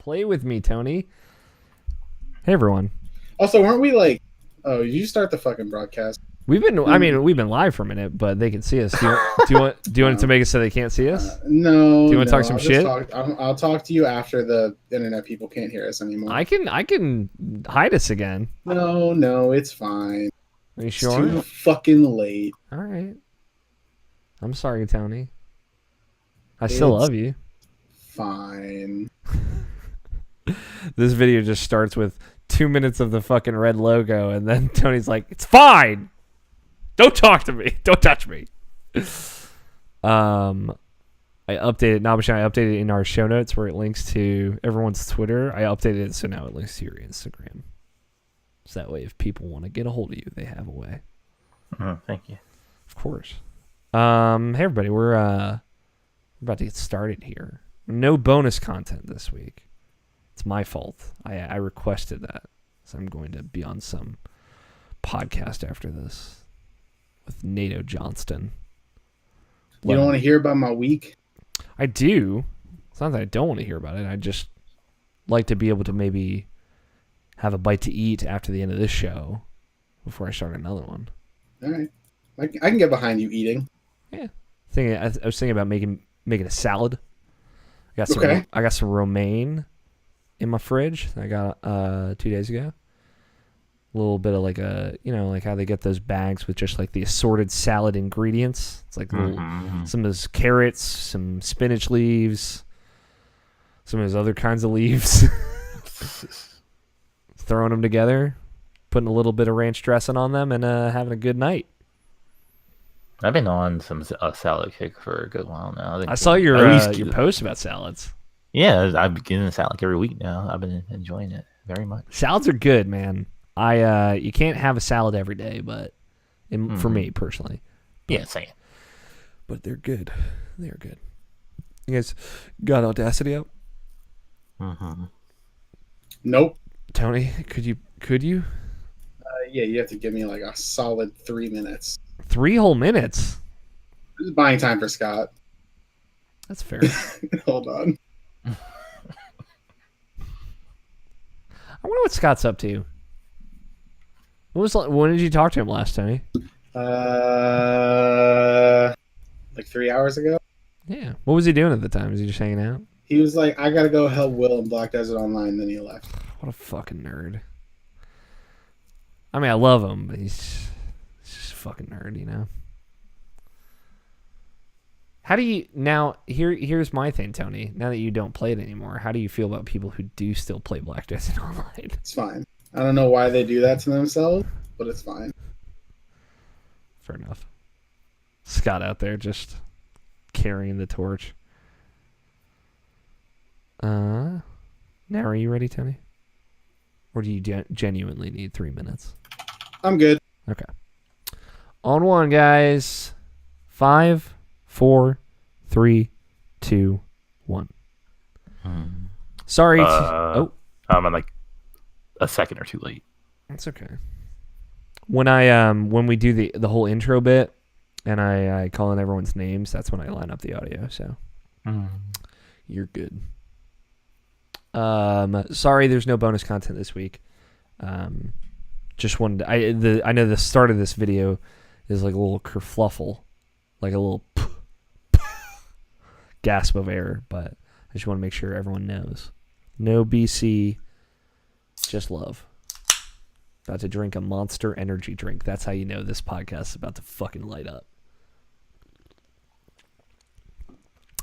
Play with me, Tony. Hey, everyone. Also, weren't we like... Oh, you start the fucking broadcast. We've been live for a minute, but they can see us. Do you want it to make it so they can't see us? No. Do you want to talk some shit? I'll talk to you after the internet people can't hear us anymore. I can hide us again. No, it's fine. Are you sure? It's too fucking late. All right. I'm sorry, Tony. I still love you. Fine. This video just starts with 2 minutes of the fucking red logo, and then Tony's like, "It's fine. Don't talk to me. Don't touch me." I updated Nabashan. I updated it in our show notes where it links to everyone's Twitter. I updated it so now it links to your Instagram. So that way, if people want to get a hold of you, they have a way. Thank you. Of course. Hey everybody, we're about to get started here. No bonus content this week. It's my fault. I requested that, so I'm going to be on some podcast after this with NATO Johnston. You don't want to hear about my week? I do. It's not that I don't want to hear about it. I just like to be able to maybe have a bite to eat after the end of this show before I start another one. All right. I can get behind you eating. Yeah. I was thinking about making a salad. I got some romaine in my fridge that I got 2 days ago. A little bit of like how they get those bags with just like the assorted salad ingredients. It's like some of those carrots, some spinach leaves, some of those other kinds of leaves. Throwing them together, putting a little bit of ranch dressing on them, and having a good night. I've been on some salad kick for a good while now. I saw your post about salads. Yeah, I've been getting a salad every week now. I've been enjoying it very much. Salads are good, man. You can't have a salad every day, but for me personally. Yeah, same. But they're good. They're good. You guys got Audacity up? Nope. Tony, could you? Yeah, you have to give me like a solid 3 minutes. 3 whole minutes? This is buying time for Scott. That's fair. Hold on. I wonder what Scott's up to. When did you talk to him last, Tony? Like 3 hours ago. Yeah. What was he doing at the time? Was he just hanging out? He was like, I gotta go help Will in Black Desert Online, then he left. What a fucking nerd. I mean, I love him, but he's just a fucking nerd, you know? How do you... Now, here's my thing, Tony. Now that you don't play it anymore, how do you feel about people who do still play Black Desert Online? It's fine. I don't know why they do that to themselves, but it's fine. Fair enough. Scott out there just carrying the torch. Now are you ready, Tony? Or do you genuinely need 3 minutes? I'm good. Okay. On one, guys. 5, 4, 3, 2, 1. Sorry. I'm like a second or two late. That's okay. When we do the whole intro bit and I call in everyone's names, that's when I line up the audio, so you're good. Sorry there's no bonus content this week. Just wanted to, I know the start of this video is like a little kerfluffle, like a little gasp of air, but I just want to make sure everyone knows. No BC, just love. About to drink a Monster energy drink. That's how you know this podcast is about to fucking light up.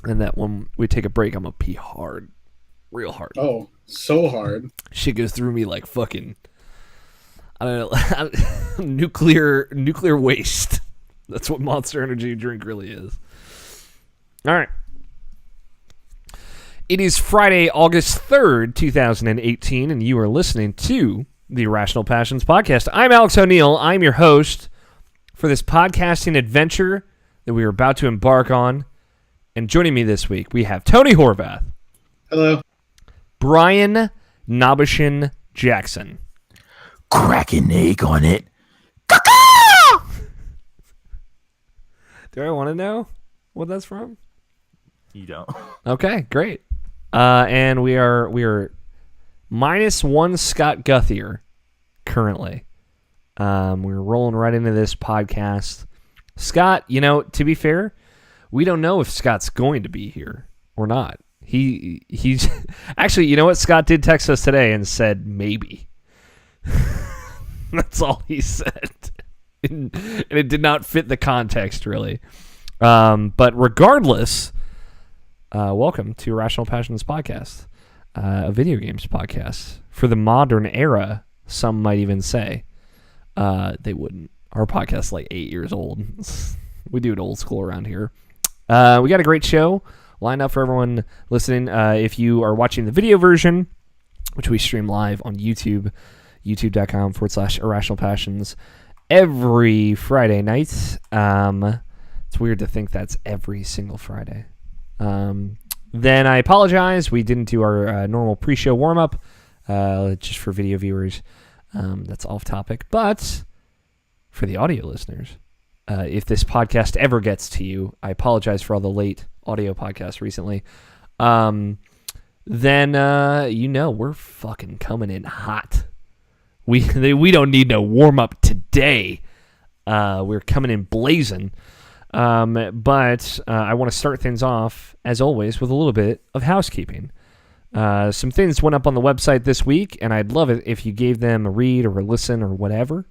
And that when we take a break, I'm going to pee hard. Real hard. Oh, so hard. Shit goes through me like fucking, I don't know, nuclear waste. That's what Monster energy drink really is. All right. It is Friday, August 3rd, 2018, and you are listening to the Irrational Passions Podcast. I'm Alex O'Neill. I'm your host for this podcasting adventure that we are about to embark on. And joining me this week, we have Tony Horvath. Hello. Brian Nabashan Jackson. Crack an egg on it. Do I want to know what that's from? You don't. Okay, great. And we are -1 Scott Guthier currently. We're rolling right into this podcast. Scott, to be fair, we don't know if Scott's going to be here or not. He's actually, you know what? Scott did text us today and said maybe. That's all he said. And it did not fit the context, really. But regardless, welcome to Irrational Passions Podcast, a video games podcast for the modern era, some might even say. They wouldn't. Our podcast's like 8 years old. We do it old school around here. We got a great show lined up for everyone listening. If you are watching the video version, which we stream live on YouTube, youtube.com/irrationalpassions every Friday night. It's weird to think that's every single Friday. Then I apologize. We didn't do our normal pre-show warm-up, just for video viewers. That's off topic. But for the audio listeners, if this podcast ever gets to you, I apologize for all the late audio podcasts recently. Then, we're fucking coming in hot. We don't need no warm-up today. We're coming in blazing. But I want to start things off, as always, with a little bit of housekeeping. Some things went up on the website this week, and I'd love it if you gave them a read or a listen or whatever.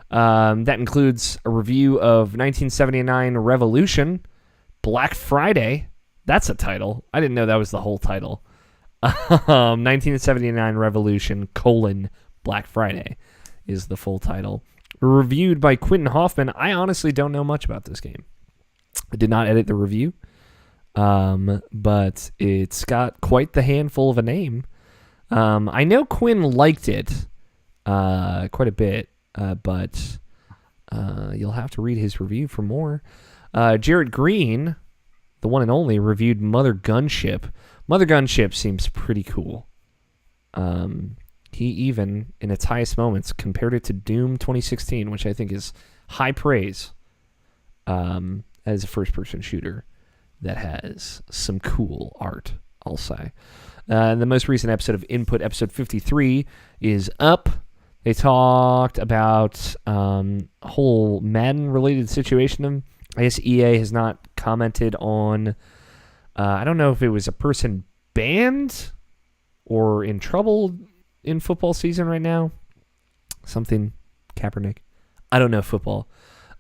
That includes a review of 1979 Revolution, Black Friday. That's a title. I didn't know that was the whole title. 1979 Revolution, Black Friday is the full title. Reviewed by Quentin Hoffman. I honestly don't know much about this game. I did not edit the review, but it's got quite the handful of a name. I know Quinn liked it quite a bit, but you'll have to read his review for more. Jared Green, the one and only, reviewed Mother Gunship. Mother Gunship seems pretty cool. He even, in its highest moments, compared it to Doom 2016, which I think is high praise as a first-person shooter that has some cool art, I'll say. The most recent episode of Input, episode 53, is up. They talked about a whole Madden-related situation. I guess EA has not commented on... I don't know if it was a person banned or in trouble in football season right now. Something Kaepernick. I don't know football.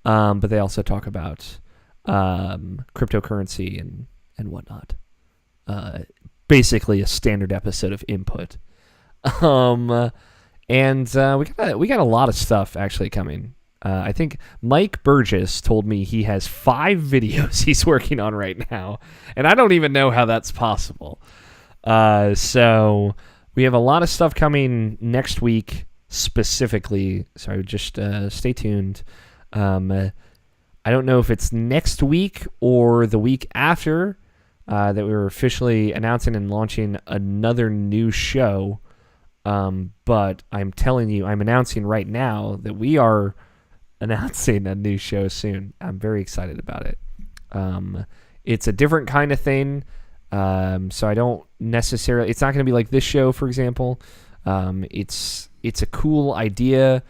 But they also talk about cryptocurrency and whatnot. Basically a standard episode of Input. And we got a lot of stuff actually coming. I think Mike Burgess told me he has 5 videos he's working on right now, and I don't even know how that's possible. So we have a lot of stuff coming next week specifically, so just stay tuned. I don't know if it's next week or the week after that we're officially announcing and launching another new show, but I'm telling you, I'm announcing right now that we are announcing a new show soon. I'm very excited about it. It's a different kind of thing, so I don't necessarily... It's not going to be like this show, for example. It's a cool idea.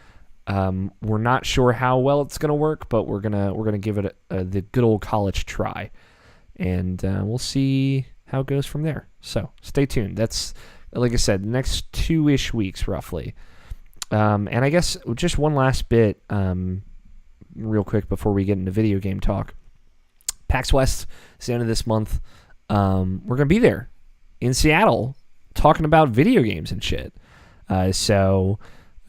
We're not sure how well it's going to work, but we're gonna give it the good old college try, and we'll see how it goes from there. So stay tuned. That's, like I said, the next 2-ish weeks roughly. And I guess just one last bit, real quick before we get into video game talk. PAX West is the end of this month. We're going to be there in Seattle talking about video games and shit. So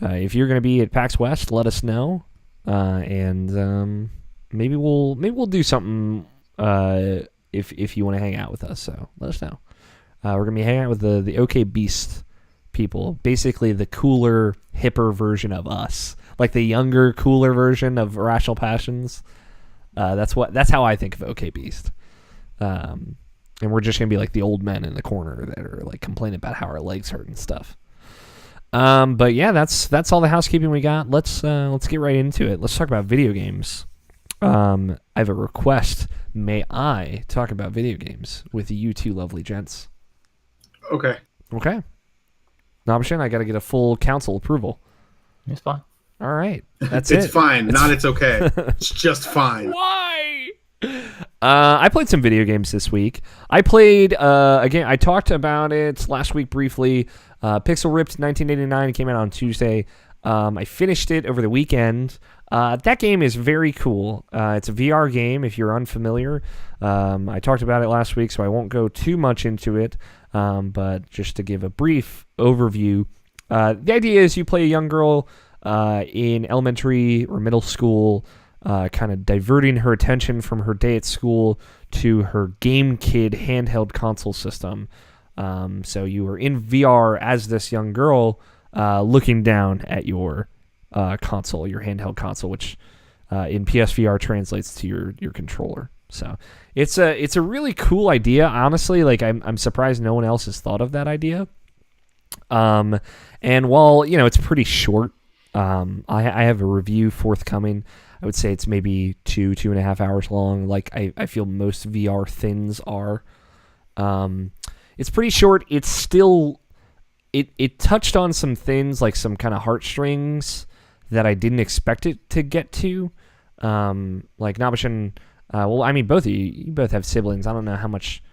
if you're going to be at PAX West, let us know. And maybe we'll do something if you want to hang out with us. So let us know. We're going to be hanging out with the OK Beast people, basically the cooler, hipper version of us, like the younger, cooler version of Irrational Passions. That's how I think of OK Beast. And we're just gonna be like the old men in the corner that are like complaining about how our legs hurt and stuff. But yeah, that's all the housekeeping we got. Let's get right into it. Let's talk about video games. I have a request. May I talk about video games with you two lovely gents? Okay. Okay. Nabishin, I got to get a full council approval. It's fine. All right. That's It's it. fine. It's okay. It's just fine. Why? I played some video games this week. I played again. I talked about it last week briefly. Pixel Ripped 1989 came out on Tuesday. I finished it over the weekend. That game is very cool. It's a VR game. If you're unfamiliar, I talked about it last week, so I won't go too much into it. But just to give a brief overview, the idea is you play a young girl in elementary or middle school, kind of diverting her attention from her day at school to her Game Kid handheld console system. So you are in VR as this young girl, looking down at your console, your handheld console, which in PSVR translates to your controller. So it's a really cool idea. Honestly, like I'm surprised no one else has thought of that idea. And while it's pretty short, I have a review forthcoming. I would say it's maybe 2.5 hours long. Like I feel most VR things are. It's pretty short. It's still it touched on some things like some kind of heartstrings that I didn't expect it to get to. Like Nabishin, well, I mean both of you both have siblings. I don't know how much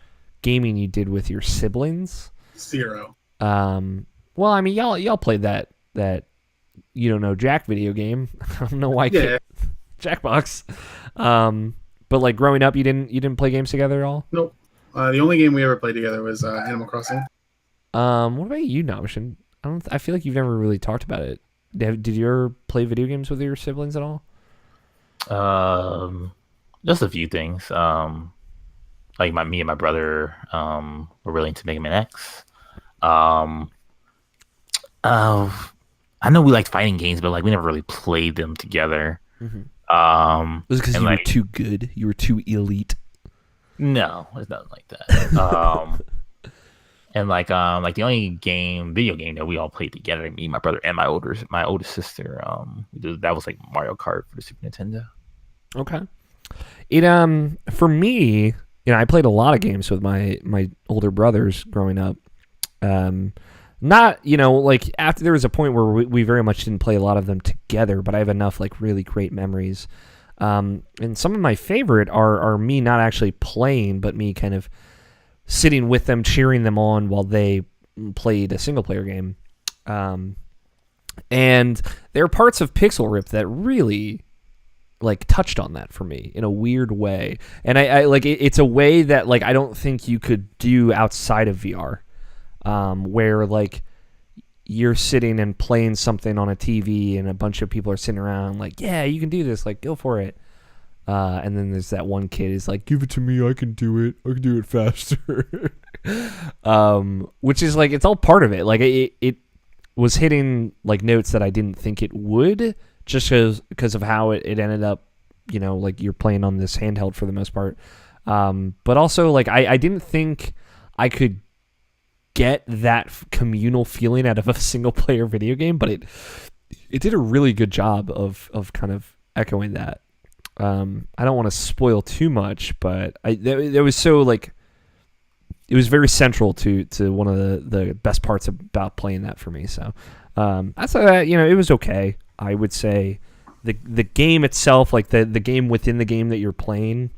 gaming you did with your siblings. 0. Well, I mean y'all played that you don't know Jack video game. I don't know why. Yeah. Jackbox. But like growing up, you didn't play games together at all? Nope. The only game we ever played together was Animal Crossing. What about you, Nabishin? I feel like you've never really talked about it. Did you ever play video games with your siblings at all? Just a few things. Like me and my brother were really into Mega Man X. I know we liked fighting games, but like we never really played them together. Mm-hmm. It was because you were too good. You were too elite. No, it's nothing like that. And like the only video game that we all played together, me, my brother, and my oldest sister, that was like Mario Kart for the Super Nintendo. Okay. It for me, I played a lot of games with my older brothers growing up. Not, like after there was a point where we very much didn't play a lot of them together, but I have enough like really great memories. And some of my favorite are me not actually playing, but me kind of sitting with them, cheering them on while they played a single player game. And there are parts of Pixel Rip that really like touched on that for me in a weird way. And I like it's a way that like I don't think you could do outside of VR. Where like you're sitting and playing something on a TV and a bunch of people are sitting around like, yeah, you can do this, like go for it. And then there's that one kid who's like, give it to me, I can do it faster. Which is like, it's all part of it. Like it was hitting like notes that I didn't think it would, just because of how it ended up, like you're playing on this handheld for the most part. But also like I didn't think I could get that communal feeling out of a single player video game, but it did a really good job of kind of echoing that. I don't want to spoil too much, but there was so like it was very central to one of the best parts about playing that for me. So that's it was okay. I would say the game itself, like the game within the game that you're playing,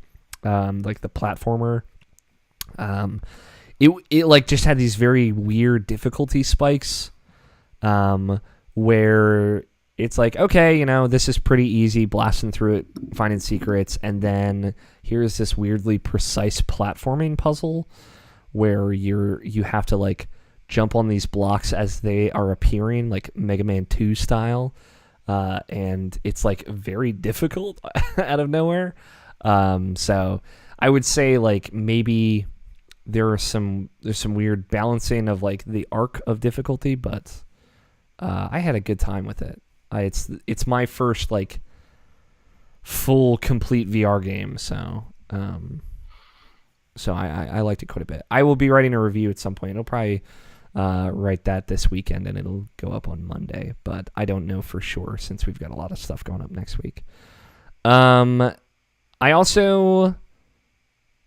like the platformer, It like just had these very weird difficulty spikes, where it's like, okay, this is pretty easy, blasting through it, finding secrets, and then here's this weirdly precise platforming puzzle where you have to like jump on these blocks as they are appearing, like Mega Man 2 style, and it's like very difficult out of nowhere. So I would say like maybe there's some weird balancing of like the arc of difficulty, but I had a good time with it. It's my first like full complete VR game, so I liked it quite a bit. I will be writing a review at some point. I'll probably write that this weekend, and it'll go up on Monday, but I don't know for sure since we've got a lot of stuff going up next week.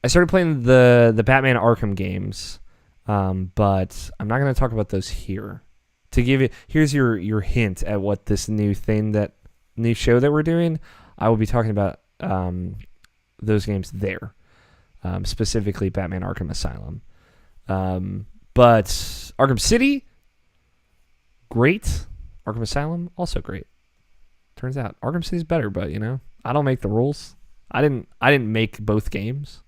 I started playing the Batman Arkham games. But I'm not going to talk about those here. To give you, here's your hint at what this new show that we're doing. I will be talking about those games there, specifically Batman Arkham Asylum. But Arkham City, great. Arkham Asylum, also great. Turns out Arkham City's better, but I don't make the rules. I didn't make both games.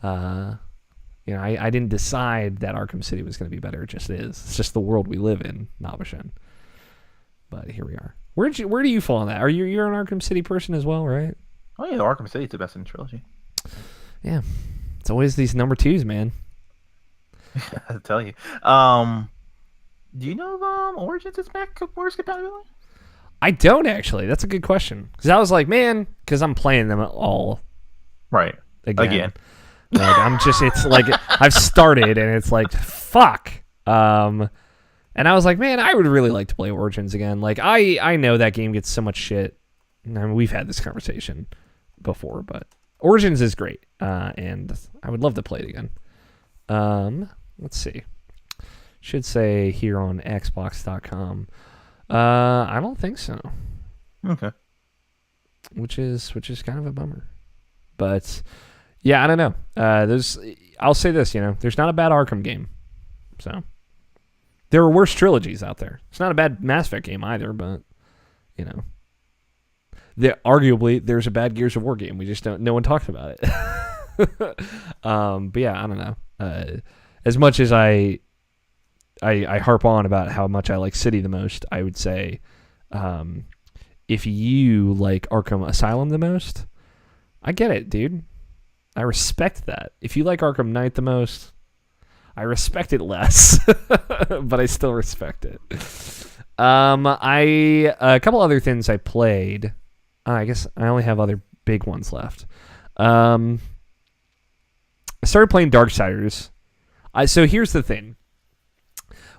I didn't decide that Arkham City was going to be better. It just is. It's just the world we live in, Nabashin. But here we are. Where do you fall on that? You're an Arkham City person as well, right? Oh yeah, Arkham City's the best in the trilogy. Yeah, it's always these number twos, man. I tell you. Do you know if Origins is back worse compatibility? I don't actually. That's a good question. Because I was like, man, because I'm playing them all. Right. Again. Like, it's like I've started and it's like, fuck. And I was like, man, I would really like to play Origins again. Like, I know that game gets so much shit. I mean, we've had this conversation before, but Origins is great. And I would love to play it again. Let's see. Should say here on Xbox.com. I don't think so. Okay. Which is kind of a bummer. But yeah, I don't know. I'll say this, there's not a bad Arkham game. So there are worse trilogies out there. It's not a bad Mass Effect game either, but arguably there's a bad Gears of War game. We just no one talks about it. But yeah, I don't know. As much as I harp on about how much I like City the most, I would say if you like Arkham Asylum the most, I get it, dude. I respect that. If you like Arkham Knight the most, I respect it less, but I still respect it. A couple other things I played. I guess I only have other big ones left. I started playing Darksiders. So here's the thing.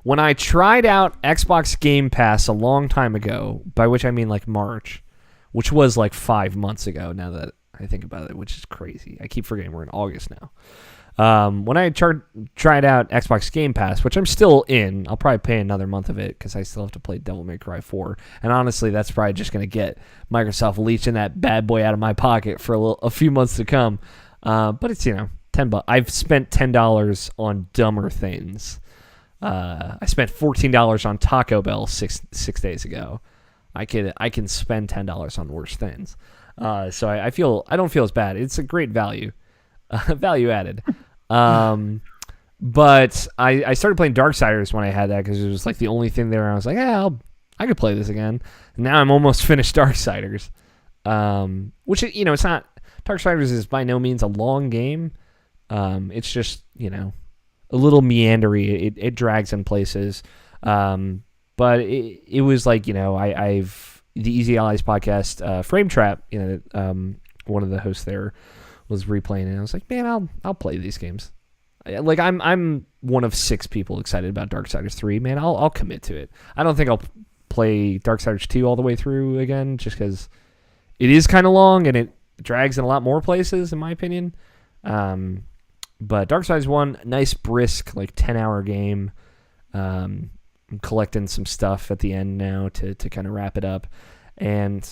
When I tried out Xbox Game Pass a long time ago, by which I mean like March, which was like 5 months ago now that I think about it, which is crazy. I keep forgetting we're in August now. When I tried out Xbox Game Pass, which I'm still in, I'll probably pay another month of it because I still have to play Devil May Cry 4. And honestly, that's probably just going to get Microsoft leeching that bad boy out of my pocket for a few months to come. But it's, $10. I've spent $10 on dumber things. I spent $14 on Taco Bell six days ago. I can spend $10 on worse things. So I don't feel as bad. It's a great value added. But I started playing Darksiders when I had that because it was like the only thing there. I was like, I could play this again. And now I'm almost finished Darksiders. Which it's not. Darksiders is by no means a long game. It's just a little meandery. It drags in places. But it was like, I've the Easy Allies podcast, Frame Trap, one of the hosts there was replaying it. And I was like, man, I'll play these games. Like I'm one of 6 people excited about Darksiders 3. Man, I'll commit to it. I don't think I'll play Darksiders 2 all the way through again, just because it is kind of long and it drags in a lot more places, in my opinion. But Darksiders 1, nice brisk, like 10-hour game. I'm collecting some stuff at the end now to kind of wrap it up, and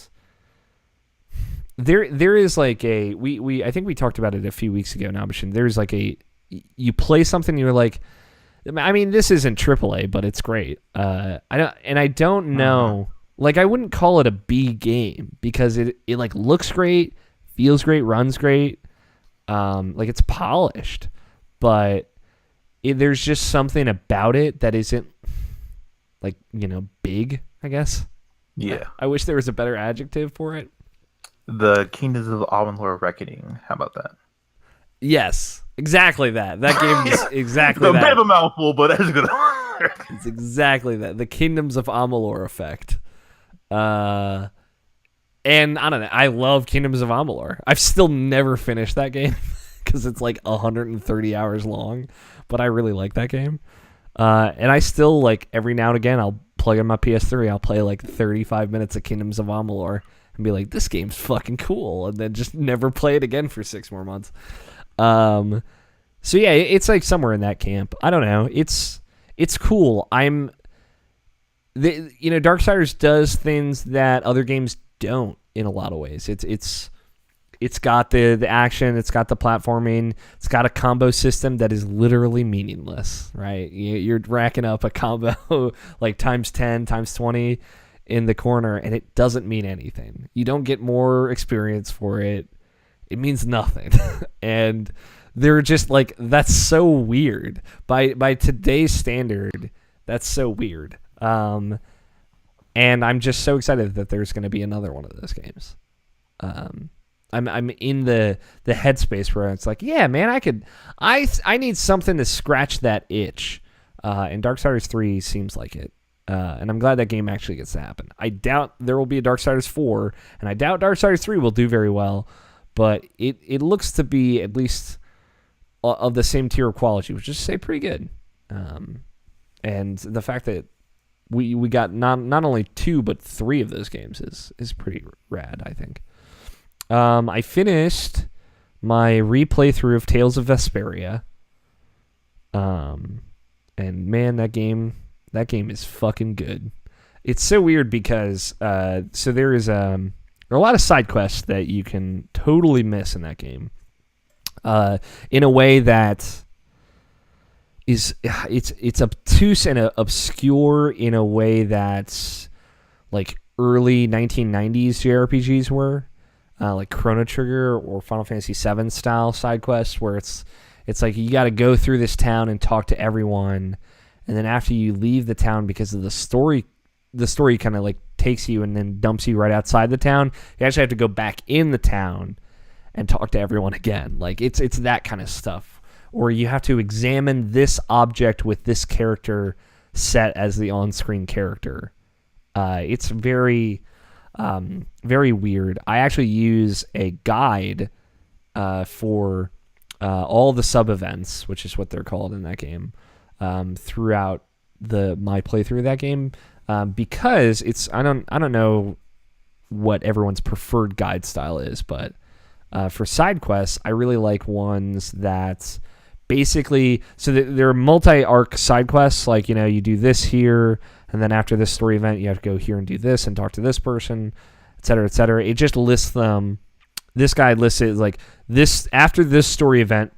there is like we I think we talked about it a few weeks ago now, but there's like you play something and you're like, I mean, this isn't AAA, but it's great. I don't know, like I wouldn't call it a B game because it like looks great, feels great, runs great, like it's polished, but there's just something about it that isn't like, big, I guess. Yeah. I wish there was a better adjective for it. The Kingdoms of Amalur Reckoning. How about that? Yes, exactly that. That game is exactly that. It's a bit of a mouthful, but that's good. It's exactly that. The Kingdoms of Amalur effect. And I don't know. I love Kingdoms of Amalur. I've still never finished that game because it's like 130 hours long, but I really like that game. And I still, like, every now and again, I'll plug in my PS3. I'll play like 35 minutes of Kingdoms of Amalur and be like, this game's fucking cool, and then just never play it again for 6 more months. So yeah, it's like somewhere in that camp. I don't know. It's cool. Darksiders does things that other games don't in a lot of ways. It's got the action, it's got the platforming, it's got a combo system that is literally meaningless, right? You're racking up a combo like times 10, times 20 in the corner, and it doesn't mean anything. You don't get more experience for it. It means nothing. And they're just like, that's so weird. By today's standard, that's so weird. And I'm just so excited that there's going to be another one of those games. I'm in the headspace where it's like, yeah, man, I need something to scratch that itch. And Darksiders 3 seems like it. And I'm glad that game actually gets to happen. I doubt there will be a Darksiders 4, and I doubt Darksiders 3 will do very well, but it looks to be at least of the same tier of quality, which is, say, pretty good. And the fact that we got not only 2 but 3 of those games is pretty rad, I think. I finished my replay through of Tales of Vesperia. And man, that game is fucking good. It's so weird because so there are a lot of side quests that you can totally miss in that game. In a way that it's obtuse and obscure in a way that's like early 1990s JRPGs were, like Chrono Trigger or Final Fantasy VII style side quests, where it's like you got to go through this town and talk to everyone, and then after you leave the town, because of the story kind of like takes you and then dumps you right outside the town, you actually have to go back in the town and talk to everyone again. Like it's that kind of stuff. Or you have to examine this object with this character set as the on-screen character. It's very, very weird. I actually use a guide for all the sub-events, which is what they're called in that game, throughout my playthrough of that game, because it's I don't know what everyone's preferred guide style is, but for side quests, I really like ones that basically, so there are multi-arc side quests, like, you do this here, and then after this story event, you have to go here and do this and talk to this person, et cetera, et cetera. It just lists them. This guide lists it like this: after this story event,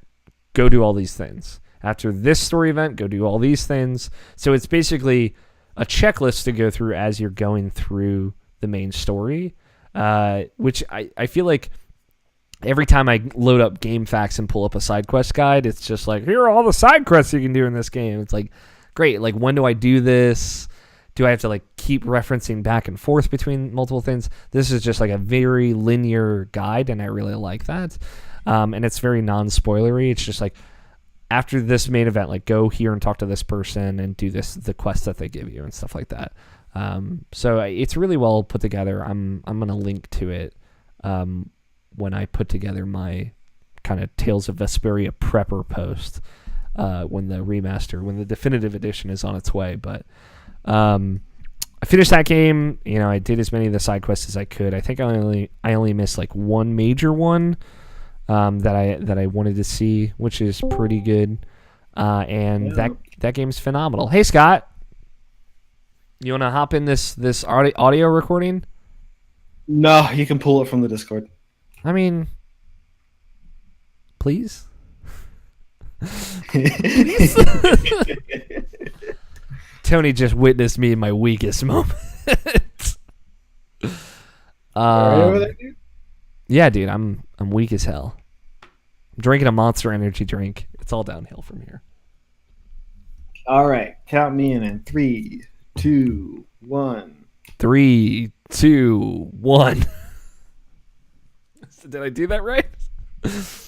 go do all these things. After this story event, go do all these things. So it's basically a checklist to go through as you're going through the main story, which I feel like every time I load up GameFAQs and pull up a side quest guide, it's just like, here are all the side quests you can do in this game. It's like, great. Like, when do I do this? Do I have to like keep referencing back and forth between multiple things? This is just like a very linear guide, and I really like that. And it's very non-spoilery. It's just like, after this main event, like, go here and talk to this person and do the quest that they give you and stuff like that. So it's really well put together. I'm gonna link to it when I put together my kind of Tales of Vesperia prepper post when the definitive edition is on its way. But I finished that game. I did as many of the side quests as I could. I think I only missed like one major one that I wanted to see, which is pretty good. And Yeah. that game's phenomenal. Hey, Scott, you want to hop in this audio recording? No, you can pull it from the Discord. I mean, please. Tony just witnessed me in my weakest moment. Are you over there, dude? Yeah, dude, I'm weak as hell. I'm drinking a Monster Energy drink. It's all downhill from here. All right, count me in 3, 2, 1. 3, 2, 1. Did I do that right?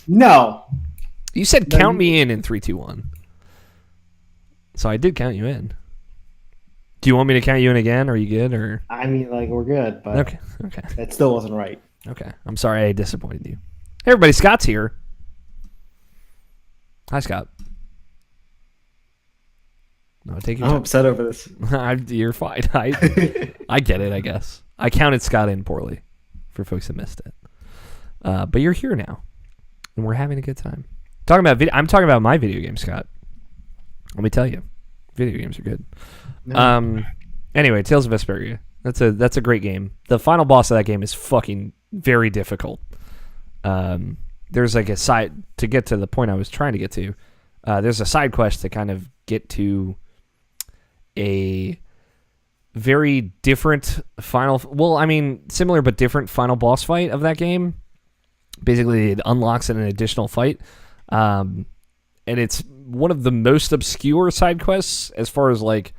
No. You said count me in 3, 2, 1. So I did count you in. Do you want me to count you in again? Are you good? Or I mean, like, we're good, but okay. that still wasn't right. Okay. I'm sorry I disappointed you. Hey, everybody, Scott's here. Hi, Scott. No, take your I'm time. upset over this. You're fine. I get it, I guess. I counted Scott in poorly for folks that missed it. But you're here now, and we're having a good time. I'm talking about my video game, Scott. Let me tell you, video games are good. No. Anyway, Tales of Vesperia. That's a great game. The final boss of that game is fucking very difficult. There's like a side to get to the point I was trying to get to. There's a side quest to kind of get to a very different similar but different final boss fight of that game. Basically, it unlocks an additional fight. And it's one of the most obscure side quests as far as like,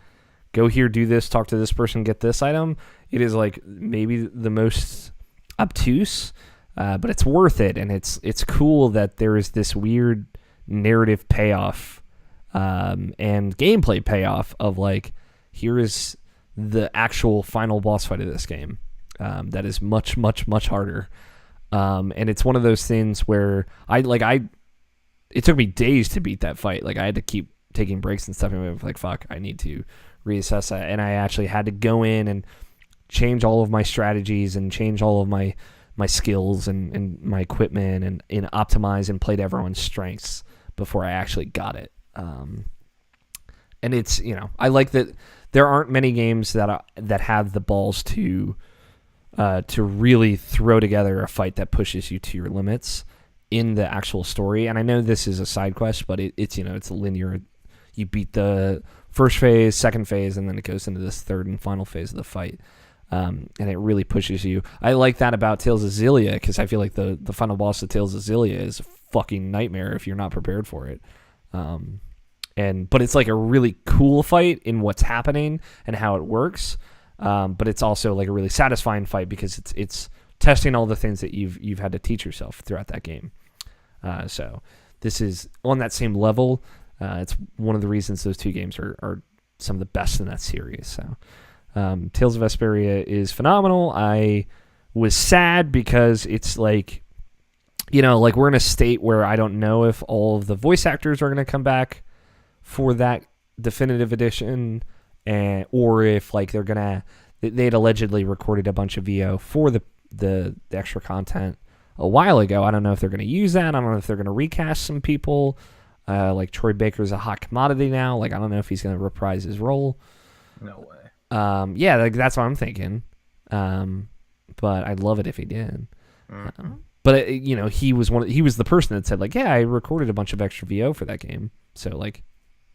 go here, do this, talk to this person, get this item. It is like maybe the most obtuse, but it's worth it. And it's cool that there is this weird narrative payoff and gameplay payoff of like, here is the actual final boss fight of this game that is much, much, much harder. And it's one of those things where it took me days to beat that fight. Like I had to keep taking breaks and stuff. And I was like, fuck, I need to reassess that. And I actually had to go in and change all of my strategies and change all of my skills and my equipment and optimize and play to everyone's strengths before I actually got it. And it's, I like that there aren't many games that have the balls to really throw together a fight that pushes you to your limits in the actual story. And I know this is a side quest, but it's a linear. You beat the first phase, second phase, and then it goes into this third and final phase of the fight. And it really pushes you. I like that about Tales of Xillia, because I feel like the final boss of Tales of Xillia is a fucking nightmare if you're not prepared for it. But it's like a really cool fight in what's happening and how it works. But it's also like a really satisfying fight because it's testing all the things that you've had to teach yourself throughout that game. So this is on that same level. It's one of the reasons those two games are some of the best in that series. So Tales of Vesperia is phenomenal. I was sad because it's like, like we're in a state where I don't know if all of the voice actors are going to come back for that definitive edition, or if like they'd allegedly recorded a bunch of VO for the extra content a while ago. I don't know if they're going to use that. I don't know if they're going to recast some people. Like Troy Baker's a hot commodity now. Like I don't know if he's going to reprise his role. No way. Yeah, like that's what I'm thinking. But I'd love it if he did. But he was the person that said like, yeah, I recorded a bunch of extra VO for that game. So like,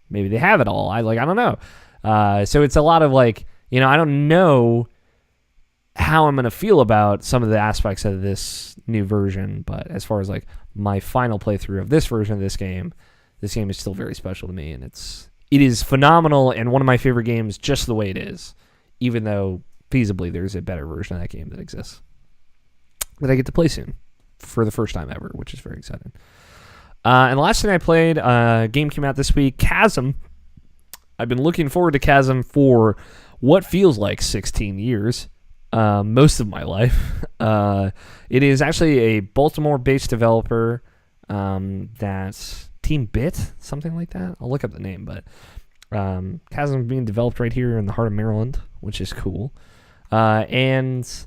maybe they have it all. I don't know. So it's a lot of like, I don't know how I'm gonna feel about some of the aspects of this new version. But as far as like my final playthrough of this version of this game is still very special to me, and it is phenomenal and one of my favorite games just the way it is, even though feasibly there's a better version of that game that exists that I get to play soon for the first time ever, which is very exciting. And the last thing I played, game came out this week, Chasm. I've been looking forward to Chasm for what feels like 16 years, most of my life. It is actually a Baltimore-based developer that's Team Bit, something like that. I'll look up the name, but Chasm is being developed right here in the heart of Maryland, which is cool. And it's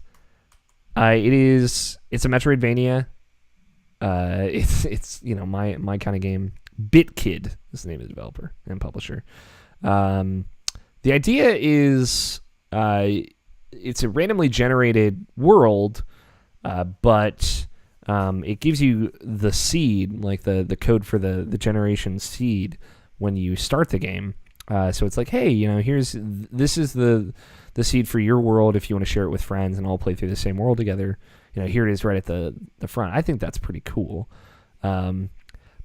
a Metroidvania. It's my kind of game. BitKid is the name of the developer and publisher. The idea is it's a randomly generated world, but it gives you the seed, like the code for the generation seed when you start the game. So it's like, hey, this is the seed for your world if you want to share it with friends and all play through the same world together. Here it is right at the front. I think that's pretty cool.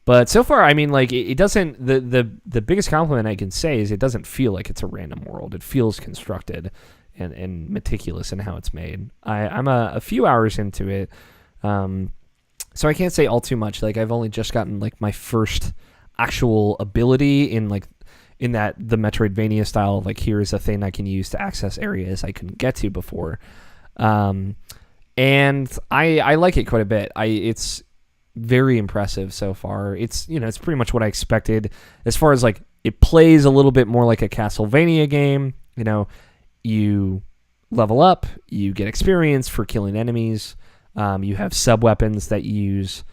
But so far, I mean, like it doesn't. The biggest compliment I can say is it doesn't feel like it's a random world. It feels constructed and meticulous in how it's made. I'm a few hours into it, so I can't say all too much. Like I've only just gotten like my first actual ability in that the Metroidvania style of like, here is a thing I can use to access areas I couldn't get to before. And I like it quite a bit. It's very impressive so far. It's it's pretty much what I expected as far as like it plays a little bit more like a Castlevania game. You level up, you get experience for killing enemies. You have sub weapons that you use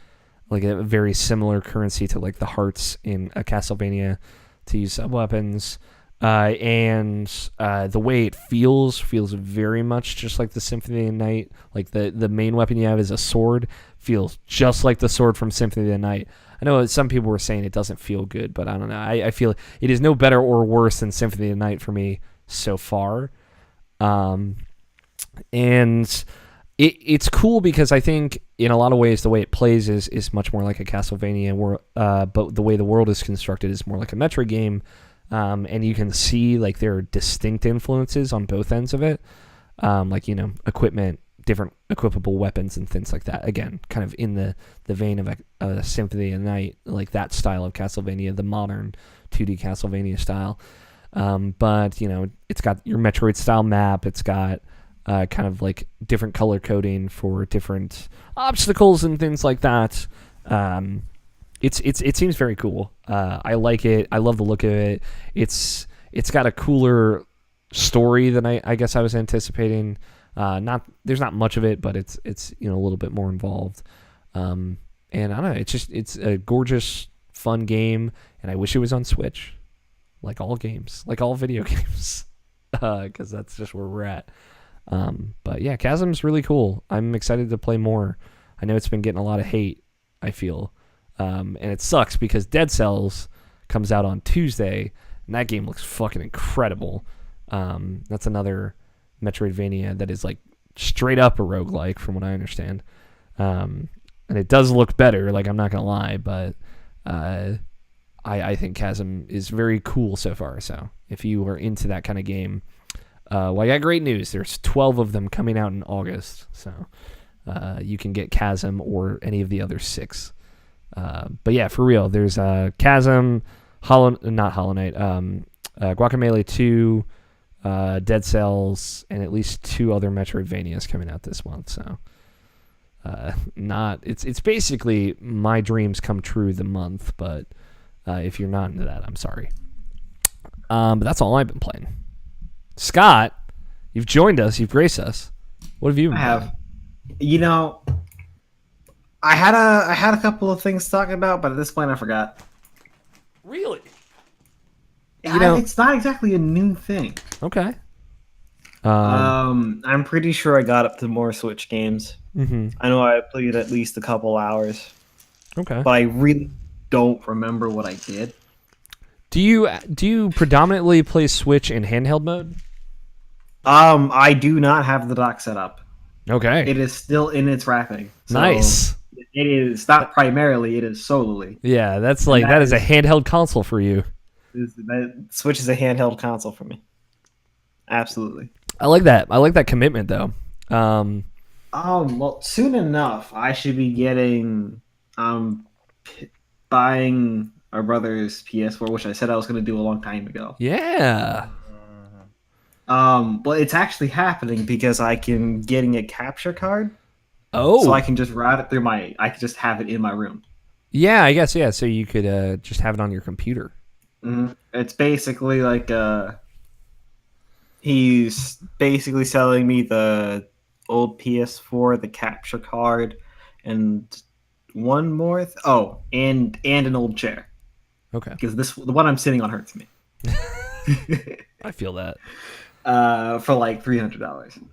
like a very similar currency to like the hearts in a Castlevania to use sub weapons. And the way it feels very much just like the Symphony of the Night. Like the main weapon you have is a sword, feels just like the sword from Symphony of the Night. I know some people were saying it doesn't feel good, but I don't know. I feel it is no better or worse than Symphony of the Night for me so far. And it's cool because I think in a lot of ways the way it plays is much more like a Castlevania, but the way the world is constructed is more like a Metroid game. And you can see like there are distinct influences on both ends of it, like equipment, different equipable weapons and things like that. Again, kind of in the vein of a Symphony of the Night, like that style of Castlevania, the modern 2D Castlevania style. But it's got your Metroid style map. It's got kind of like different color coding for different obstacles and things like that. It seems very cool. I like it. I love the look of it. It's got a cooler story than I guess I was anticipating. There's not much of it, but it's a little bit more involved. And I don't know. It's a gorgeous, fun game, and I wish it was on Switch, like all games, like all video games, because that's just where we're at. But yeah, Chasm's really cool. I'm excited to play more. I know it's been getting a lot of hate, I feel. And it sucks because Dead Cells comes out on Tuesday, and that game looks fucking incredible. That's another Metroidvania that is like straight up a roguelike from what I understand. And it does look better, like I'm not going to lie, but I think Chasm is very cool so far. So if you are into that kind of game, I got great news. There's 12 of them coming out in August. So you can get Chasm or any of the other 6. But yeah, for real, there's Chasm, not Hollow Knight, Guacamelee 2, Dead Cells, and at least 2 other Metroidvanias coming out this month. So it's basically my dreams come true the month, but if you're not into that, I'm sorry. But that's all I've been playing. Scott, you've joined us, you've graced us. What have you been playing? I had a couple of things to talk about, but at this point I forgot. Really? It's not exactly a new thing. Okay. I'm pretty sure I got up to more Switch games. Mm-hmm. I know I played at least a couple hours. Okay. But I really don't remember what I did. Do you predominantly play Switch in handheld mode? I do not have the dock set up. Okay. It is still in its wrapping. So nice. It is not primarily, it is solely. Yeah, that is a handheld console for you. Switch is a handheld console for me. Absolutely. I like that. I like that commitment though. Well, soon enough I should be getting buying our brother's PS4, which I said I was going to do a long time ago. Yeah. Well, it's actually happening because I can getting a capture card. Oh. So I can just route it through I can just have it in my room. Yeah, I guess, yeah. So you could just have it on your computer. Mm-hmm. It's basically like he's basically selling me the old PS4, the capture card, and one more and an old chair. Okay. Because the one I'm sitting on hurts me. I feel that. For like $300.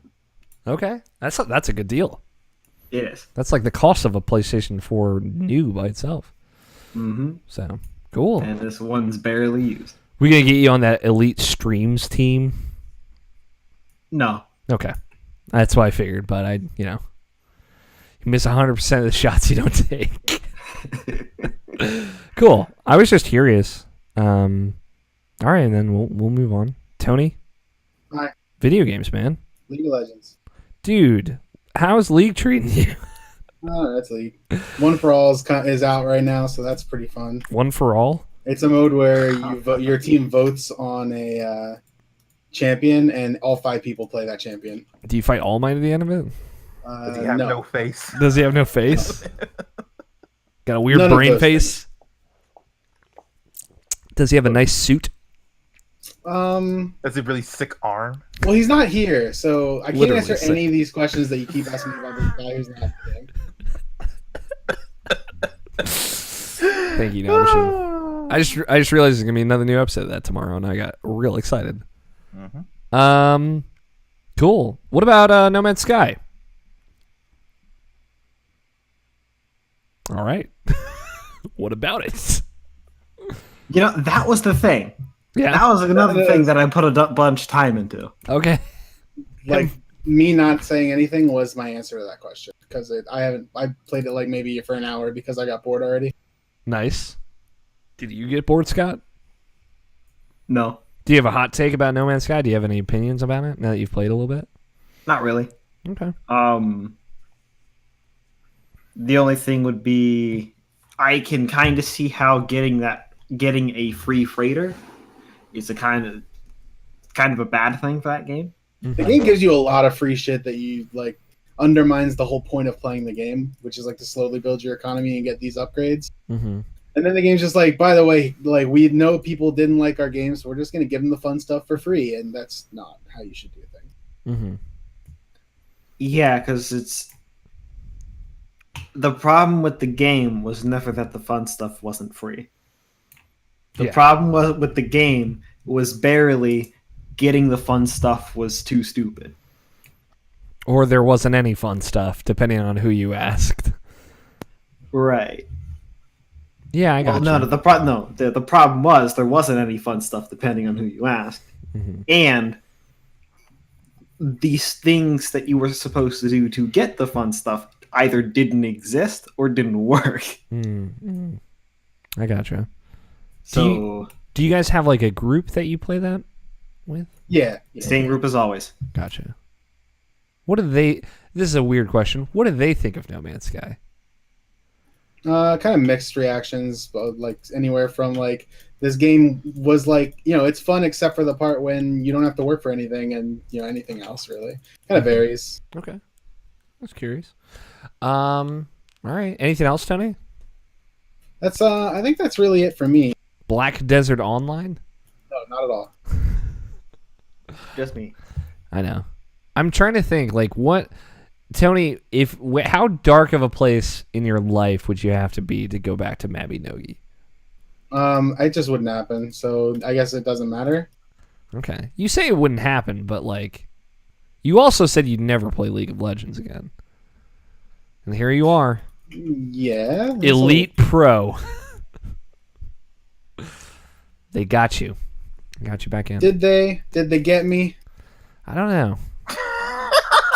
Okay, that's a good deal. It is. That's like the cost of a PlayStation 4 new by itself. Mm-hmm. So cool. And this one's barely used. We gonna get you on that Elite Streams team? No. Okay, that's what I figured. But you miss 100% of the shots you don't take. Cool. I was just curious. All right, and then we'll move on. Tony. Hi. Video games, man. League of Legends. Dude, how's League treating you? Oh, that's League. One for All is out right now, so that's pretty fun. One for All? It's a mode where your team votes on a champion, and all 5 people play that champion. Do you fight All Might at the end of it? Does he have no face? Does he have no face? Got a weird brain face? Does he have a nice suit? Does he really sick arm? Well, he's not here, so I can't Literally answer sick. any of these questions that you keep asking me about this guy who's not here. Thank you, Nabishin. I just realized there's gonna be another new episode of that tomorrow, and I got real excited. Cool. What about No Man's Sky? All right. What about it? That was the thing. Yeah. That was another thing that I put a bunch of time into. Okay. Like me not saying anything was my answer to that question because I played it like maybe for an hour because I got bored already. Nice. Did you get bored, Scott? No, Do you have a hot take about No Man's Sky? Do you have any opinions about it now that you've played a little bit? not really. Okay. The only thing would be I can kind of see how getting a free freighter is a kind of a bad thing for that game. The game gives you a lot of free shit that you like undermines the whole point of playing the game, which is like to slowly build your economy and get these upgrades. Mm-hmm. And then the game's just like, by the way, like we know people didn't like our game, so we're just gonna give them the fun stuff for free, and that's not how you should do things. Mm-hmm. Yeah, because the problem with the game was never that the fun stuff wasn't free. The problem with the game was barely getting the fun stuff was too stupid. Or there wasn't any fun stuff, depending on who you asked. Right. Yeah, I got you. No, the problem was there wasn't any fun stuff depending on who you asked. Mm-hmm. And these things that you were supposed to do to get the fun stuff either didn't exist or didn't work. Mm-hmm. I gotcha. So do you guys have like a group that you play that with? Yeah. same group as always. Gotcha. What do they? This is a weird question. What do they think of No Man's Sky? Kind of mixed reactions, but like anywhere from like this game was like, it's fun except for the part when you don't have to work for anything and anything else really kind of varies. Okay, I was curious. All right. Anything else, Tony? That's I think that's really it for me. Black Desert Online? No, not at all. Just me. I know. I'm trying to think like what. Tony, how dark of a place in your life would you have to be to go back to Mabinogi? It just wouldn't happen, so I guess it doesn't matter. Okay. You say it wouldn't happen, but like you also said you'd never play League of Legends again. And here you are. Yeah. Elite Pro. They got you. Got you back in. Did they get me? I don't know.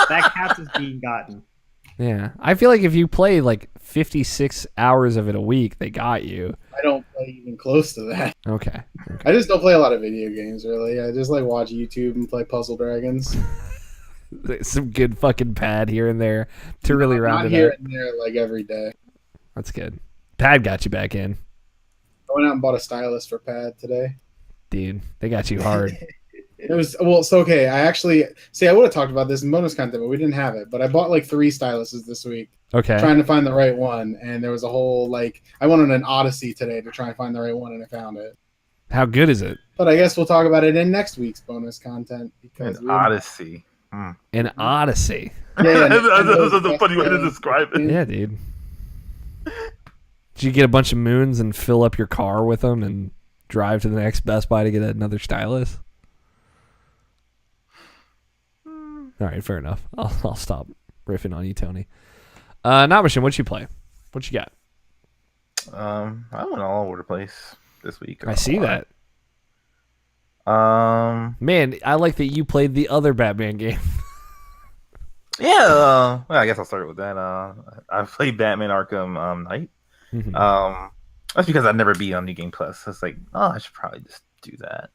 That cat is being gotten. Yeah. I feel like if you play like 56 hours of it a week, they got you. I don't play even close to that. Okay. I just don't play a lot of video games, really. I just like watch YouTube and play Puzzle Dragons. Some good fucking pad here and there to really round Not it here out. and there, like every day. That's good. Pad got you back in. I went out and bought a stylus for Pad today. Dude, they got you hard. It was okay. I actually I would have talked about this in bonus content, but we didn't have it. But I bought like 3 styluses this week, Okay. trying to find the right one, and there was a whole I went on an odyssey today to try and find the right one, and I found it. How good is it? But I guess we'll talk about it in next week's bonus content because An odyssey. An odyssey. Yeah, That's a funny way to describe it. Yeah, dude. Did you get a bunch of moons and fill up your car with them and drive to the next Best Buy to get another stylus? All right, fair enough. I'll stop riffing on you, Tony. Nabishin, what'd you play? What you got? I went all over the place this week. I see that. Man, I like that you played the other Batman game. yeah. Well, I guess I'll start with that. I played Batman Arkham Knight. Mhm. That's because I've never beat on New Game Plus. It's like, I should probably just do that.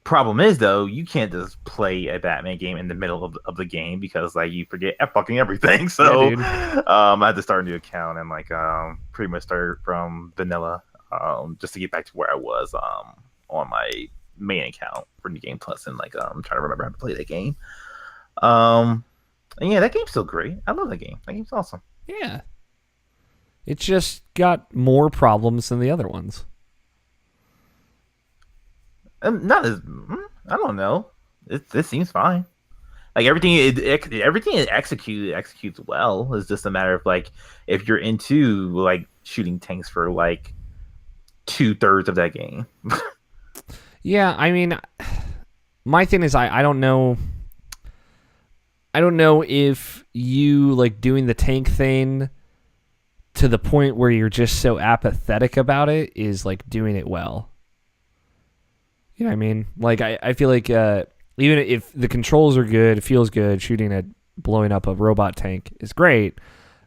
Problem is though, you can't just play a Batman game in the middle of the game because you forget fucking everything. So Yeah, I had to start a new account and pretty much start from vanilla just to get back to where I was on my main account for New Game Plus and I'm trying to remember how to play that game. And yeah, that game's still great. I love that game. That game's awesome. Yeah. It's just got more problems than the other ones. Not as I don't know. It seems fine. Like everything it executes well. It's just a matter of like if you're into like shooting tanks for like 2/3 of that game. Yeah, I mean, my thing is I don't know. I don't know if you like doing the tank thing to the point where you're just so apathetic about it is like doing it well. You know what I mean? Like I feel like even if the controls are good, it feels good, shooting at blowing up a robot tank is great.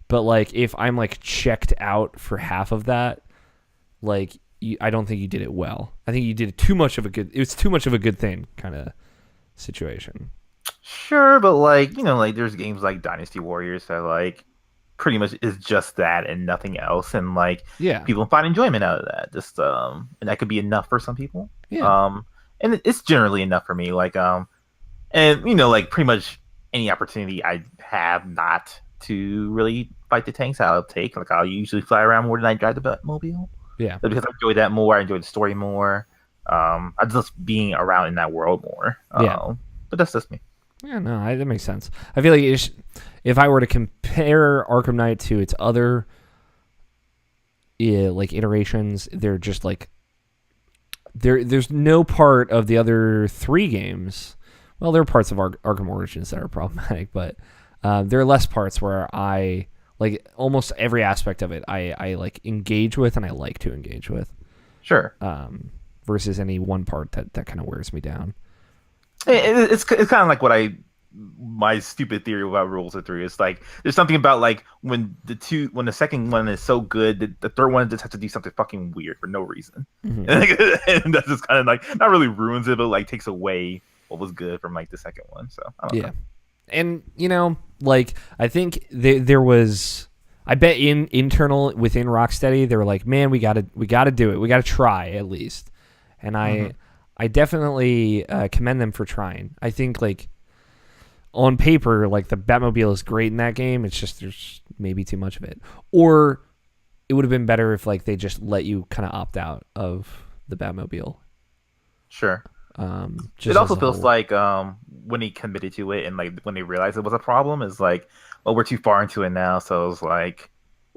But like if I'm like checked out for half of that, like I don't think you did it well. I think you did too much of a good. It was too much of a good thing kind of situation. Sure, but like like there's games like Dynasty Warriors that like pretty much is just that and nothing else, and like Yeah. people find enjoyment out of that. Just and that could be enough for some people. Yeah. And it's generally enough for me. Like and like pretty much any opportunity I have not to really fight the tanks, I'll take. Like I'll usually fly around more than I drive the Batmobile. Yeah. But because I enjoy that more, I enjoy the story more. I just being around in that world more. Yeah. But that's just me. Yeah, no, that makes sense. I feel like if I were to compare Arkham Knight to its other like iterations, they're just like there's no part of the other 3 games. Well, there are parts of Arkham Origins that are problematic, but there are less parts where I like almost every aspect of it I like engage with and I like to engage with. Sure. Versus any one part that kind of wears me down. It's kind of like my stupid theory about Rules of 3 is like there's something about like when the second one is so good, the third one just has to do something fucking weird for no reason, and that just kind of like not really ruins it, but like takes away what was good from like the second one. So I don't know. And like I think there was, I bet internal within Rocksteady they were like, man, we gotta do it, we gotta try at least, and I definitely commend them for trying. I think like on paper, like the Batmobile is great in that game. It's just there's maybe too much of it, or it would have been better if like they just let you kind of opt out of the Batmobile. Sure. Just it also feels whole... like when he committed to it and like when they realized it was a problem, is like, well, we're too far into it now, so it's like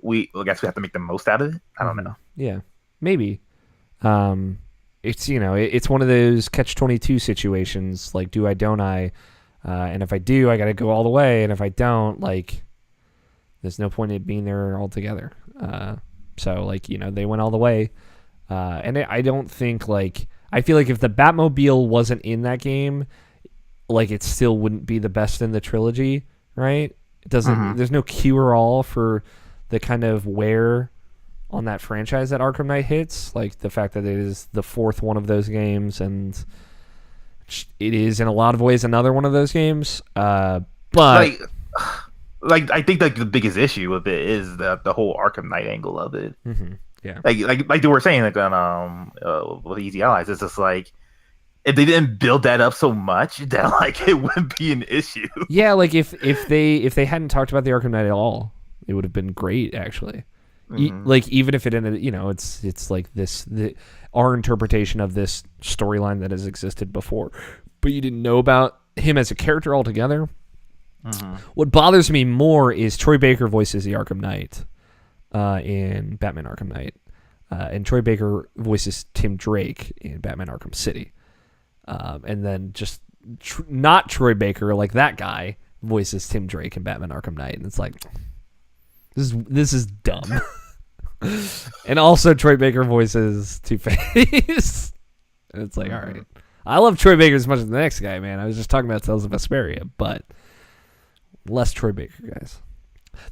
I guess we have to make the most out of it. I don't know. Yeah, maybe. It's it's one of those catch-22 situations. Like, do I, don't I? And if I do, I got to go all the way. And if I don't, like, there's no point in it being there altogether. So like they went all the way. And I don't think like I feel like if the Batmobile wasn't in that game, like it still wouldn't be the best in the trilogy, right? It doesn't. There's no cure-all for the kind of wear on that franchise that Arkham Knight hits, like the fact that it is the 4th one of those games, and it is in a lot of ways another one of those games. But like I think like the biggest issue with it is the whole Arkham Knight angle of it. Yeah, like they were saying like on with Easy Allies, it's just like if they didn't build that up so much, that like it wouldn't be an issue. Yeah, like if they hadn't talked about the Arkham Knight at all, it would have been great actually. Like even if it ended, it's like our interpretation of this storyline that has existed before, but you didn't know about him as a character altogether. What bothers me more is Troy Baker voices the Arkham Knight in Batman Arkham Knight, and Troy Baker voices Tim Drake in Batman Arkham City, and then just not Troy Baker, like that guy voices Tim Drake in Batman Arkham Knight, and it's like this is dumb. And also Troy Baker voices Two-Face. And it's like, all right. I love Troy Baker as much as the next guy, man. I was just talking about Tales of Vesperia, but less Troy Baker, guys.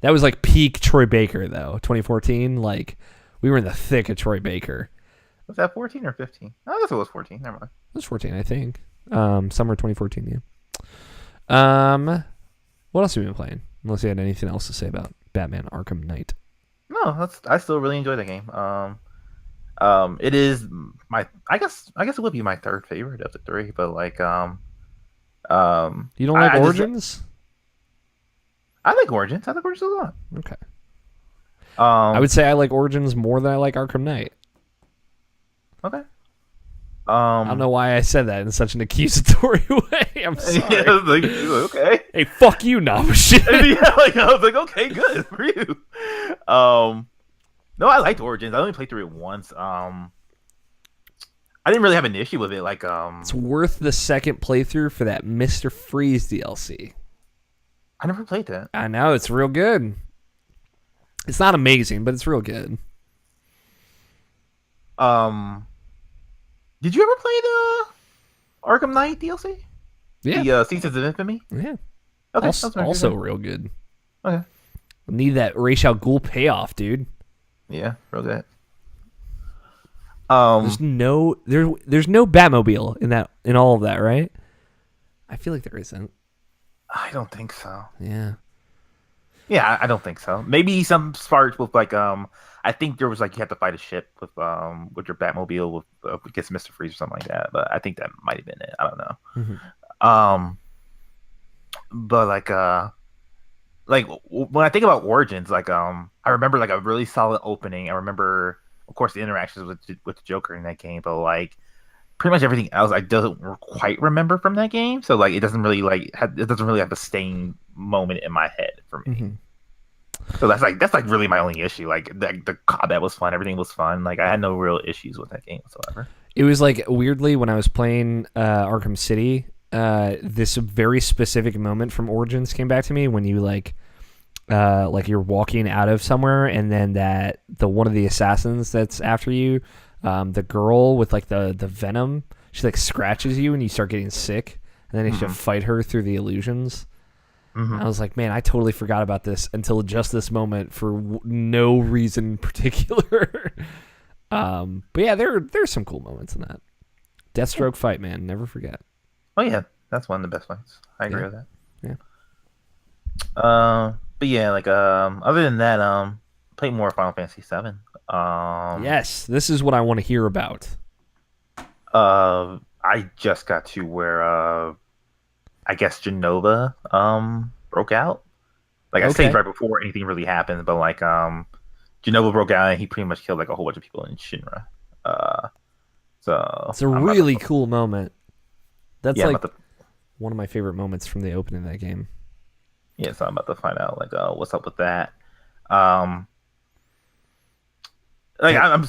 That was like peak Troy Baker, though. 2014, like we were in the thick of Troy Baker. Was that 14 or 15? I guess it was 14. Never mind. It was 14, I think. Summer 2014, yeah. What else have we been playing? Unless you had anything else to say about Batman Arkham Knight. No, I still really enjoy the game. It is I guess it would be my 3rd favorite of the 3, but like you don't like Origins? I like Origins. I like Origins a lot. Okay. I would say I like Origins more than I like Arkham Knight. Okay. I don't know why I said that in such an accusatory way. I'm sorry. Yeah, like, okay. Hey, fuck you, Nabashin. Yeah, like I was like, okay, good for you. No, I liked Origins. I only played through it once. I didn't really have an issue with it. Like, It's worth the second playthrough for that Mr. Freeze DLC. I never played that. I know, it's real good. It's not amazing, but it's real good. Did you ever play the Arkham Knight DLC? Yeah. The Seasons of Infamy? Yeah. Okay. Also real good. Okay. Need that Ra's al Ghul payoff, dude. Yeah, real good. There's no Batmobile in all of that, right? I feel like there isn't. I don't think so. Yeah. Yeah, I don't think so. Maybe some parts with like I think there was like you had to fight a ship with your Batmobile with against Mr. Freeze or something like that. But I think that might have been it. I don't know. Mm-hmm. But like when I think about Origins, like I remember like a really solid opening. I remember, of course, the interactions with the Joker in that game, but like pretty much everything else I don't quite remember from that game. So like it doesn't really have a staying moment in my head for me. Mm-hmm. So that's like really my only issue. Like the combat was fun, everything was fun. Like I had no real issues with that game whatsoever. It was like weirdly when I was playing Arkham City, this very specific moment from Origins came back to me when you like you're walking out of somewhere and then the one of the assassins that's after you, the girl with like the venom, she like scratches you and you start getting sick, and then you have to fight her through the illusions. I was like, man, I totally forgot about this until just this moment for no reason in particular. But yeah, there's some cool moments in that Deathstroke fight, man. Never forget. Oh yeah, that's one of the best fights. I agree with that. Yeah. But yeah, like other than that, played more Final Fantasy VII. Yes, this is what I want to hear about. I just got to where I guess Genova broke out. Like I saved right before anything really happened, but like Genova broke out and he pretty much killed like a whole bunch of people in Shinra. So it's a really cool moment. That's yeah, like one of my favorite moments from the opening of that game. Yeah, so I'm about to find out like what's up with that. Like I'm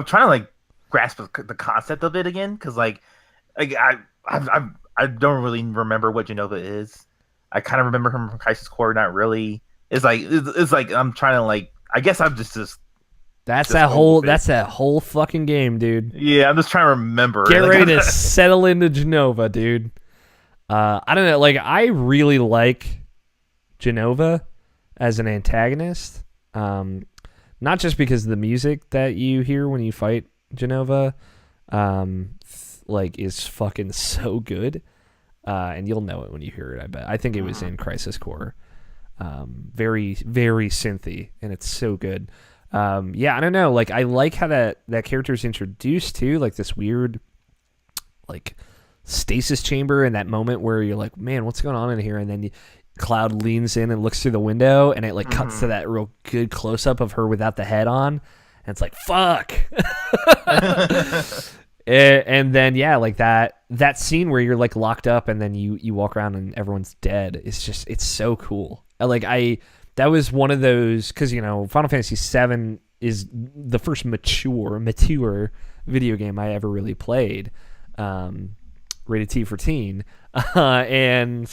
trying to like grasp the concept of it again because like I don't really remember what Genova is. I kind of remember him from Crisis Core, not really. It's like I'm trying to like. I guess I'm just. That's that whole fucking game, dude. Yeah, I'm just trying to remember. Get ready to settle into Genova, dude. I don't know. Like I really like Genova as an antagonist. Not just because of the music that you hear when you fight Genova. Like is fucking so good, and you'll know it when you hear it. I bet. I think it was in Crisis Core. Very very synthy, and it's so good. Yeah, I don't know. Like I like how that character is introduced to like this weird, like stasis chamber, and that moment where you're like, man, what's going on in here? And then Cloud leans in and looks through the window, and it like cuts to that real good close up of her without the head on, and it's like fuck. And then yeah, like that scene where you're like locked up and then you walk around and everyone's dead. It's so cool. Like that was one of those because Final Fantasy VII is the first mature video game I ever really played. Rated T for teen, and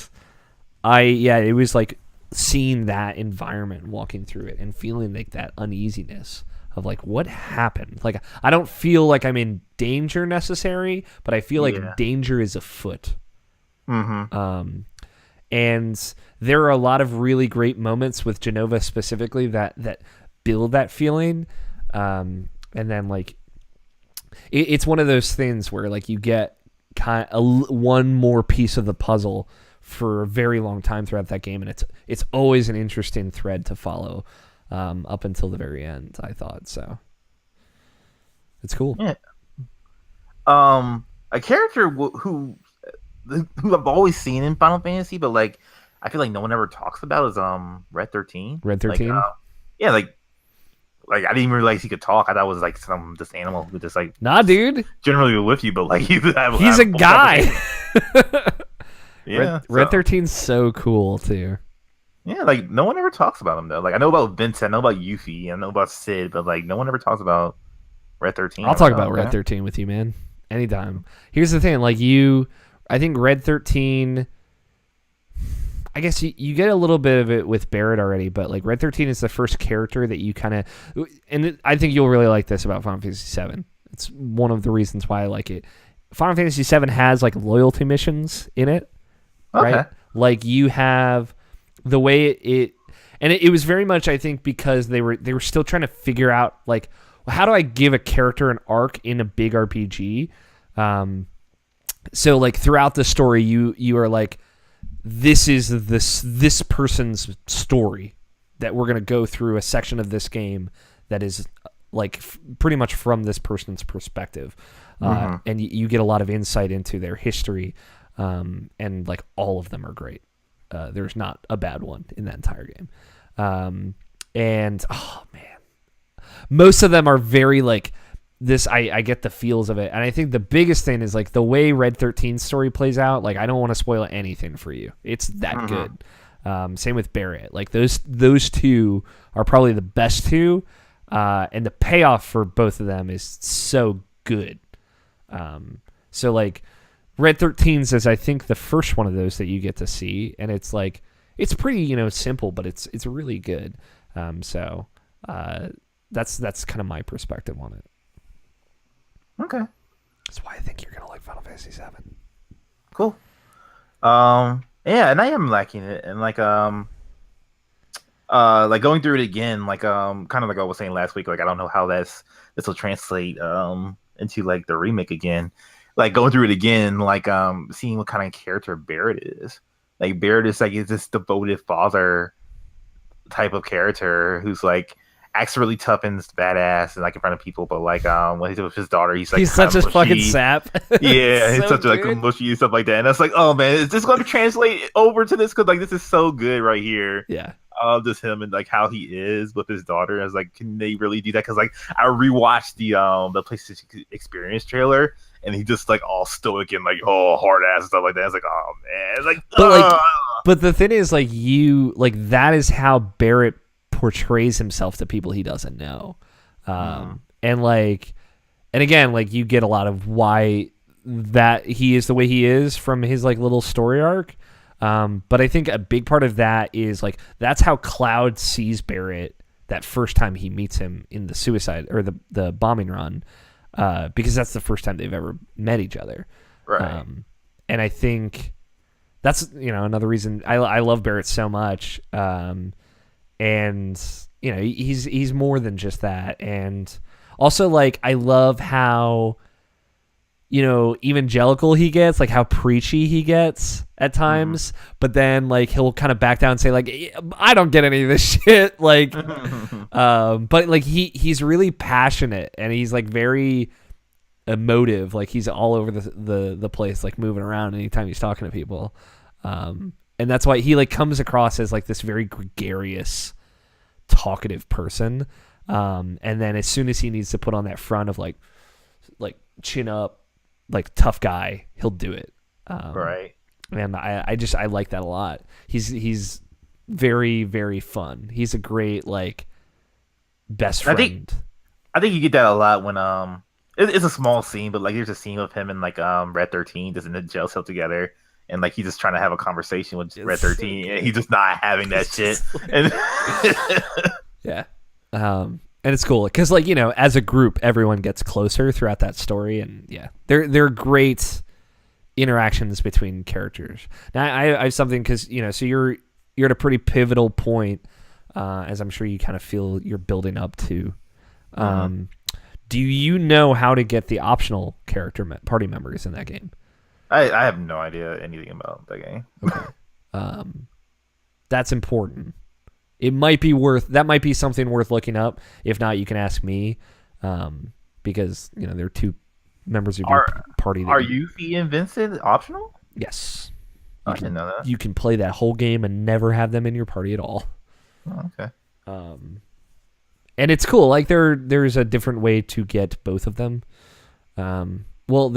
it was like seeing that environment, walking through it, and feeling like that uneasiness of like what happened. Like I don't feel like I'm in danger necessary, but I feel like danger is afoot. And there are a lot of really great moments with Genova specifically that build that feeling. And then like it's one of those things where like you get kind of one more piece of the puzzle for a very long time throughout that game, and it's always an interesting thread to follow. Up until the very end, I thought so. It's cool. Yeah. A character who I've always seen in Final Fantasy, but like I feel like no one ever talks about is Red 13. Red 13. Yeah, like Like I didn't even realize he could talk. I thought it was like some this animal who just like Nah, dude. generally with you, but like He's a guy. Yeah, Red 13's so cool too. Yeah, like no one ever talks about him though. Like I know about Vincent, I know about Yuffie, I know about Sid, but like no one ever talks about Red 13. I'll talk about Red 13 with you, man. Anytime. Here's the thing, like I think Red 13, I guess you get a little bit of it with Barrett already, but like Red 13 is the first character that you kind of, and I think you'll really like this about Final Fantasy VII. It's one of the reasons why I like it. Final Fantasy VII has like loyalty missions in it, right? Like you have the way it was very much, I think, because they were still trying to figure out like, well, how do I give a character an arc in a big RPG? So like throughout the story, you are like, this is this person's story that we're gonna go through a section of this game that is like pretty much from this person's perspective, and you get a lot of insight into their history, and like all of them are great. There's not a bad one in that entire game, and oh man, most of them are very like this. I get the feels of it, and I think the biggest thing is like the way Red 13's story plays out. Like I don't want to spoil anything for you. It's that good. Same with Barrett. Like those two are probably the best two, and the payoff for both of them is so good. So like Red 13's is I think the first one of those that you get to see, and it's like it's pretty simple, but it's really good. So that's kind of my perspective on it. Okay. That's why I think you're gonna like Final Fantasy VII. Cool. Yeah, and I am liking it, and like going through it again, like kind of like I was saying last week, like I don't know how this will translate into like the remake again. Like going through it again, like seeing what kind of character Barrett is. Like Barrett is like this devoted father type of character who's like acts really tough and badass and like in front of people, but like when he's with his daughter, he's like he's such a fucking sap. Yeah, he's so such like a mushy and stuff like that. And I was like, oh man, is this going to translate over to this? Because like this is so good right here. Yeah. Just him and like how he is with his daughter. I was like, can they really do that? Because like I rewatched the PlayStation Experience trailer, and he just like all stoic and like hard ass and stuff like that. It's like, oh man, it's like, but the thing is like that is how Barrett portrays himself to people he doesn't know, and again, like you get a lot of why that he is the way he is from his like little story arc. But I think a big part of that is like that's how Cloud sees Barrett that first time he meets him in the suicide or the bombing run, because that's the first time they've ever met each other. Right. And I think that's another reason I love Barrett so much. And he's more than just that. And also like I love how evangelical he gets, like how preachy he gets at times, but then like he'll kind of back down and say like, I don't get any of this shit, like but like he's really passionate and he's like very emotive, like he's all over the place, like moving around anytime he's talking to people, and that's why he like comes across as like this very gregarious, talkative person, and then as soon as he needs to put on that front of like chin up, like tough guy, he'll do it. Right. And I like that a lot. He's very, very fun. He's a great like best friend. I think you get that a lot when it's a small scene, but like there's a scene of him and like Red 13 just in the jail cell together, and like he's just trying to have a conversation with Red 13, and he's just not having that shit. And yeah. And it's cool because, like, as a group, everyone gets closer throughout that story, and yeah, they're great interactions between characters. Now, I have something because so you're at a pretty pivotal point, as I'm sure you kind of feel you're building up to. Do you know how to get the optional character party members in that game? I have no idea anything about that game. Okay, that's important. It might be something worth looking up. If not, you can ask me, because there are two members of your party. Are Yuffie and Vincent optional? Yes. I didn't know that. You can play that whole game and never have them in your party at all. Oh, okay. And it's cool. Like there's a different way to get both of them. Well,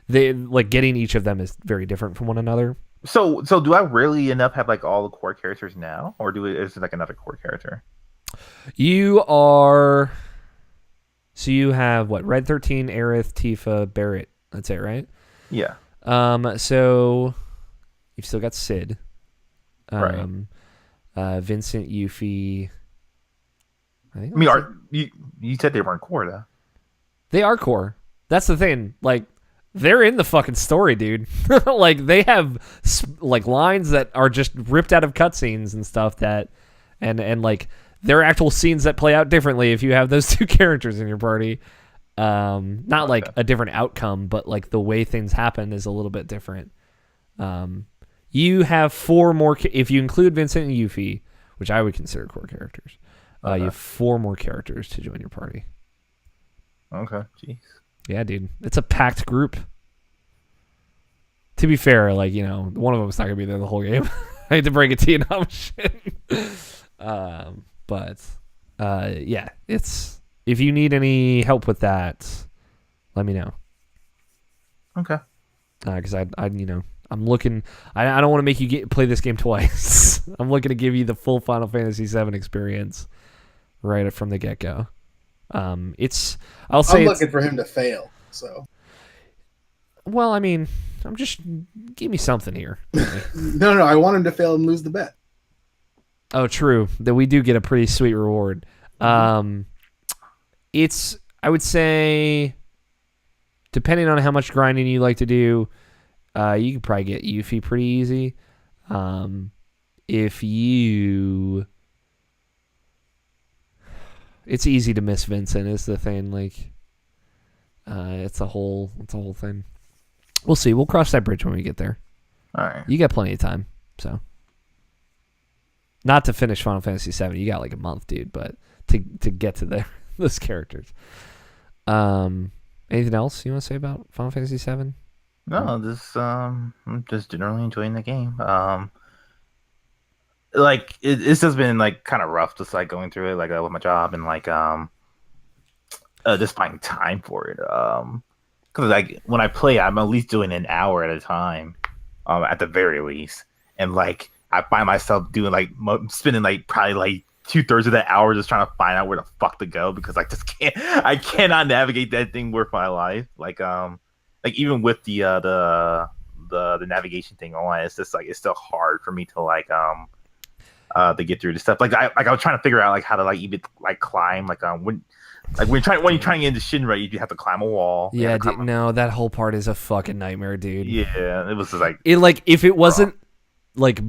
they like getting each of them is very different from one another. So do I really end up have like all the core characters now, or is it like another core character? You have what? Red 13, Aerith, Tifa, Barrett. That's it, right? Yeah. So you've still got Sid. Right. Vincent, Yuffie. I mean, you said they weren't core though. They are core. That's the thing. Like, they're in the fucking story, dude. Like, they have like lines that are just ripped out of cutscenes and stuff that, and like there are actual scenes that play out differently if you have those two characters in your party. Not like a different outcome, but like the way things happen is a little bit different. You have 4 more if you include Vincent and Yuffie, which I would consider core characters. You have 4 more characters to join your party. Okay, jeez. Yeah, dude, it's a packed group. To be fair, like, you know, one of them's not gonna be there the whole game. I hate to break it to you, now. But yeah, it's if you need any help with that, let me know. Okay. Because I'm looking. I don't want to make you play this game twice. I'm looking to give you the full Final Fantasy VII experience right from the get go. I'm looking for him to fail. So. Well, I mean, give me something here. No, I want him to fail and lose the bet. Oh, true. That we do get a pretty sweet reward. I would say, depending on how much grinding you like to do, you could probably get Yuffie pretty easy. It's easy to miss Vincent is the thing. Like, it's a whole thing. We'll see. We'll cross that bridge when we get there. All right. You got plenty of time, so. Not to finish Final Fantasy VII, you got like a month, dude. But to get to those characters. Anything else you want to say about Final Fantasy VII? No, I'm just generally enjoying the game. Like it's just been like kind of rough, just like going through it, like with my job and like just finding time for it. Because like when I play, I'm at least doing an hour at a time, at the very least, and like I find myself doing like spending like probably like 2/3 of that hour just trying to find out where the fuck to go because I cannot navigate that thing worth my life. Like even with the navigation thing on, it's just like it's still hard for me to like to get through the stuff. Like I was trying to figure out like how to like even like climb when you're trying to get into Shinra, you have to climb a wall. Yeah, no, that whole part is a fucking nightmare, dude. Yeah, it was just like if it wasn't like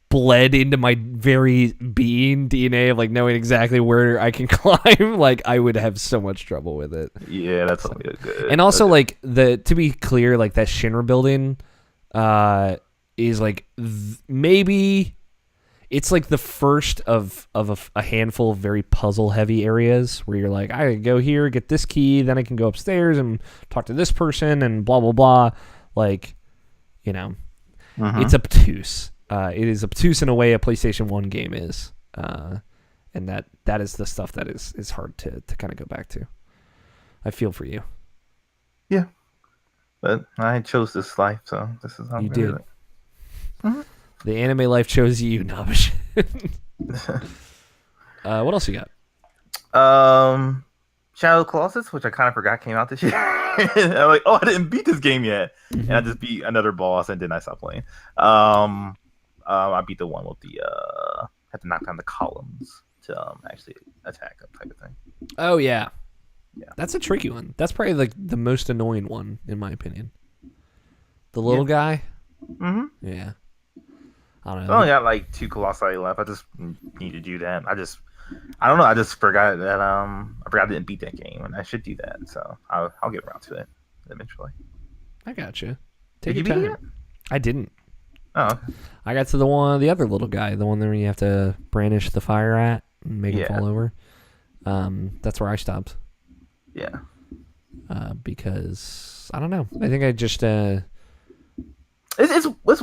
bled into my very being DNA of like knowing exactly where I can climb, like I would have so much trouble with it. Yeah, that's good. And also like to be clear, like that Shinra building is like maybe it's like the first of a handful of very puzzle heavy areas where you're like, I can go here, get this key, then I can go upstairs and talk to this person and blah blah blah. Like, you know, it's obtuse. It is obtuse in a way a PlayStation 1 game is. And that is the stuff that is hard to kind of go back to. I feel for you. Yeah. But I chose this life, so this is how I'm did. do it. Mm-hmm. The anime life chose you, Nabish. What else you got? Shadow of the Colossus, which I kind of forgot came out this year. I'm like, I didn't beat this game yet. And I just beat another boss and then I stopped playing. I beat the one with the had to knock down the columns to actually attack them type of thing. Oh yeah. That's a tricky one. That's probably like the most annoying one in my opinion. The little guy. Mm-hmm. Yeah. I don't know. I only got like 2 colossi left. I just need to do that. I don't know. I just forgot that I didn't beat that game, and I should do that. So I'll get around to it eventually. I got you. Did you beat it? I didn't. Oh, okay. I got to the other little guy, the one where you have to brandish the fire at and make him fall over. That's where I stopped. Yeah. Because I don't know. I think I just It's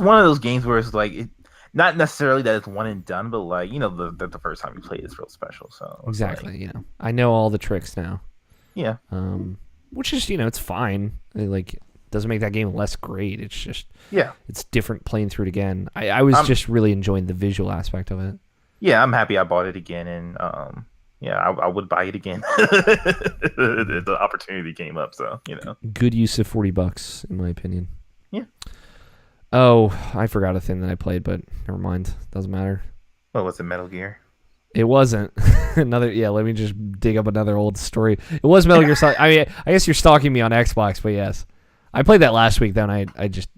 one of those games where it's like not necessarily that it's one and done, but like the first time you play is real special. So Exactly. like, You know, I know all the tricks now. yeah, Which is, you know, it's fine. Like, doesn't make that game less great. It's just, yeah, it's different playing through it again. I was just really enjoying the visual aspect of it. yeah. I'm happy I bought it again, and yeah, I would buy it again. The opportunity came up, so Good use of $40, in my opinion. Yeah. Oh, I forgot a thing that I played, but never mind. Doesn't matter. What was it, Metal Gear? It wasn't another. Yeah, let me just dig up another old story. It was Metal Gear Solid. I mean, I guess you're stalking me on Xbox, but yes, I played that last week. Though, and I just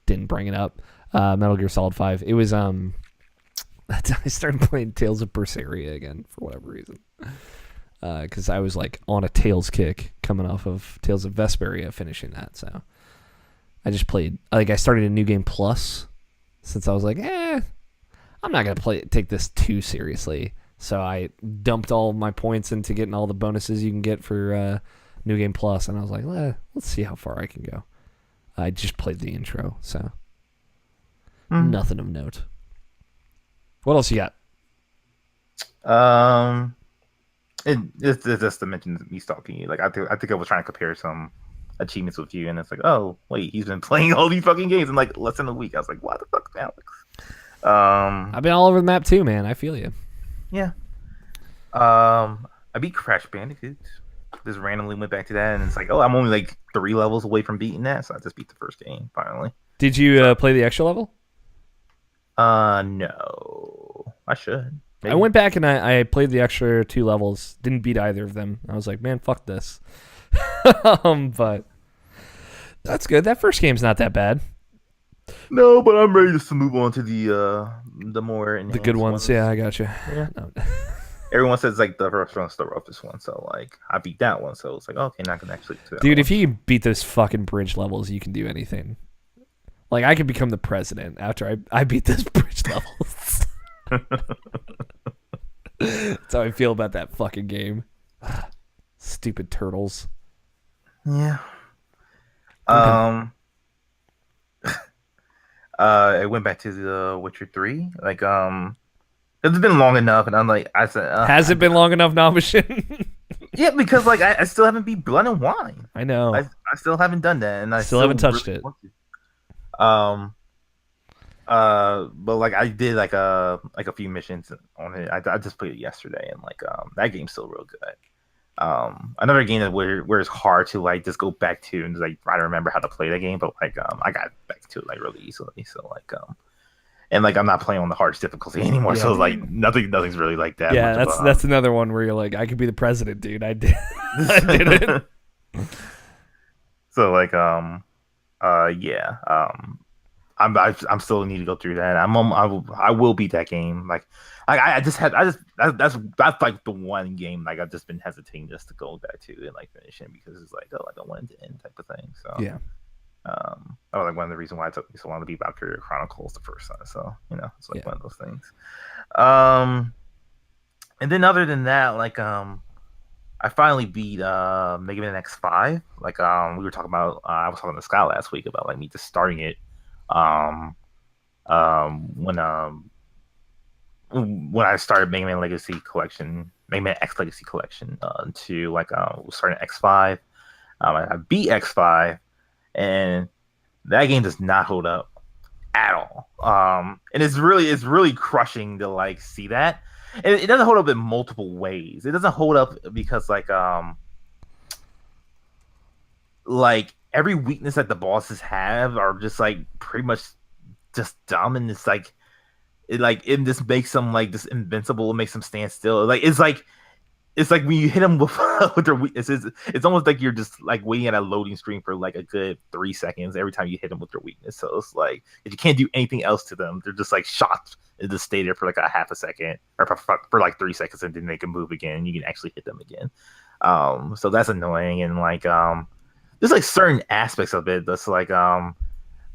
didn't bring it up. Metal Gear Solid 5. It was I started playing Tales of Berseria again for whatever reason. Because I was like on a Tales kick coming off of Tales of Vesperia, finishing that. So I just played. Like I started a new game plus, since I was like, I'm not gonna take this too seriously. So I dumped all my points into getting all the bonuses you can get for New Game Plus, and I was like, let's see how far I can go. I just played the intro, so nothing of note. What else you got? It's just to mention me stalking you. Like I think I was trying to compare some achievements with you, and it's like, oh wait, he's been playing all these fucking games in like less than a week. I was like, what the fuck, Alex? I've been all over the map too, man. I feel you. Yeah. I beat Crash Bandicoot. Just randomly went back to that, and it's like, oh, I'm only like 3 levels away from beating that, so I just beat the first game finally. Did you play the extra level? No, I should. Maybe. I went back and I played the extra 2 levels. Didn't beat either of them. I was like, man, fuck this. But that's good. That first game's not that bad. No, but I'm ready to move on to the more the good ones. Yeah, I got you. Yeah. No. Everyone says like the first one's the roughest one, so like I beat that one, so it's like, okay, now I can actually do that. Dude, one. if you beat those fucking bridge levels, you can do anything. Like I could become the president after I beat those bridge levels. That's how I feel about that fucking game. Stupid turtles. Yeah. Okay. I went back to the Witcher 3. Like it's been long enough, and I'm like, I said, has it been long enough, Namashin? Yeah, because like I still haven't beat Blood and Wine. I know. I still haven't done that, and I still haven't touched really it. Want to. But like I did like a few missions on it. I just played it yesterday, and like that game's still real good. Another game that where it's hard to like just go back to and just, like try to remember how to play that game, but like I got back to it like really easily. So like and like I'm not playing on the hardest difficulty anymore, so it's like nothing's really like that. Yeah, that's another one where you're like, I could be the president, dude. I did it. So like yeah, I'm still need to go through that. I will beat that game. Like that's like the one game like I've just been hesitating just to go back to and like finish it because it's like, oh, I don't want it to end type of thing. So yeah. That was like one of the reasons why it took me so long to beat Valkyria Chronicles the first time. So it's like one of those things. And then other than that, like I finally beat Mega Man X5. Like we were talking about, I was talking to Scott last week about like me just starting it. When I started Mega Man Legacy Collection, Mega Man X Legacy Collection, to like starting X5. I beat X5. And that game does not hold up at all. And it's really crushing to like see that. And it doesn't hold up in multiple ways. It doesn't hold up because like every weakness that the bosses have are just like pretty much just dumb, and it's like it just makes them like just invincible. It makes them stand still. It's like when you hit them with their weaknesses, it's almost like you're just like waiting at a loading screen for like a good 3 seconds every time you hit them with their weakness. So it's like if you can't do anything else to them, they're just like shocked and just stay there for like a half a second or for like 3 seconds, and then they can move again. And you can actually hit them again. So that's annoying, and like there's like certain aspects of it that's like hold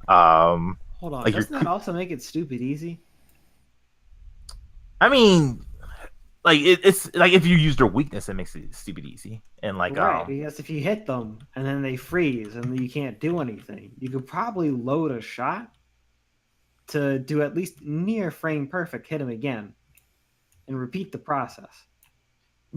on, like doesn't that also make it stupid easy? I mean. Like it's like if you use their weakness, it makes it stupid easy. And like right, because if you hit them and then they freeze and you can't do anything, you could probably load a shot. to do at least near frame perfect, hit him again, and repeat the process.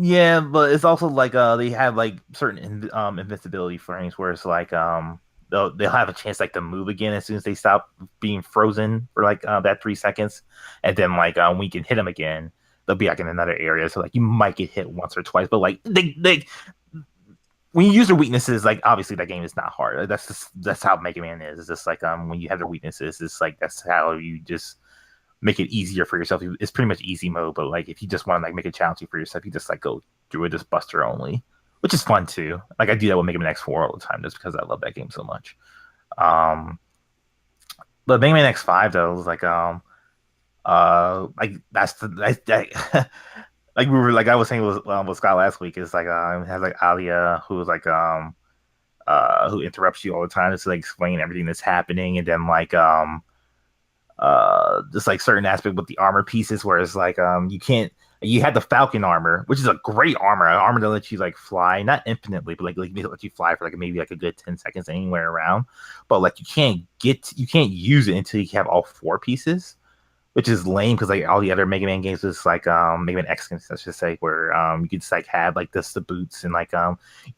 Yeah, but it's also like they have like certain invincibility frames where it's like they'll have a chance like to move again as soon as they stop being frozen for like that 3 seconds, and then like when you can hit them again, they'll be like in another area. So like you might get hit once or twice, but like they when you use their weaknesses, like obviously that game is not hard. That's how Mega Man is. It's just like when you have their weaknesses, it's like that's how you just make it easier for yourself. It's pretty much easy mode, but like if you just want to like make it challenging for yourself, you just like go through it just Buster only, which is fun too. Like I do that with Mega Man X4 all the time just because I love that game so much. But Mega Man X5 though was like that's that like we were like I was saying with Scott last week is like it has like Alia who's like who interrupts you all the time to like explain everything that's happening, and then like just like certain aspect with the armor pieces where it's like you had the Falcon armor, which is a great armor, an armor that lets you like fly, not infinitely, but like let you fly for like maybe like a good 10 seconds anywhere around. But like you can't use it until you have all 4 pieces, which is lame because like all the other Mega Man games is like Mega Man X, let's just say, where you could just like have like this the boots and like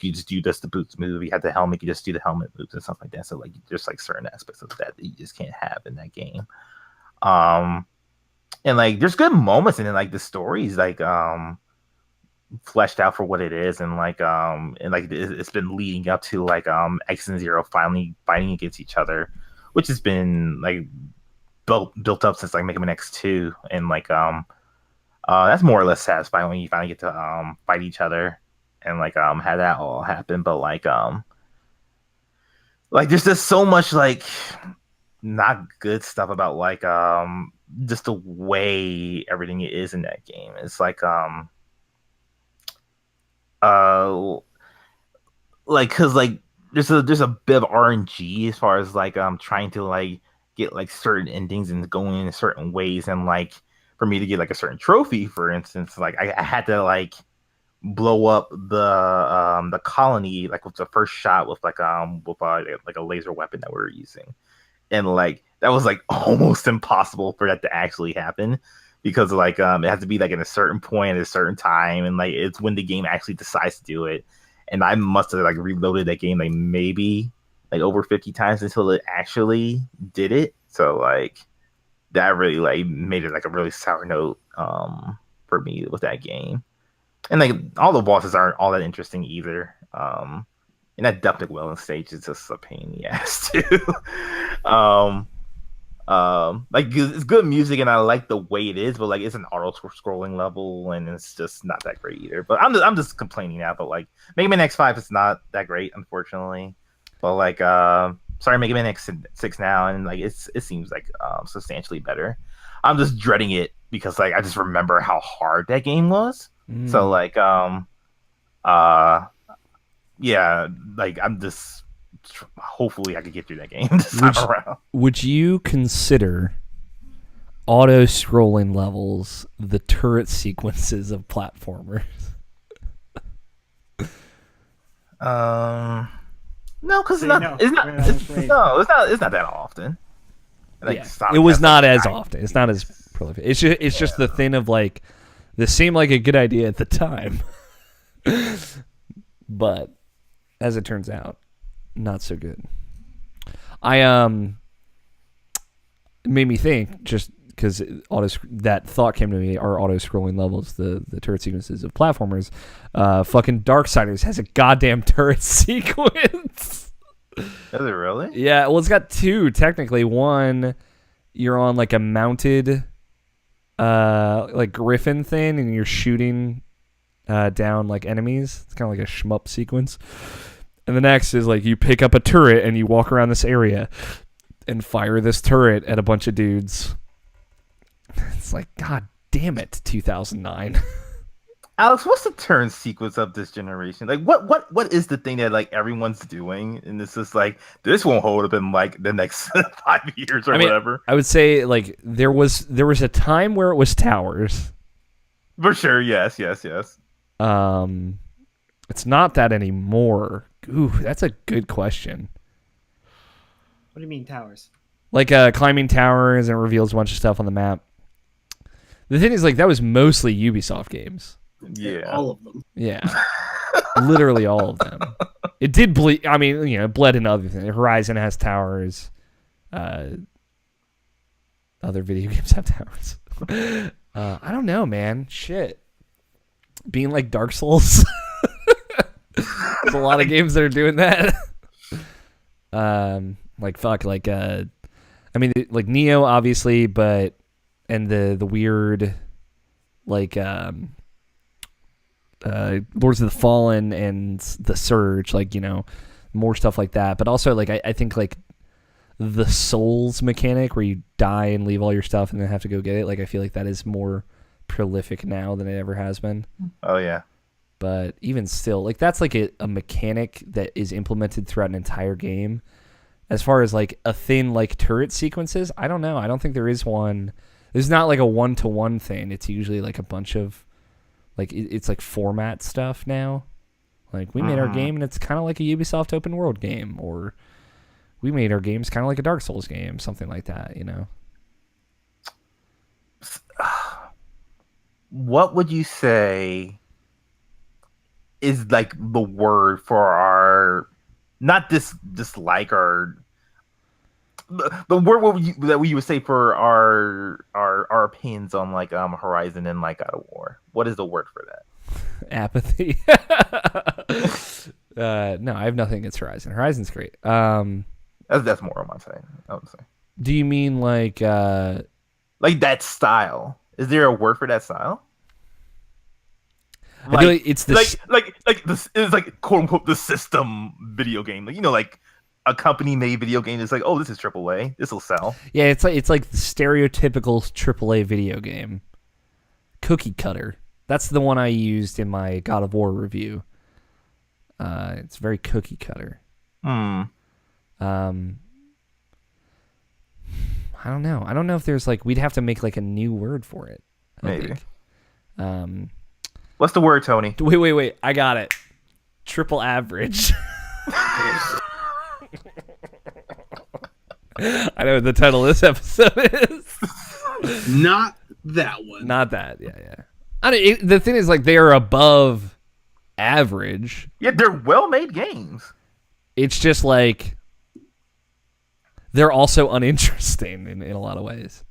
you just do this the boots move. You have the helmet, you just do the helmet moves and stuff like that. So like there's like certain aspects of that you just can't have in that game. And like there's good moments in it, like the story's like fleshed out for what it is, and like it's been leading up to like X and Zero finally fighting against each other, which has been like built up since like Mega Man X2, and like that's more or less satisfying when you finally get to fight each other and like have that all happen. But like there's just so much like not good stuff about like just the way everything is in that game. It's like like because like there's a bit of RNG as far as like trying to like get like certain endings and going in certain ways, and like for me to get like a certain trophy, for instance, like I had to like blow up the colony like with the first shot with like a laser weapon that we were using, and like that was like almost impossible for that to actually happen because like it has to be like in a certain point at a certain time, and like it's when the game actually decides to do it. And I must have like reloaded that game like maybe like over 50 times until it actually did it. So like that really like made it like a really sour note for me with that game. And like all the bosses aren't all that interesting either. And that Duck McWillen stage is just a pain in the ass too. Like it's good music and I like the way it is, but like it's an auto scrolling level and it's just not that great either. But I'm just complaining now. But like Mega Man X5 is not that great, unfortunately. But like sorry, Mega Man X6 now, and like it seems like substantially better. I'm just dreading it because like I just remember how hard that game was. So like yeah, like I'm just hopefully I could get through that game this time around. Would you consider auto-scrolling levels the turret sequences of platformers? No, because it's not that often. Like, yeah, it was not as often. It's not as prolific. It's just the thing of like this seemed like a good idea at the time, but as it turns out, not so good. It made me think just because that thought came to me. Are auto-scrolling levels the turret sequences of platformers? Fucking Darksiders has a goddamn turret sequence. Is it really? Yeah, well, it's got two technically. One, you're on like a mounted, like griffin thing, and you're shooting down like enemies. It's kind of like a shmup sequence. And the next is like you pick up a turret and you walk around this area and fire this turret at a bunch of dudes. It's like, God damn it, 2009. Alex, what's the turn sequence of this generation? Like, what is the thing that like everyone's doing, and it's just like this won't hold up in like the next 5 years or whatever? I would say like there was a time where it was towers. For sure, yes. It's not that anymore. Ooh, that's a good question. What do you mean towers? Like climbing towers, and it reveals a bunch of stuff on the map. The thing is, like, that was mostly Ubisoft games. Yeah. All of them. Yeah. Literally all of them. It did bleed. I mean, you know, it bled into other things. Horizon has towers. Other video games have towers. I don't know, man. Shit. Being like Dark Souls. There's a lot of games that are doing that. Like fuck, like I mean, like Neo, obviously, but and the weird, like Lords of the Fallen and the Surge, like, you know, more stuff like that. But also, like I think like the Souls mechanic where you die and leave all your stuff and then have to go get it. Like I feel like that is more prolific now than it ever has been. Oh yeah. But even still, like that's like a mechanic that is implemented throughout an entire game. As far as like a thing like turret sequences, I don't know. I don't think there is one. There's not like a one-to-one thing. It's usually like a bunch of, like it's like format stuff now. Like we made our game and it's kind of like a Ubisoft open world game, or we made our games kind of like a Dark Souls game, something like that, you know. What would you say is like the word for our, not dislike, or the word that we would say for our opinions on like Horizon and like God of War? What is the word for that? Apathy. No, I have nothing against Horizon. Horizon's great. That's more on my side, I would say. Do you mean like that style? Is there a word for that style? I feel like it's the like this is like quote unquote the system video game. Like, you know, like a company made video game is like, oh, this is AAA, this will sell. Yeah, it's like the stereotypical AAA video game. Cookie cutter. That's the one I used in my God of War review. It's very cookie cutter. I don't know. I don't know if there's like, we'd have to make like a new word for it. Maybe. Think. What's the word, Tony? Wait. I got it. Triple average. I know what the title of this episode is. Not that one. Not that. Yeah. The thing is, like, they are above average. Yeah, they're well-made games. It's just like they're also uninteresting in a lot of ways.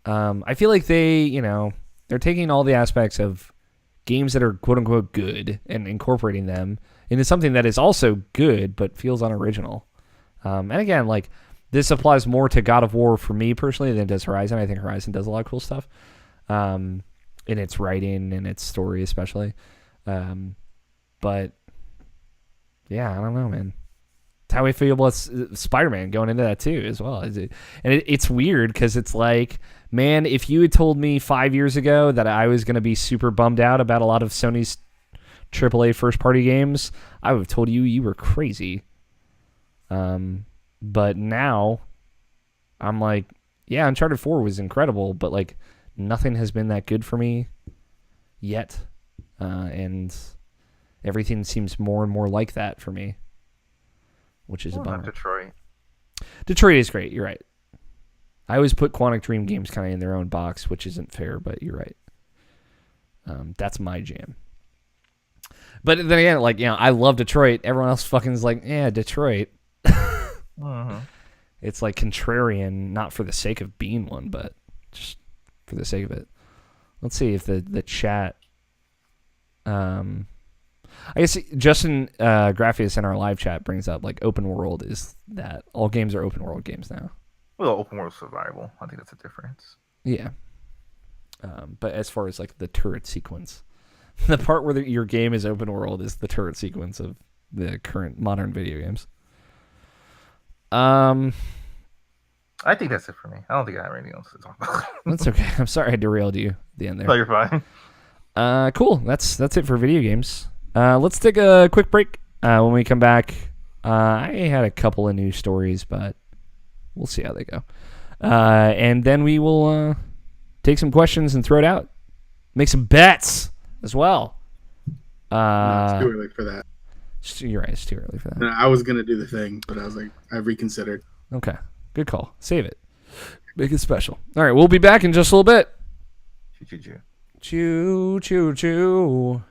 I feel like they're taking all the aspects of games that are quote-unquote good and incorporating them into something that is also good but feels unoriginal. And again, like, this applies more to God of War for me personally than it does Horizon. I think Horizon does a lot of cool stuff in its writing and its story especially. But, yeah, I don't know, man. It's how we feel about Spider-Man going into that too as well. It's weird because it's like, man, if you had told me 5 years ago that I was going to be super bummed out about a lot of Sony's AAA first-party games, I would have told you were crazy. But now I'm like, yeah, Uncharted 4 was incredible, but like nothing has been that good for me yet. And everything seems more and more like that for me, which is a bummer. Detroit is great. You're right. I always put Quantic Dream games kind of in their own box, which isn't fair, but you're right. That's my jam. But then again, like, you know, I love Detroit. Everyone else fucking is like, yeah, Detroit. It's like contrarian, not for the sake of being one, but just for the sake of it. Let's see if the chat. I guess Justin Graphius in our live chat brings up like open world is that all games are open world games now. Well, open world survival. I think that's a difference. Yeah. But as far as like the turret sequence, the part where your game is open world is the turret sequence of the current modern video games. I think that's it for me. I don't think I have anything else to talk about. That's okay. I'm sorry I derailed you at the end there. No, you're fine. Cool. That's it for video games. Let's take a quick break. When we come back, I had a couple of news stories, but we'll see how they go. And then we will take some questions and throw it out. Make some bets as well. No, it's too early for that. You're right. It's too early for that. No, I was going to do the thing, but I was like, I reconsidered. Okay. Good call. Save it. Make it special. All right, we'll be back in just a little bit. Choo, choo, choo. Choo, choo, choo.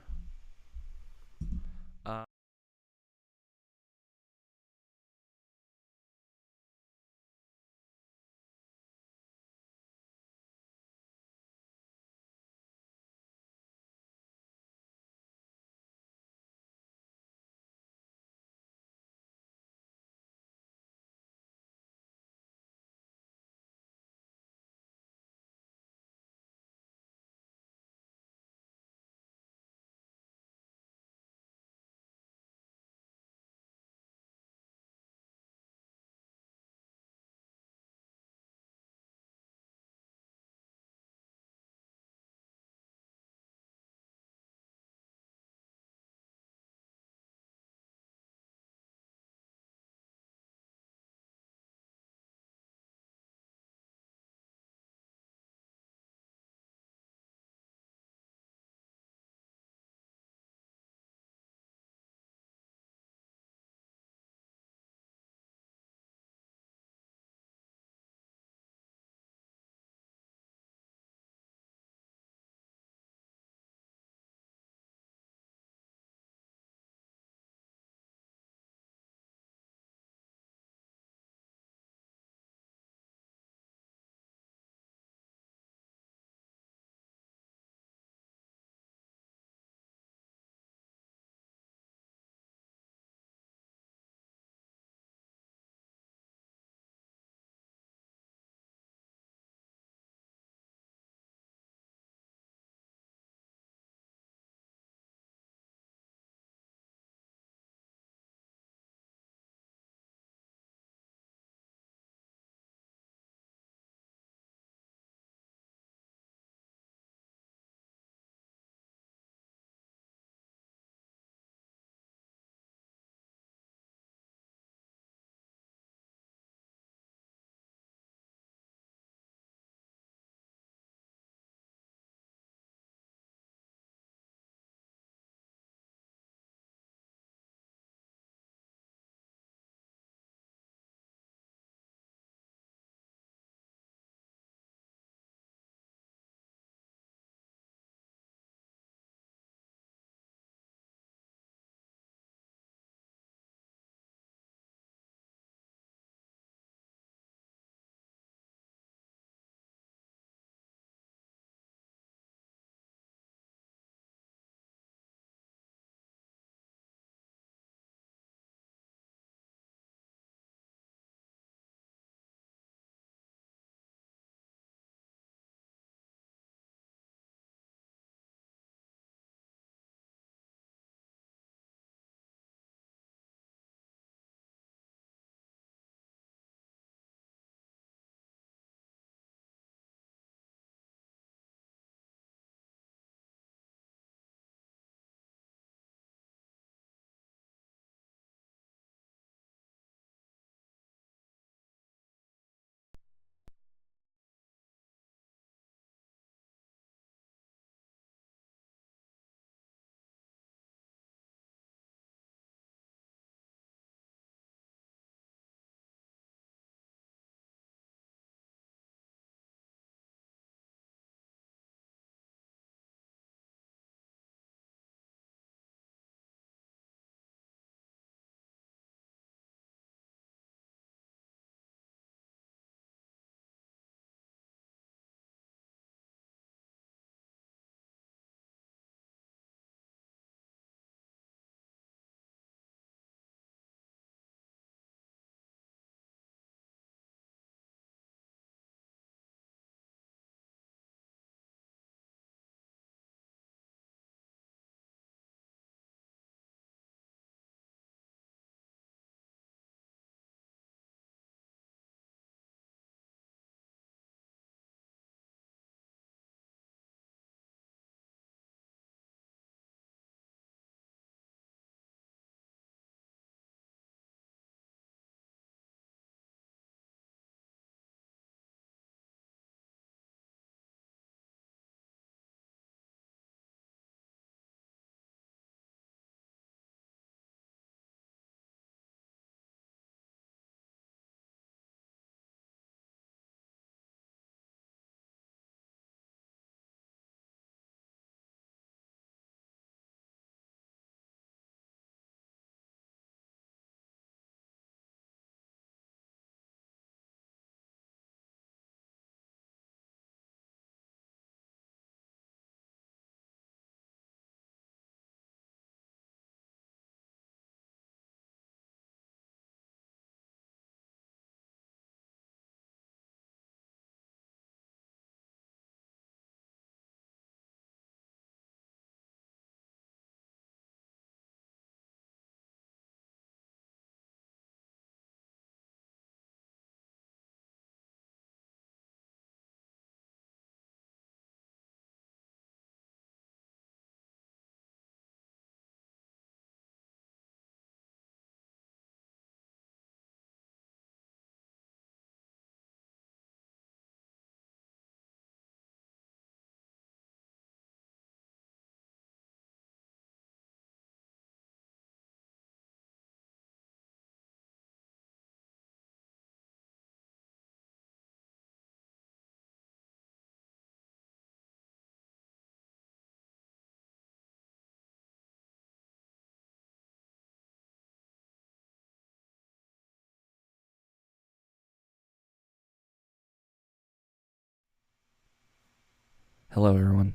Hello, everyone.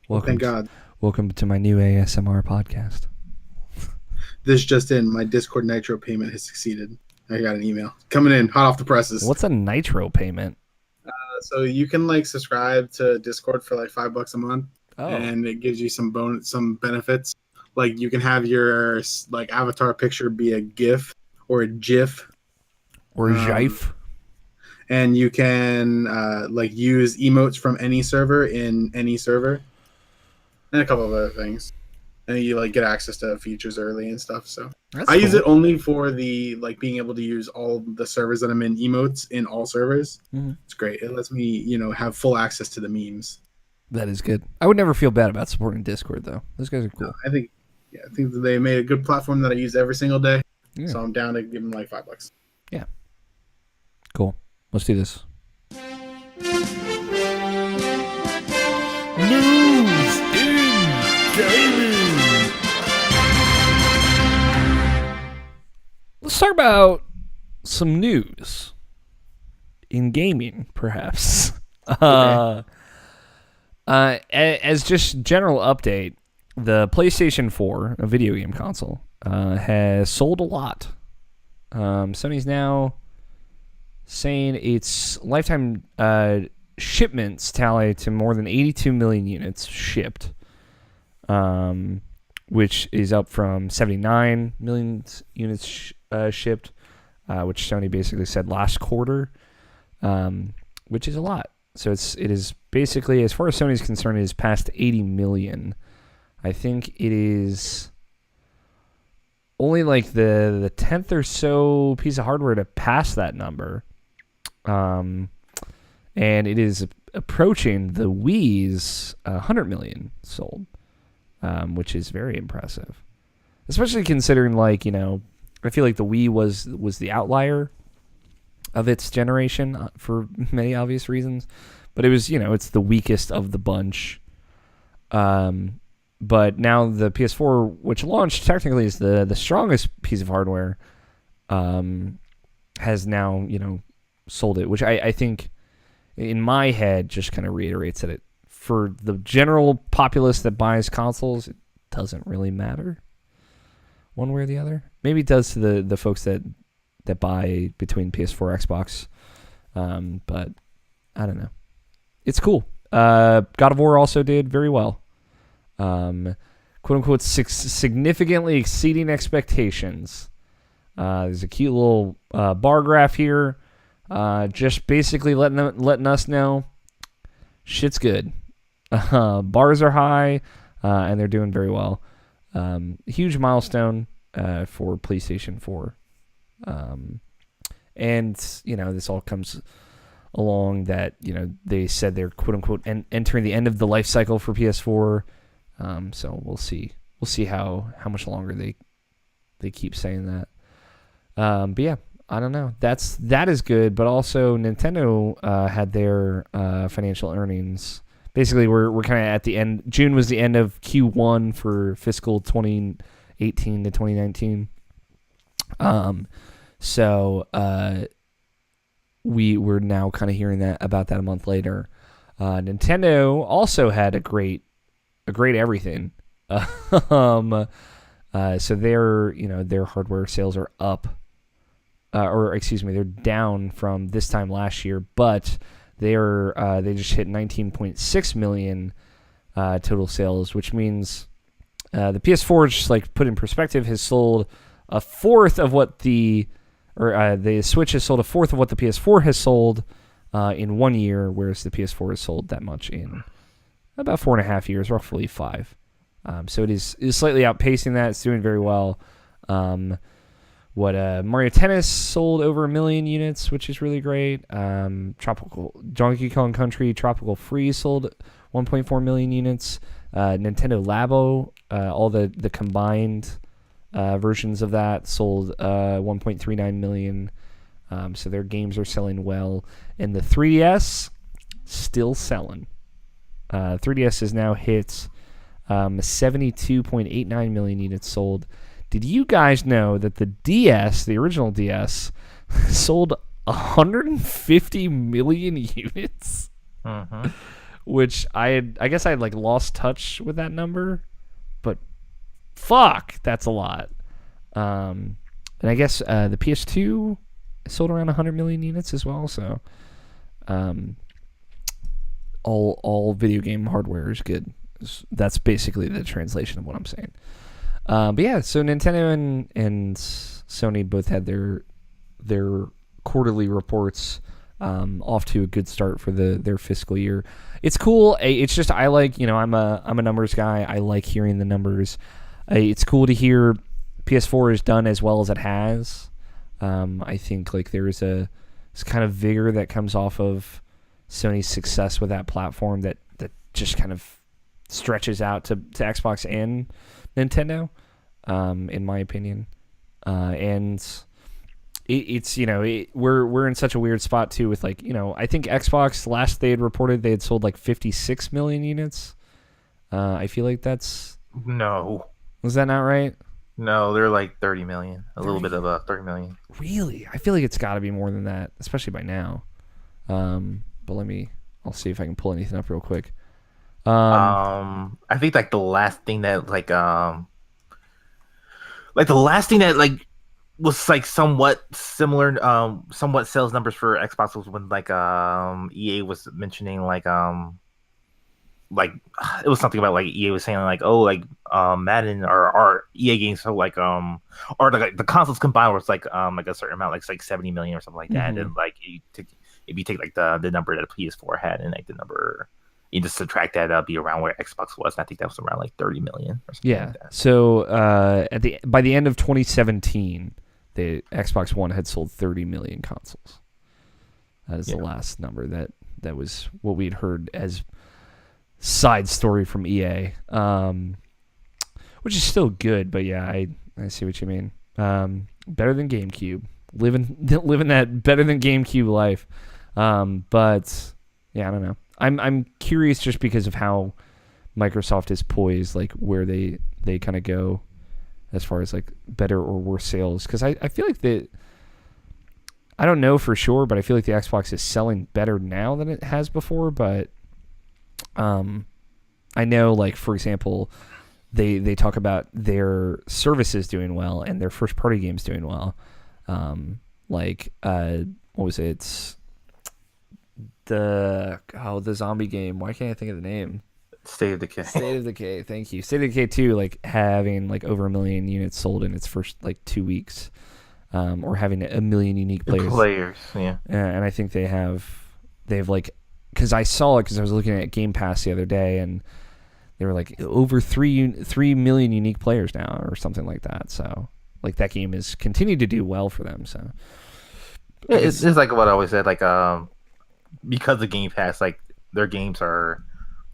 Thank God. Welcome to my new ASMR podcast. This just in, my Discord Nitro payment has succeeded. I got an email coming in, hot off the presses. What's a Nitro payment? So you can like subscribe to Discord for like $5 a month, and it gives you some benefits. Like you can have your like avatar picture be a GIF or a GIF Or GIF. And you can like use emotes from any server in any server, and a couple of other things. And you like get access to features early and stuff. So I use it only for the like being able to use all the servers that I'm in emotes in all servers. Mm-hmm. It's great. It lets me, have full access to the memes. That is good. I would never feel bad about supporting Discord though. Those guys are cool. I think that they made a good platform that I use every single day. Yeah. So I'm down to give them like $5. Yeah. Cool. Let's do this. News in gaming. Let's talk about some news in gaming, perhaps. Okay. As just general update, the PlayStation 4, a video game console, has sold a lot. Sony's now saying its lifetime shipments tally to more than 82 million units shipped, which is up from 79 million units shipped, which Sony basically said last quarter, which is a lot. So it is basically, as far as Sony is concerned, it is past 80 million. I think it is only like the 10th or so piece of hardware to pass that number. And it is approaching the Wii's 100 million sold, which is very impressive. Especially considering, like, I feel like the Wii was the outlier of its generation for many obvious reasons. But it was, it's the weakest of the bunch. But now the PS4, which launched technically as the strongest piece of hardware, has now, sold it, which I think in my head just kind of reiterates that for the general populace that buys consoles, it doesn't really matter one way or the other. Maybe it does to the folks that buy between PS4 Xbox, but I don't know. It's cool. God of War also did very well. Quote unquote significantly exceeding expectations. There's a cute little bar graph here. Just basically letting us know shit's good. Bars are high, and they're doing very well. Huge milestone for PlayStation 4. And this all comes along that they said they're quote unquote entering the end of the life cycle for PS4. So we'll see how much longer they keep saying that. But yeah, I don't know. That is good, but also Nintendo had their financial earnings. Basically, we're kind of at the end. June was the end of Q1 for fiscal 2018 to 2019. So we're now kind of hearing about that a month later. Nintendo also had a great everything. So their hardware sales are up. They're down from this time last year, but they just hit 19.6 million total sales, which means the PS4, just like put in perspective, has sold a fourth of what the Switch has sold a fourth of what the PS4 has sold in 1 year, whereas the PS4 has sold that much in about 4.5 years, roughly 5. So it is slightly outpacing that. It's doing very well. Mario Tennis sold over 1 million units, which is really great. Tropical Donkey Kong Country Tropical Freeze sold 1.4 million units. Nintendo Labo, all the combined versions of that sold 1.39 million. So their games are selling well. And the 3DS, still selling. 3DS has now hit 72.89 million units sold. Did you guys know that the DS, the original DS, sold 150 million units? which I guess I had like lost touch with that number, but fuck, that's a lot. And I guess the PS2 sold around 100 million units as well. So, all video game hardware is good. That's basically the translation of what I'm saying. But yeah, so Nintendo and Sony both had their quarterly reports off to a good start for their fiscal year. It's cool. It's just I like, I'm a numbers guy. I like hearing the numbers. It's cool to hear PS4 is done as well as it has. I think like there's this kind of vigor that comes off of Sony's success with that platform that just kind of stretches out to Xbox and Nintendo, in my opinion. And it's we're in such a weird spot too with like, I think Xbox last they had reported they had sold like 56 million units. I feel like that's No. Was that not right? No, they're like 30 million. A little bit of 30 million. Really? I feel like it's got to be more than that, especially by now. But I'll see if I can pull anything up real quick. I think like the last thing that was like somewhat similar, somewhat sales numbers for Xbox was when like EA was mentioning like it was something about like EA was saying like, oh, like Madden or EA games, so like or the consoles combined was like a certain amount, like 70 million or something like that. And like if you take like the number that a PS4 had and like the number, you just subtract that, that'll be around where Xbox was. And I think that was around like 30 million or something like that. So by the end of 2017, the Xbox One had sold 30 million consoles. That is the last number that was what we'd heard as side story from EA, which is still good, but yeah, I see what you mean. Better than GameCube, living that better than GameCube life. But yeah, I don't know. I'm curious just because of how Microsoft is poised, like where they kind of go as far as like better or worse sales. Because I feel like I don't know for sure, but I feel like the Xbox is selling better now than it has before. But I know, like for example, they talk about their services doing well and their first party games doing well. What was it? The zombie game. Why can't I think of the name? State of Decay. State of Decay. Thank you. State of Decay 2, like having like over 1 million units sold in its first like 2 weeks, or having 1 million unique players. Yeah. And I think they've like, because I saw it because I was looking at Game Pass the other day, and they were like over 3 million unique players now or something like that. So like that game has continued to do well for them. So it's like what I always said, like because of Game Pass, like their games are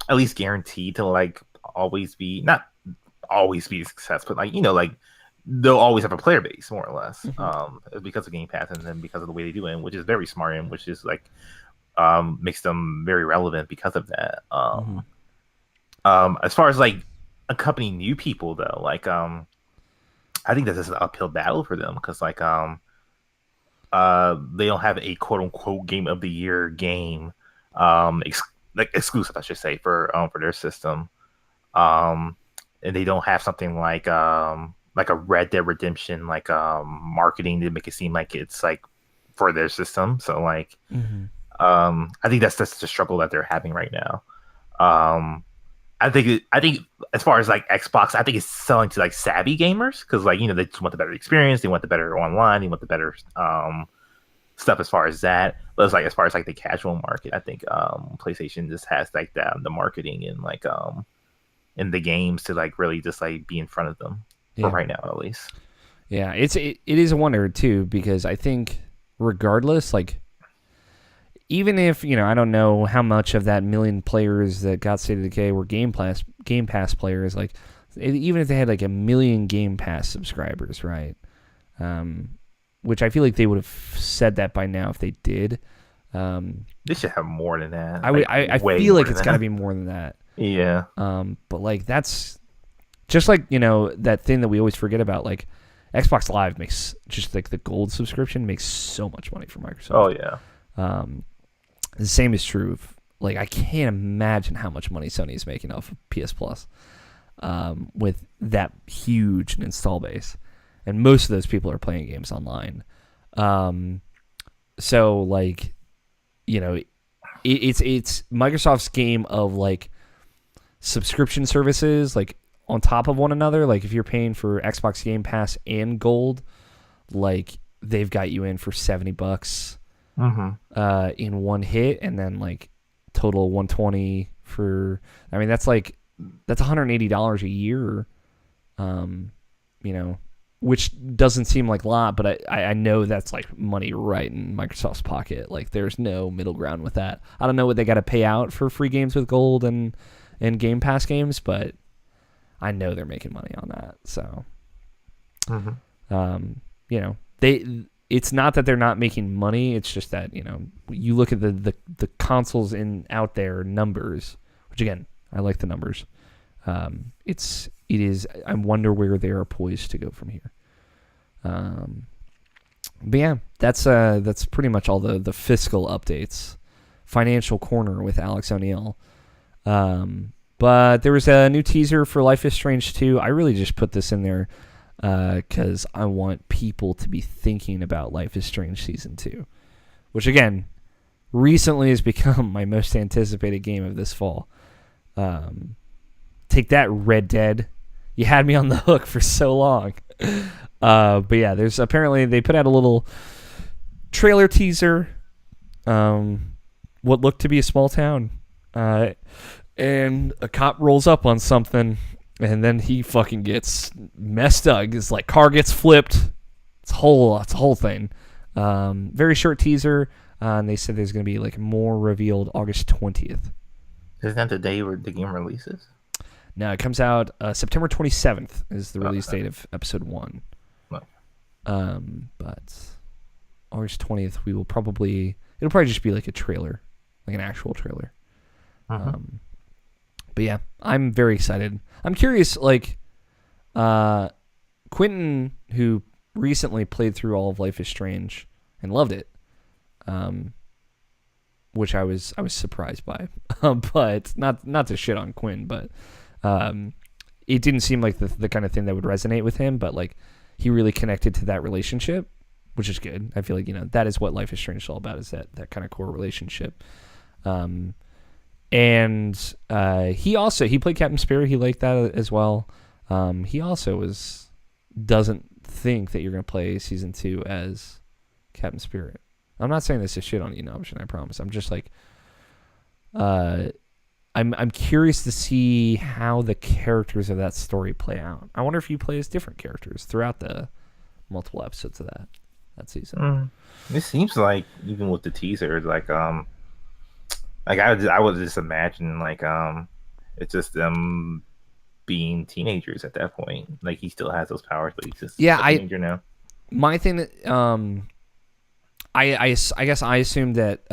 at least guaranteed to like not always be a success, but like like they'll always have a player base more or less, because of Game Pass, and then because of the way they do it, which is very smart and which is like makes them very relevant because of that. As far as like accompanying new people though, like I think that this is an uphill battle for them because like they don't have a quote unquote game of the year game exclusive, I should say, for their system. And they don't have something like a Red Dead Redemption marketing to make it seem like it's like for their system. So like I think that's the struggle that they're having right now. I think as far as like Xbox, I think it's selling to like savvy gamers because like they just want the better experience, they want the better online, they want the better stuff as far as that. But it's like as far as like the casual market, I think PlayStation just has like the marketing and like in the games to like really just like be in front of them for right now at least. Yeah, it is a wonder too because I think regardless, like even if I don't know how much of that 1 million players that got State of Decay were Game Pass players, like even if they had like 1 million Game Pass subscribers, right? Which I feel like they would have said that by now if they did. They should have more than that. I feel like it's got to be more than that. Yeah. But like that's just like that thing that we always forget about. Like Xbox Live makes just like the gold subscription makes so much money for Microsoft. Oh yeah. The same is true like I can't imagine how much money Sony is making off of PS Plus with that huge install base, and most of those people are playing games online. So like, you know, it's Microsoft's game of like subscription services like on top of one another. Like if you're paying for Xbox Game Pass and Gold, like they've got you in for $70 in one hit, and then like total $120 for. I mean that's $180 a year. You know, which doesn't seem like a lot, but I know that's like money right in Microsoft's pocket. Like there's no middle ground with that. I don't know what they got to pay out for free games with Gold and Game Pass games, but I know they're making money on that. So, you know, it's not that they're not making money. It's just that, you know, you look at the consoles out there numbers, which again, I like the numbers. It is. I wonder where they are poised to go from here. But yeah, that's pretty much all the fiscal updates. Financial Corner with Alex O'Neill. But there was a new teaser for Life is Strange 2. I really just put this in there because I want people to be thinking about Life is Strange Season 2, which again, recently has become my most anticipated game of this fall. Take that, Red Dead. You had me on the hook for so long. But yeah, there's apparently they put out a little trailer teaser. What looked to be a small town. And a cop rolls up on something, and then he fucking gets messed up. His like car gets flipped. It's a whole thing. Very short teaser. And they said there's going to be like more revealed August 20th. Isn't that the day where the game releases? No, it comes out September 27th is the release date of episode 1. No. But August 20th, it'll probably just be like a trailer, like an actual trailer. But yeah, I'm very excited. I'm curious, like, Quentin, who recently played through all of Life is Strange and loved it, which I was surprised by, but not to shit on Quinn, but it didn't seem like the kind of thing that would resonate with him, but like he really connected to that relationship, which is good. I feel like, you know, that is what Life is Strange is all about, is that kind of core relationship. And he played Captain Spirit. He liked that as well. He also doesn't think that you're going to play season 2 as Captain Spirit. I'm not saying this is shit on you, Option, I promise. I'm just like, I'm curious to see how the characters of that story play out. I wonder if you play as different characters throughout the multiple episodes of that season. It seems like even with the teaser, like I would just imagine like it's just them being teenagers at that point. Like he still has those powers, but he's just a teenager now. My thing, I guess I assume that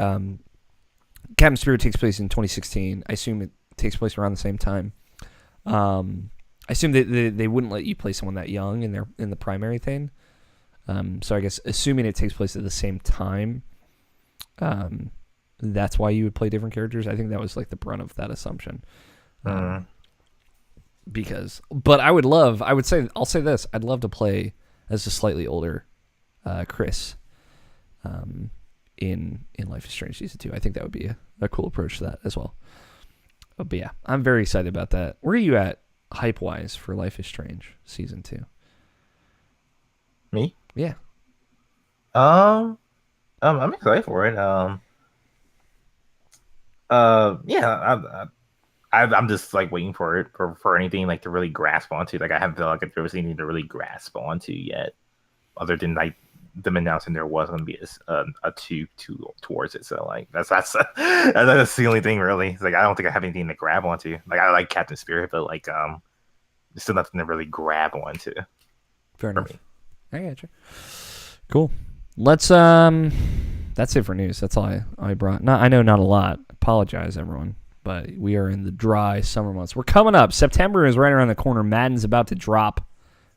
Captain Spirit takes place in 2016. I assume it takes place around the same time. I assume that they wouldn't let you play someone that young in the primary thing. So I guess assuming it takes place at the same time, that's why you would play different characters. I think that was like the brunt of that assumption. But I'll say this: I'd love to play as a slightly older Chris in Life is Strange Season 2. I think that would be a cool approach to that as well. But yeah, I'm very excited about that. Where are you at hype-wise for Life is Strange Season 2? Me? Yeah. I'm excited for it. I'm just like waiting for it for anything like to really grasp onto. Like I haven't felt like there was anything to really grasp onto yet, other than like them announcing there was going to be a two towards it. So like that's the only thing really. It's like I don't think I have anything to grab onto. Like I like Captain Spirit, but like there's still nothing to really grab onto. Fair enough. Me. I got you. Cool. Let's that's it for news. That's all I brought. I know not a lot. Apologize everyone, but we are in the dry summer months. We're coming up. September is right around the corner. Madden's about to drop.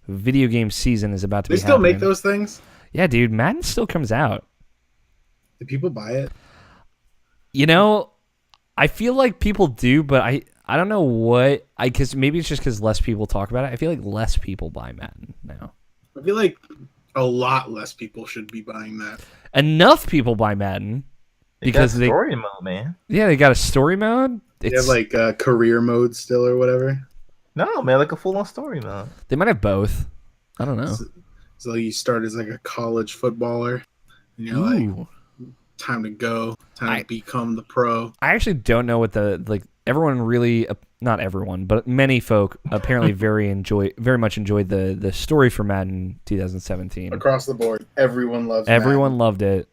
Video game season is about to be happening. They still make those things? Yeah, dude. Madden still comes out. Do people buy it? You know, I feel like people do, but I don't know what because maybe it's just because less people talk about it. I feel like less people buy Madden now. I feel like a lot less people should be buying that. Enough people buy Madden because they story mode, man. Yeah, they got a story mode. They have like career mode still or whatever. No, man, like a full on story mode. They might have both. I don't know. So you start as like a college footballer, and you're like, time to go, time to become the pro. I actually don't know what everyone really, not everyone, but many folk apparently very much enjoyed the story for Madden 2017. Across the board, everyone loves Everyone Madden. loved it.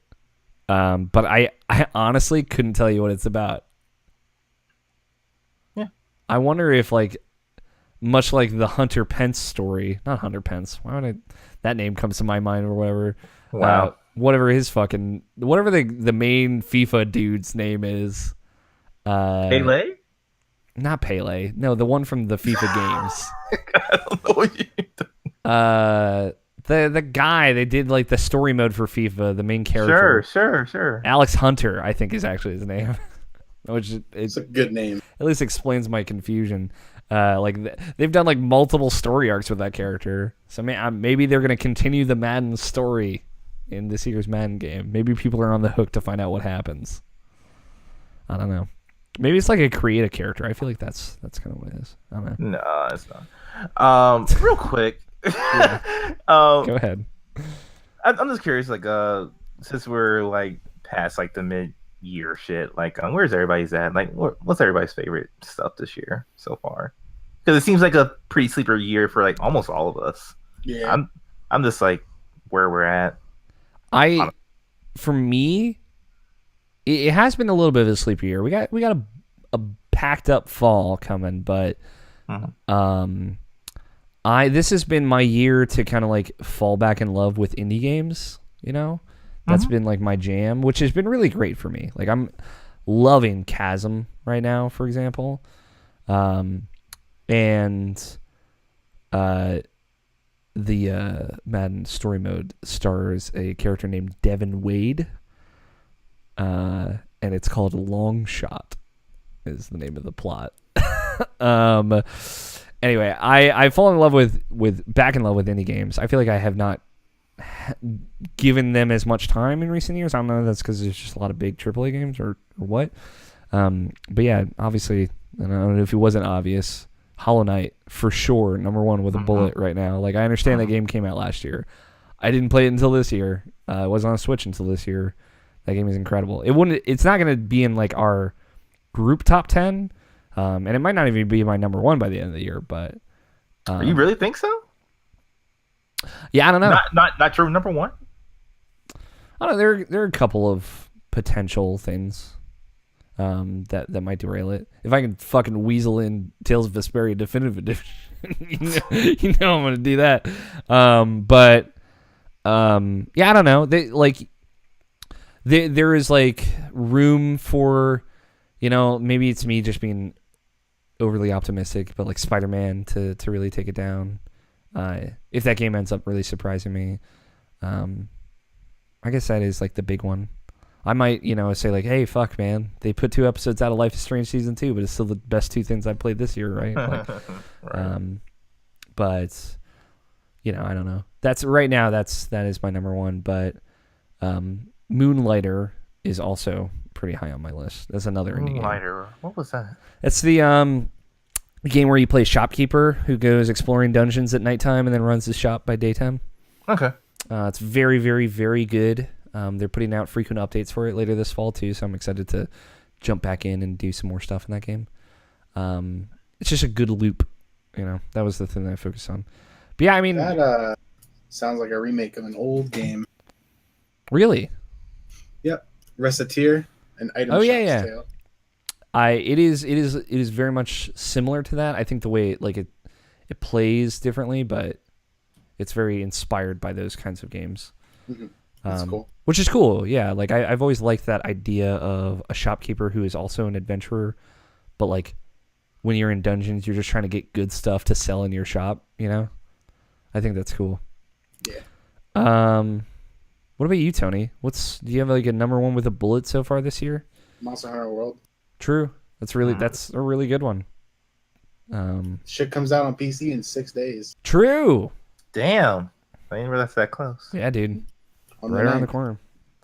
But I honestly couldn't tell you what it's about. Yeah. I wonder if much like the Hunter Pence story, not Hunter Pence. Why would that name comes to my mind or whatever. Wow. Whatever the main FIFA dude's name is. Pele? Not Pele. No, the one from the FIFA games. I don't know what you the guy they did like the story mode for FIFA, the main character. Sure. Alex Hunter, I think is actually his name. Which it's a good name. At least explains my confusion. They've done like multiple story arcs with that character. So maybe they're going to continue the Madden story in this year's Madden game. Maybe people are on the hook to find out what happens. I don't know. Maybe it's like a create a character. I feel like that's kind of what it is. I don't know. No, it's not. Real quick. Go ahead. I'm just curious, since we're past the mid-year shit, where's everybody's at? What's everybody's favorite stuff this year so far? Because it seems like a pretty sleeper year for almost all of us. Yeah. I'm just where we're at. For me, it has been a little bit of a sleeper year. We got a packed up fall coming, but this has been my year to kind of fall back in love with indie games. That's been my jam, which has been really great for me. I'm loving Chasm right now, for example, and the Madden story mode stars a character named Devin Wade, and it's called Long Shot is the name of the plot. Anyway, I've fallen in love back in love with indie games. I feel like I have not given them as much time in recent years. I don't know if that's because there's just a lot of big AAA games or what. But yeah, obviously, and I don't know if it wasn't obvious, Hollow Knight for sure, number one with a bullet right now. I understand that game came out last year. I didn't play it until this year. It wasn't on Switch until this year. That game is incredible. It's not going to be in our group top 10, and it might not even be my number one by the end of the year. But you really think so? Yeah, I don't know. Not true. Number one. I don't know. There are a couple of potential things that might derail it. If I can fucking weasel in Tales of Vesperia Definitive Edition, you know I'm gonna do that. But yeah, I don't know. There is room for, maybe it's me just being overly optimistic, but Spider-Man to really take it down. If that game ends up really surprising me, I guess that is the big one. I might, say hey, fuck, man, they put 2 episodes out of Life is Strange season 2, but it's still the best 2 things I've played this year, right? Right. But I don't know. That is my number one. But Moonlighter is also pretty high on my list. That's another indie game. Moonlighter. What was that? It's the game where you play shopkeeper who goes exploring dungeons at nighttime and then runs his shop by daytime. Okay. It's very, very, very good. They're putting out frequent updates for it later this fall too, so I'm excited to jump back in and do some more stuff in that game. It's just a good loop, That was the thing that I focused on. But yeah, I mean, that sounds like a remake of an old game. Really? Yep, Reciteer and Item Oh Shop's yeah. Tale. It is very much similar to that. I think the way it plays differently, but it's very inspired by those kinds of games. Mm-hmm. That's cool. Which is cool, yeah. I've always liked that idea of a shopkeeper who is also an adventurer, but when you're in dungeons, you're just trying to get good stuff to sell in your shop. I think that's cool. Yeah. What about you, Tony? Do you have a number one with a bullet so far this year? Monster Hunter World. True. That's a really good one. Shit comes out on PC in 6 days. True. Damn. I didn't realize that close. Yeah, dude. On Right the around the 9th. corner.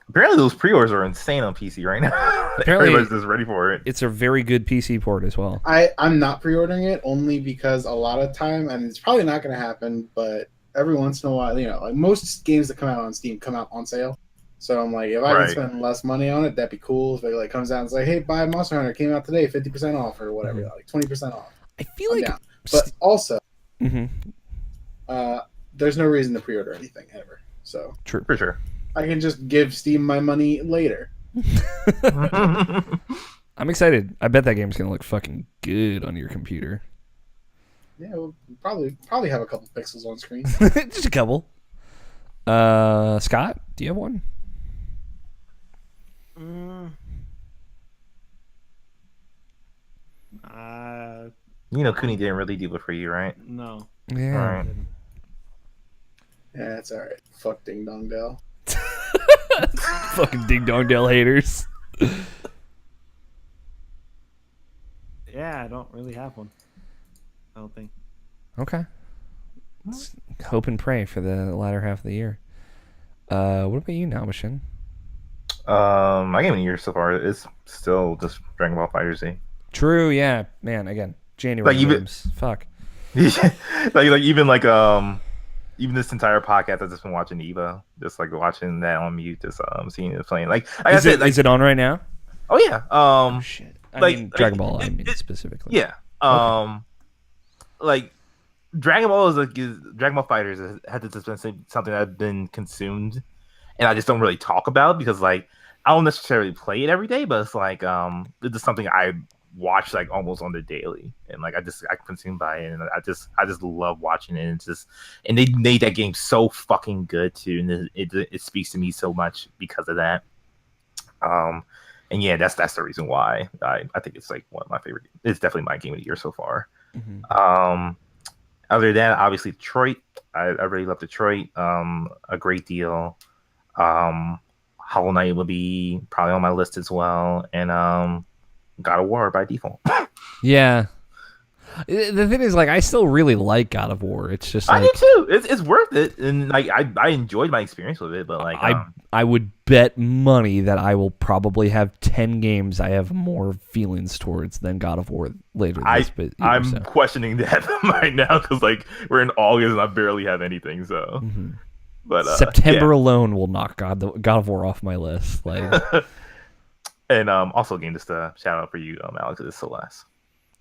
Apparently those pre-orders are insane on PC right now. Apparently- Everybody's just ready for it. It's a very good PC port as well. I'm not pre-ordering it only because a lot of time, and it's probably not going to happen, but every once in a while, like most games that come out on Steam come out on sale. So I'm like, if I can spend less money on it, that'd be cool. If it like comes out and it's like, hey, buy Monster Hunter, came out today, 50% off or whatever, like 20% off. I feel like down. But also, mm-hmm. There's no reason to pre-order anything ever. So True. For sure. I can just give Steam my money later. I'm excited. I bet that game's gonna look fucking good on your computer. Yeah, we'll probably have a couple pixels on screen. Just a couple. Scott, do you have one? Cooney didn't really do it for you, right? No. Yeah. All right. Yeah, it's all right. Fuck Ding Dong Dell. Fucking Ding Dong Dell haters. Yeah, I don't really have one. I don't think. Okay. Let's hope and pray for the latter half of the year. What about you now, Mashin? My game of the year so far is still just Dragon Ball FighterZ. True, yeah. Man, again, January Like, games. Fuck. Even this entire podcast, I've just been watching Evo, just like watching that on mute, just seeing it playing. Like, Is it on right now? Oh yeah. Oh shit. I mean Dragon Ball. I mean specifically. Yeah. Like Dragon Ball Dragon Ball Fighters had to just been something that had been consumed, and I just don't really talk about because like I don't necessarily play it every day, but it's like it's just something I watch like almost on the daily, and like I consume by it, and I just love watching it. And they made that game so fucking good too, and it speaks to me so much because of that. And yeah, that's the reason why I think it's like one of my favorite. It's definitely my game of the year so far. Mm-hmm. Other than that, obviously Detroit. I really love Detroit a great deal. Hollow Knight will be probably on my list as well, and God of War by default. Yeah. The thing is, like, I still really like God of War. It's just like, I do too. It's worth it, and like I enjoyed my experience with it. But like, I would bet money that I will probably have 10 games I have more feelings towards than God of War later. I'm questioning that right now because like we're in August and I barely have anything. So, but September alone will knock God of War off my list. Like, and also again, just a shout out for you, Alex, is Celeste.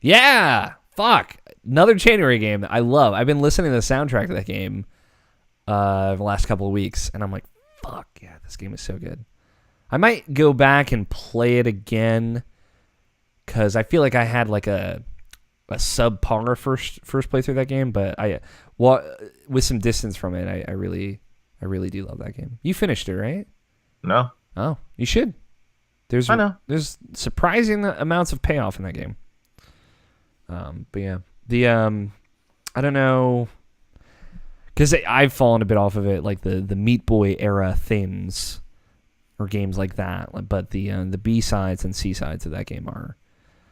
Yeah. Fuck. Another January game that I love. I've been listening to the soundtrack to that game the last couple of weeks, and I'm like, fuck, yeah, this game is so good. I might go back and play it again because I feel like I had like a subpar first playthrough of that game, but with some distance from it, I really do love that game. You finished it, right? No. Oh, you should. I know. There's surprising amounts of payoff in that game. But yeah, I don't know, because I've fallen a bit off of it, like the Meat Boy era things or games like that. But the B sides and C sides of that game are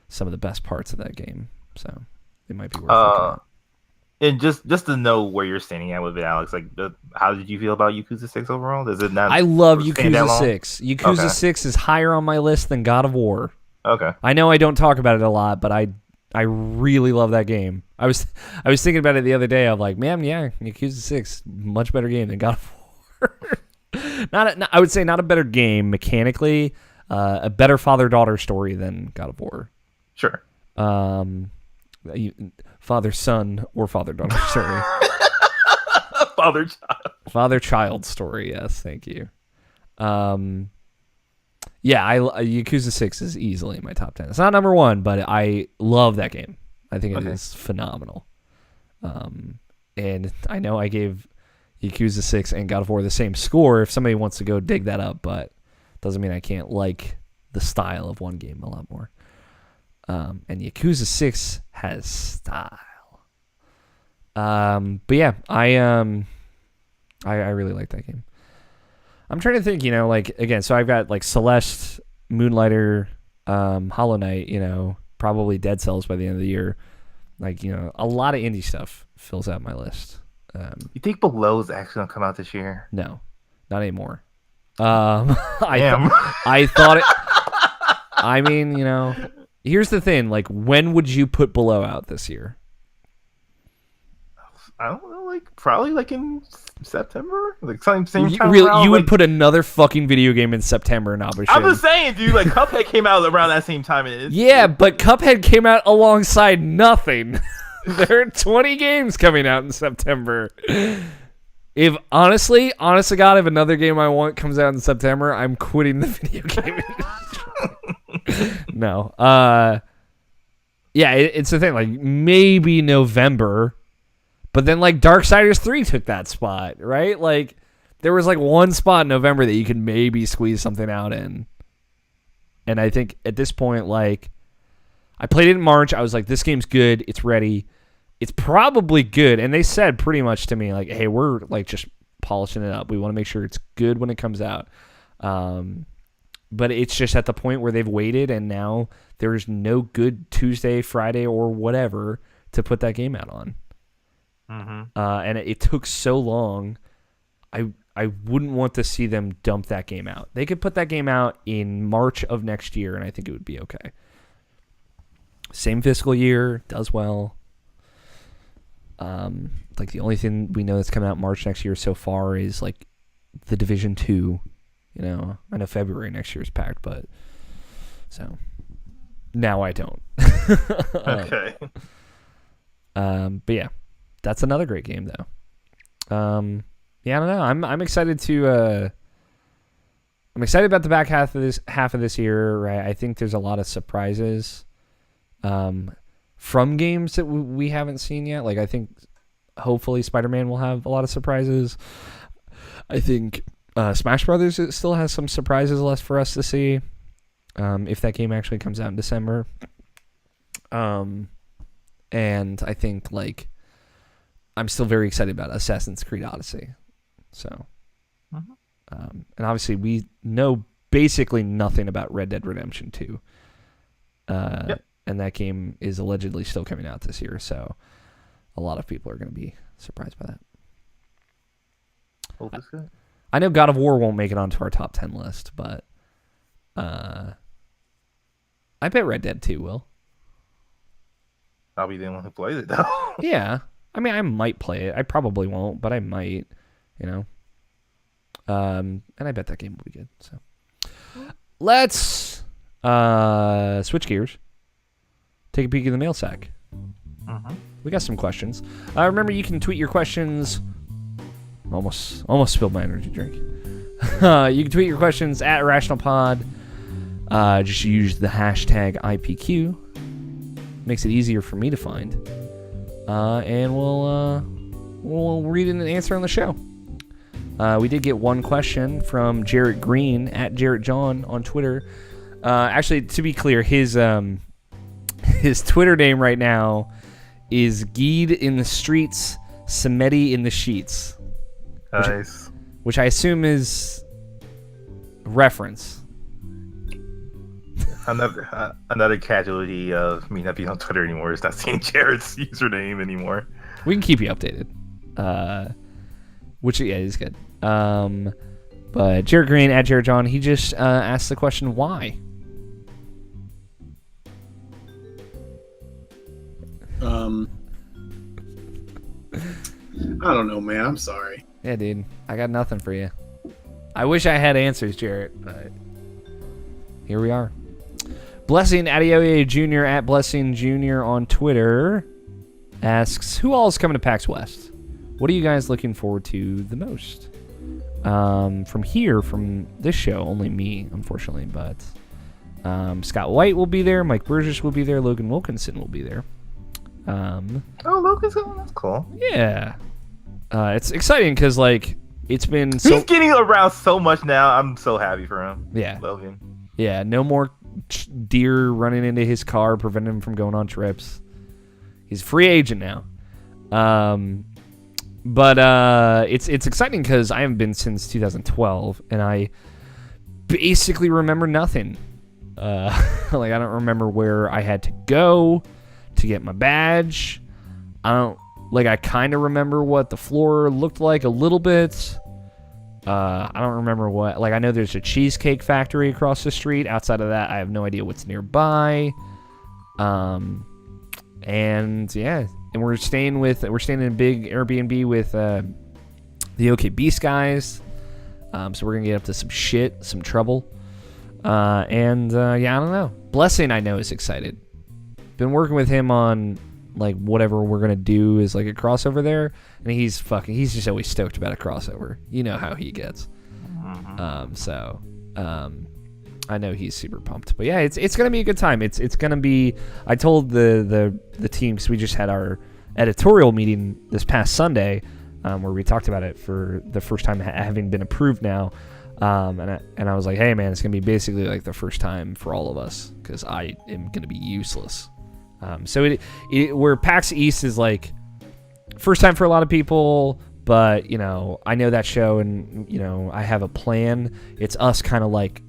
some of the best parts of that game, so it might be worth looking at. And just to know where you're standing at with it, Alex, like how did you feel about Yakuza 6 overall? Does it not? I love Yakuza 6. Yakuza 6 is higher on my list than God of War. Okay. I know I don't talk about it a lot, but I really love that game. I was thinking about it the other day. I'm like, man, yeah, Yakuza 6, much better game than God of War. I would say not a better game mechanically, a better father-daughter story than God of War. Sure. Father-son or father-daughter story. Father-child story, yes, thank you. Yeah, Yakuza 6 is easily in my top 10. It's not number 1, but I love that game. I think it is phenomenal. And I know I gave Yakuza 6 and God of War the same score if somebody wants to go dig that up, but doesn't mean I can't like the style of one game a lot more. And Yakuza 6 has style. But yeah, I really like that game. I'm trying to think, like, again, so I've got like Celeste, Moonlighter, Hollow Knight, probably Dead Cells by the end of the year. Like, a lot of indie stuff fills out my list. You think Below is actually gonna come out this year? No, not anymore. Damn. I thought it. I mean, here's the thing. Like, when would you put Below out this year? I don't know, like probably like in September, like same time. Really, around, you would like, put another fucking video game in September, not I'm just saying, dude. Like Cuphead came out around that same time. Yeah, but Cuphead came out alongside nothing. There are 20 games coming out in September. If honest to God, if another game I want comes out in September, I'm quitting the video game industry. No. Yeah, it's the thing. Like, maybe November. But then, like, Darksiders 3 took that spot, right? Like, there was, like, one spot in November that you could maybe squeeze something out in. And I think at this point, like, I played it in March. I was like, this game's good. It's ready. It's probably good. And they said pretty much to me, like, hey, we're, like, just polishing it up. We want to make sure it's good when it comes out. But it's just at the point where they've waited, and now there's no good Tuesday, Friday, or whatever to put that game out on. Mm-hmm. And it took so long. I wouldn't want to see them dump that game out. They could put that game out in March of next year, and I think it would be okay. Same fiscal year, does well. Like, the only thing we know that's coming out March next year so far is, like, The Division 2. I know February next year is packed, but so now I don't. Okay. But yeah, that's another great game though. Yeah, I don't know. I'm excited to. I'm excited about the back half of this year. Right, I think there's a lot of surprises, from games that we haven't seen yet. Like, I think hopefully Spider-Man will have a lot of surprises. I think Smash Brothers still has some surprises left for us to see, if that game actually comes out in December. And I think, like, I'm still very excited about Assassin's Creed Odyssey. So, and obviously we know basically nothing about Red Dead Redemption 2. Yep. And that game is allegedly still coming out this year. So a lot of people are going to be surprised by that. Hope it's good. I know God of War won't make it onto our top 10 list, but I bet Red Dead 2 will. I'll be the one who plays it though. Yeah. I mean, I might play it. I probably won't, but I might, and I bet that game will be good. So let's switch gears. Take a peek at the mail sack. Mm-hmm. We got some questions. Remember, you can tweet your questions. Almost spilled my energy drink. You can tweet your questions at IrrationalPod. Just use the hashtag IPQ. Makes it easier for me to find. And we'll read it and answer on the show. We did get one question from Jarrett Green at Jarrett John on Twitter. Actually, to be clear, his Twitter name right now is Geed in the Streets, Samedi in the Sheets. Nice. Which I assume is reference. Another casualty of me not being on Twitter anymore is not seeing Jared's username anymore. We can keep you updated. Which, yeah, is good. But Jared Green at Jared John, he just asked the question, why? I don't know, man. I'm sorry. Yeah, dude. I got nothing for you. I wish I had answers, Jarrett, but here we are. Blessing Adeoye Jr. at Blessing Jr. on Twitter asks, who all is coming to PAX West? What are you guys looking forward to the most? From this show, only me, unfortunately, but Scott White will be there, Mike Burgess will be there, Logan Wilkinson will be there. Logan's going, that's cool. Yeah. It's exciting because, like, it's been He's getting around so much now. I'm so happy for him. Yeah. Logan. Yeah, no more deer running into his car, preventing him from going on trips. He's a free agent now. But it's exciting because I haven't been since 2012, and I basically remember nothing Like I don't remember where I had to go to get my badge. I kind of remember what the floor looked like a little bit. I don't remember what. Like I know there's a cheesecake factory across the street. Outside of that, I have no idea what's nearby. And yeah, and we're staying in a big Airbnb with the OK Beast guys. So we're gonna get up to some trouble. Yeah, I don't know. Blessing, I know, is excited. Been working with him on like whatever we're gonna do is like a crossover there, and he's just always stoked about a crossover. You know how he gets. I know he's super pumped. But yeah, it's gonna be a good time. It's gonna be. I told the team, because we just had our editorial meeting this past Sunday, where we talked about it for the first time having been approved now. And I was like, hey man, it's gonna be basically like the first time for all of us, because I am gonna be useless. So where PAX East is like first time for a lot of people, but you know, I know that show, and you know, I have a plan. It's us kind of like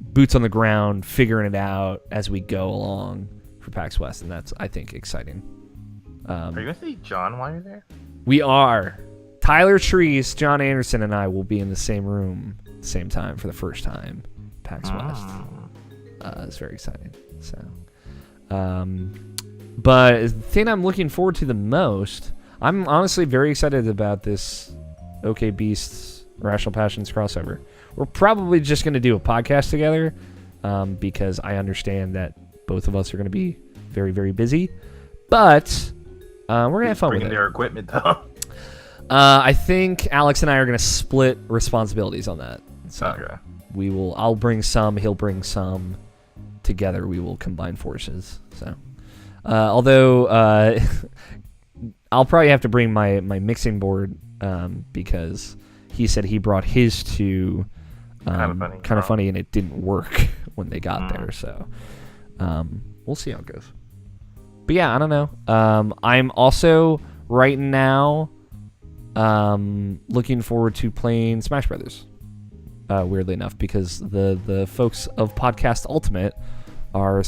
boots on the ground, figuring it out as we go along for PAX West, and that's, I think, exciting. Are you gonna see John while you're there? We are. Tyler Treese, John Anderson, and I will be in the same room, same time for the first time. PAX West. It's very exciting. So, but the thing I'm looking forward to the most, I'm honestly very excited about this OK Beasts Irrational Passions crossover. We're probably just going to do a podcast together, because I understand that both of us are going to be very, very busy. But we're going to have fun with it. Bringing their equipment, though. I think Alex and I are going to split responsibilities on that. So Okay. I'll bring some, he'll bring some. Together we will combine forces. So, although I'll probably have to bring my mixing board, because he said he brought his to kind of funny, and it didn't work when they got there. So we'll see how it goes. But yeah, I don't know. I'm also right now looking forward to playing Smash Brothers. Weirdly enough, because the folks of Podcast Ultimate, our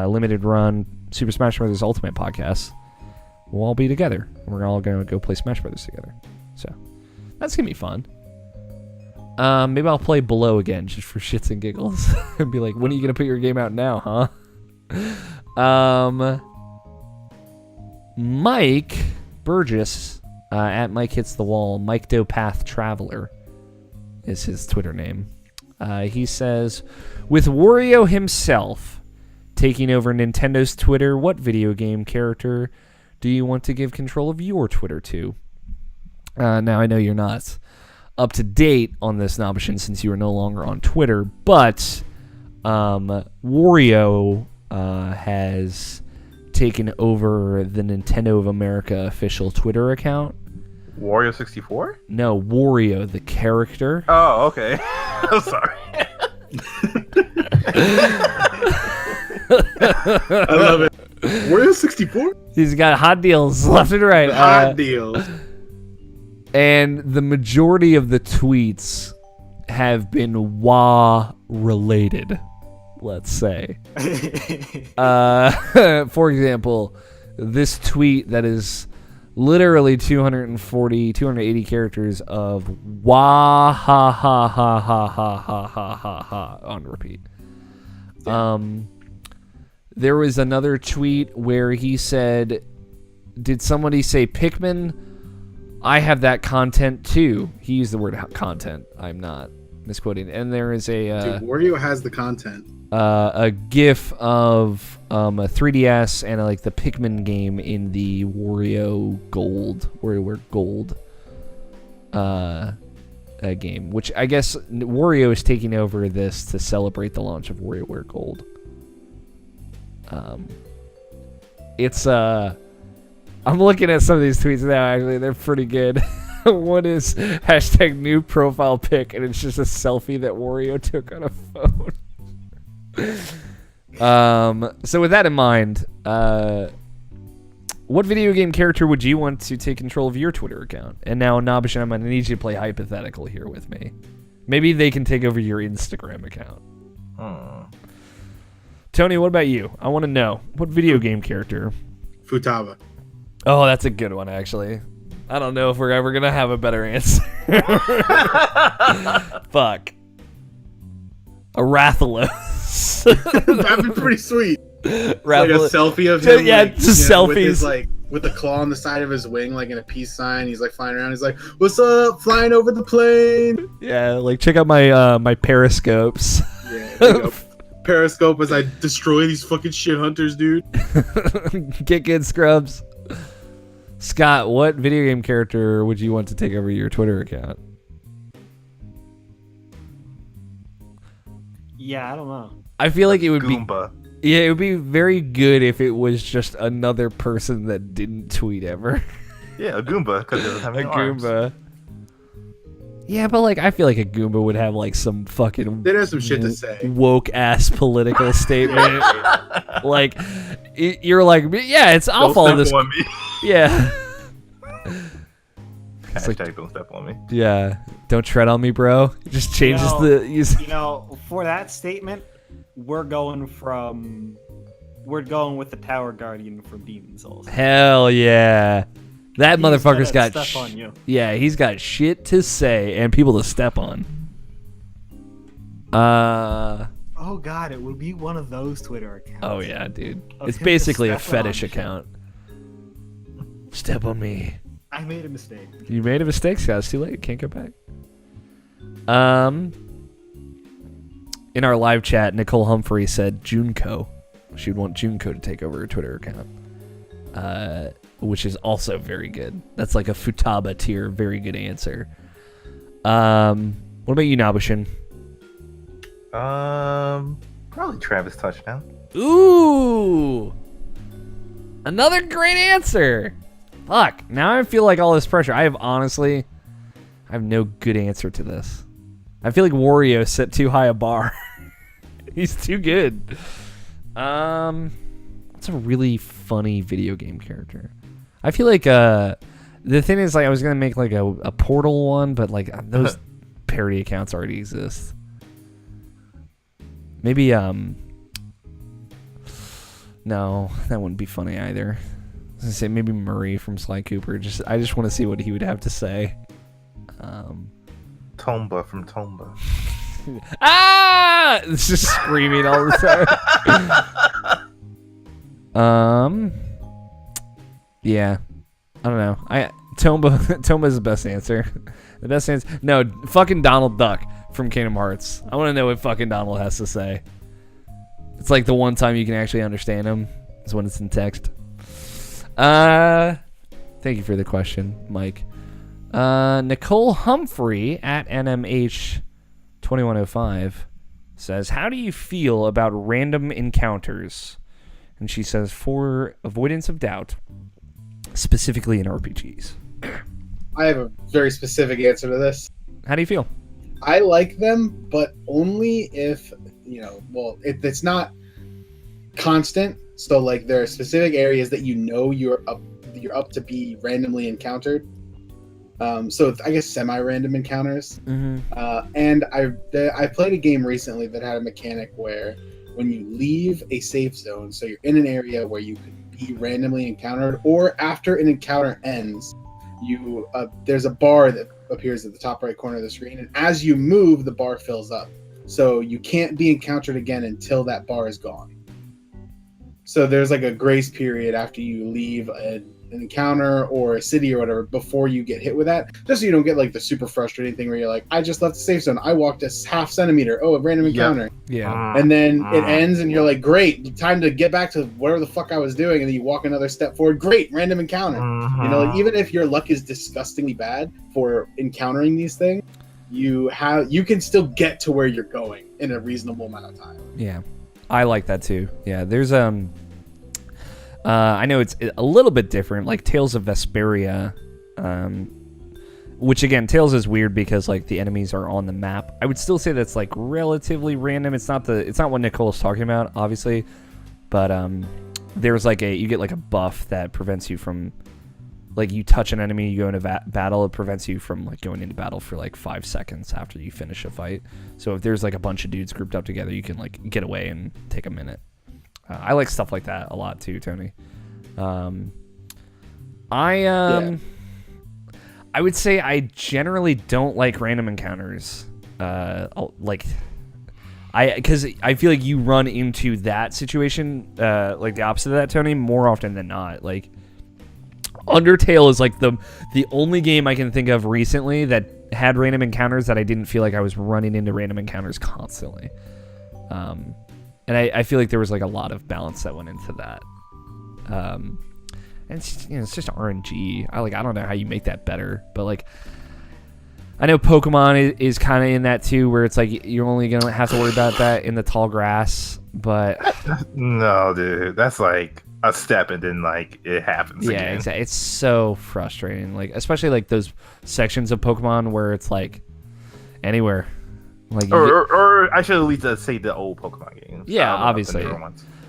limited run Super Smash Brothers Ultimate podcast, will all be together. We're all going to go play Smash Brothers together. So that's going to be fun. Maybe I'll play Below again just for shits and giggles. And be like, when are you going to put your game out now, huh? Mike Burgess, at Mike Hits the Wall, Mike Dopath Traveler is his Twitter name. He says, with Wario himself taking over Nintendo's Twitter, what video game character do you want to give control of your Twitter to? Now, I know you're not up to date on this, Nobishin, since you are no longer on Twitter, but Wario has taken over the Nintendo of America official Twitter account. Wario 64? No, Wario, the character. Oh, okay. I'm sorry. I love it. Wario 64? He's got hot deals left and right. Hot deals. And the majority of the tweets have been WA related, let's say. For example, this tweet that is literally 280 characters of wah ha ha ha ha ha ha ha ha ha on repeat. There was another tweet where he said, did somebody say Pikmin? I have that content too. He used the word content. I'm not misquoting. And there is a Dude, Wario has the content. A GIF of a 3DS and like the Pikmin game in the WarioWare Gold game, which I guess Wario is taking over this to celebrate the launch of WarioWare Gold. It's I'm looking at some of these tweets now. Actually, they're pretty good. One is hashtag new profile pic, and it's just a selfie that Wario took on a phone. So with that in mind, what video game character would you want to take control of your Twitter account? And now, Nobishin, I'm going to need you to play hypothetical here with me. Maybe they can take over your Instagram account. Tony, what about you? I want to know what video game character. Futaba. Oh, that's a good one, actually. I don't know if we're ever gonna have a better answer. Fuck. A Rathalos. That'd be pretty sweet. Like a Rathalos. selfie of him. Yeah, like, just with selfies. his, like, with the claw on the side of his wing, like in a peace sign. He's like flying around. He's like, "What's up? Flying over the plane." Yeah, like check out my my periscopes. Yeah, there you go. Periscope as I destroy these fucking shit hunters, dude. Get good, scrubs. Scott, what video game character would you want to take over your Twitter account? Yeah, I don't know. I feel like it would Goomba. be. Yeah, it would be very good if it was just another person that didn't tweet ever. Yeah, a Goomba because it doesn't have A any arms. Goomba. Yeah, but like I feel like a Goomba would have like some fucking They'd have some shit to say. woke ass political statement. Like you're like, yeah, it's I'll Don't follow step this. on me. Yeah. It's like- Hashtag don't step on me. Yeah. Don't tread on me, bro. It just changes No. the For that statement, we're going with the Tower Guardian from Demon Souls. Hell yeah. That He's motherfucker's gonna got step on you. Yeah, he's got shit to say and people to step on. Oh god, it would be one of those Twitter accounts. Oh yeah, dude. Of It's him basically a just stepping on fetish shit. account. Step on me. I made a mistake. You made a mistake, Scott. It's too late. Can't go back. In our live chat, Nicole Humphrey said Junko. She would want Junko to take over her Twitter account. Which is also very good. That's like a Futaba tier, very good answer. What about you, Nabushin? Probably Travis Touchdown. Ooh! Another great answer! Fuck, now I feel like all this pressure. I have no good answer to this. I feel like Wario set too high a bar. He's too good. What's a really funny video game character? I feel like the thing is like I was gonna make like a Portal one, but like those parody accounts already exist. Maybe no, that wouldn't be funny either. I was gonna say maybe Murray from Sly Cooper. I just want to see what he would have to say. Tomba from Tomba. Ah! It's just screaming all the time. Yeah. I don't know. Tomba's the best answer. The best answer. No, fucking Donald Duck from Kingdom Hearts. I want to know what fucking Donald has to say. It's like the one time you can actually understand him is when it's in text. Thank you for the question, Mike. Nicole Humphrey at NMH2105 says, how do you feel about random encounters? And she says, for avoidance of doubt, specifically in RPGs. I have a very specific answer to this. How do you feel? I like them, but only if, it's not constant. So, like, there are specific areas that you're up to be randomly encountered. So it's, I guess, semi-random encounters. Mm-hmm. And I played a game recently that had a mechanic where when you leave a safe zone, so you're in an area where you could be randomly encountered, or after an encounter ends, there's a bar that appears at the top right corner of the screen, and as you move, the bar fills up. So you can't be encountered again until that bar is gone. So there's like a grace period after you leave an encounter or a city or whatever before you get hit with that, just so you don't get like the super frustrating thing where you're like, I just left the safe zone, I walked a half centimeter, a random encounter. Yeah. And then it ends and you're like, great, time to get back to whatever the fuck I was doing, and then you walk another step forward, great, random encounter. Like, even if your luck is disgustingly bad for encountering these things, you can still get to where you're going in a reasonable amount of time. Yeah. I like that too. Yeah, there's I know it's a little bit different, like Tales of Vesperia, which again, Tales is weird because like the enemies are on the map. I would still say that's like relatively random. It's not what Nicole's talking about, obviously, but there's like you get like a buff that prevents you from, like, you touch an enemy, you go into battle, it prevents you from like going into battle for like 5 seconds after you finish a fight. So if there's like a bunch of dudes grouped up together, you can like get away and take a minute. I like stuff like that a lot too, Tony. I would say I generally don't like random encounters. Because I feel like you run into that situation, like the opposite of that, Tony, more often than not. Like Undertale is like the only game I can think of recently that had random encounters that I didn't feel like I was running into random encounters constantly. And I feel like there was like a lot of balance that went into that. And it's just RNG. I don't know how you make that better, but like I know Pokemon is kind of in that too, where it's like you're only gonna have to worry about that in the tall grass. But no, dude, that's like a step and then like it happens. Yeah, again. exactly. It's so frustrating. Like especially like those sections of Pokemon where it's like anywhere. Like or I should at least say the old Pokemon games. Yeah, obviously.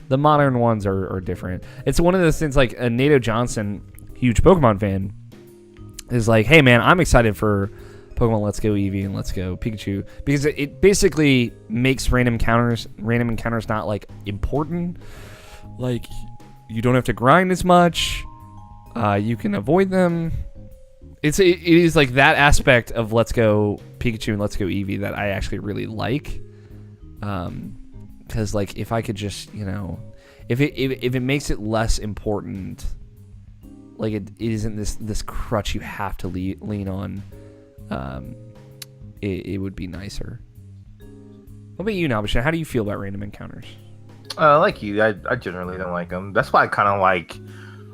The modern ones are different. It's one of those things like Nato Johnson, huge Pokemon fan, is like, hey man, I'm excited for Pokemon Let's Go Eevee and Let's Go Pikachu because it basically makes random encounters not like important. Like you don't have to grind as much. You can avoid them. It is like that aspect of Let's Go Pikachu and Let's Go Eevee that I actually really like. Because like if I could just if it makes it less important, like it isn't this crutch you have to lean on, it would be nicer. What about you, Nabisha? How do you feel about random encounters? Like you, I generally don't like them. That's why I kind of like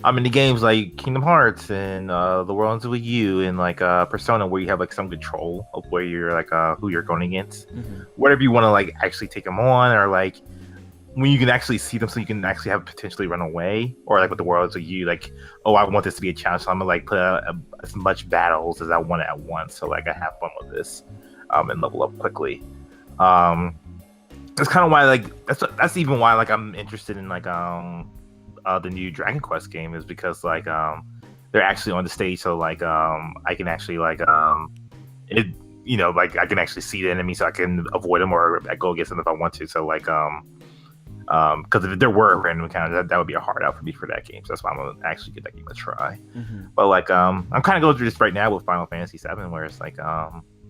in the games like Kingdom Hearts and The World with You and like Persona, where you have like some control of where you're like who you're going against, whatever you want to like actually take them on, or like when you can actually see them, so you can actually have potentially run away, or like with The World with You, like I want this to be a challenge, so I'm gonna like put out as much battles as I want at once, so like I have fun with this, and level up quickly. That's kind of why like that's even why like I'm interested in like the new Dragon Quest game, is because like they're actually on the stage, so like I can actually like it like I can actually see the enemy, so I can avoid them or I go against them if I want to. So like because if there were random encounters, that would be a hard out for me for that game. So that's why I'm gonna actually give that game a try. But like I'm kind of going through this right now with Final Fantasy VII, where it's like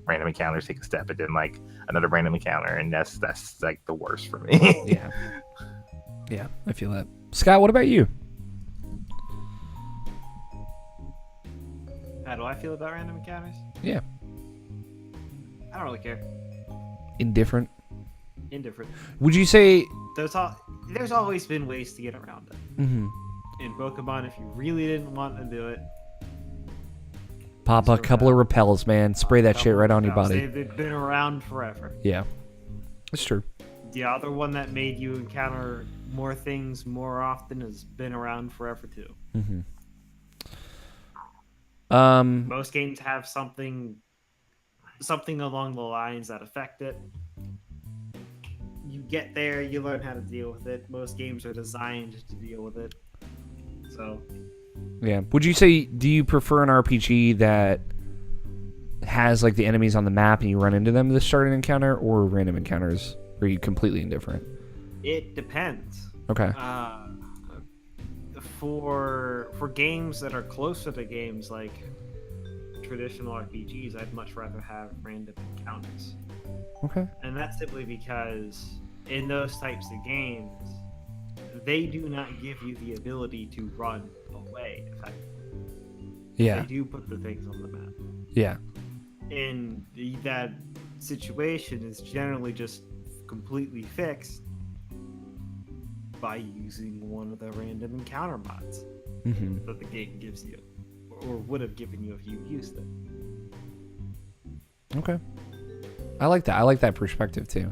random encounters take a step and then like another random encounter, and that's like the worst for me. Yeah, I feel that. Scott, what about you? How do I feel about random encounters? Yeah. I don't really care. Indifferent. Would you say there's always been ways to get around it? In Pokemon, if you really didn't want to do it, pop a couple of repels, man. Spray that shit right on your body. They've been around forever. Yeah, it's true. The other one that made you encounter more things more often has been around forever too. Most games have something along the lines that affect it. You get there, you learn how to deal with it. Most games are designed to deal with it. So yeah. Would you say, do you prefer an RPG that has like the enemies on the map and you run into them to start an encounter, or random encounters? Or are you completely indifferent? It depends. Okay. For games that are closer to games like traditional RPGs, I'd much rather have random encounters. Okay. And that's simply because in those types of games, they do not give you the ability to run away effectively. Yeah. They do put the things on the map. Yeah. And that situation is generally just completely fixed by using one of the random encounter mods that the game gives you, or would have given you if you used it. Okay. I like that. I like that perspective too.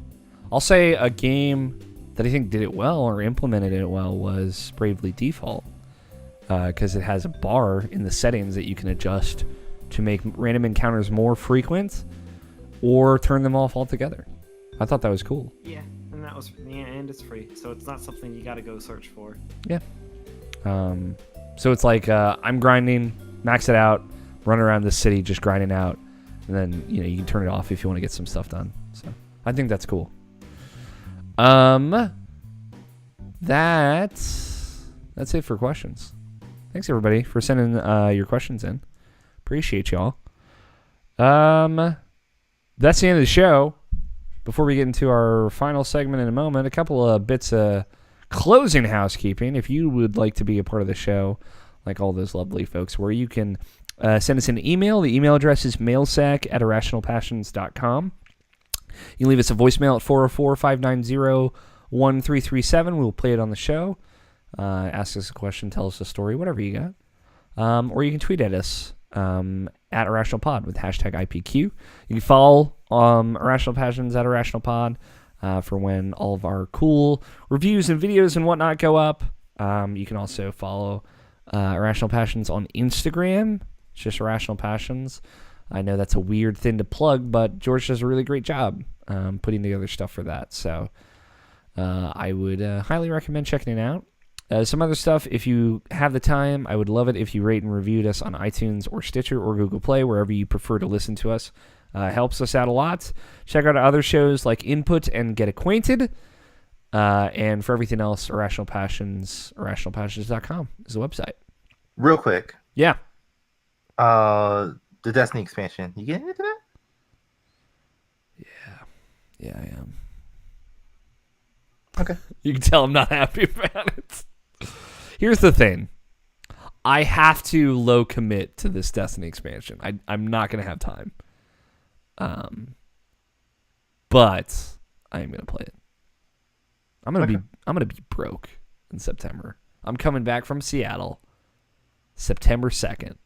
I'll say a game that I think did it well or implemented it well was Bravely Default, because it has a bar in the settings that you can adjust to make random encounters more frequent or turn them off altogether. I thought that was cool. Yeah, and it's free, so it's not something you got to go search for. Yeah. So it's like I'm grinding, max it out, run around the city just grinding out, and then you can turn it off if you want to get some stuff done. So I think that's cool. that's it for questions. Thanks everybody for sending your questions in. Appreciate y'all. That's the end of the show. Before we get into our final segment in a moment, a couple of bits of closing housekeeping. If you would like to be a part of the show, like all those lovely folks, where you can send us an email. The email address is mailsack@irrationalpassions.com. You can leave us a voicemail at 404-590-1337. We'll play it on the show. Ask us a question, tell us a story, whatever you got. Or you can tweet at us at IrrationalPod with hashtag IPQ. You can follow Irrational Passions at IrrationalPod for when all of our cool reviews and videos and whatnot go up. You can also follow Irrational Passions on Instagram. It's just Irrational Passions. I know that's a weird thing to plug, but George does a really great job putting together stuff for that. So I would highly recommend checking it out. Some other stuff, if you have the time, I would love it if you rate and reviewed us on iTunes or Stitcher or Google Play, wherever you prefer to listen to us. Helps us out a lot. Check out our other shows like Input and Get Acquainted. And for everything else, Irrational Passions, irrationalpassions.com is the website. Real quick. Yeah. The Destiny expansion. You getting into that? Yeah, I am. Okay. You can tell I'm not happy about it. Here's the thing. I have to low commit to this Destiny expansion. I'm not going to have time. But I am going to play it. I'm going to be broke in September. I'm coming back from Seattle September 2nd. I'm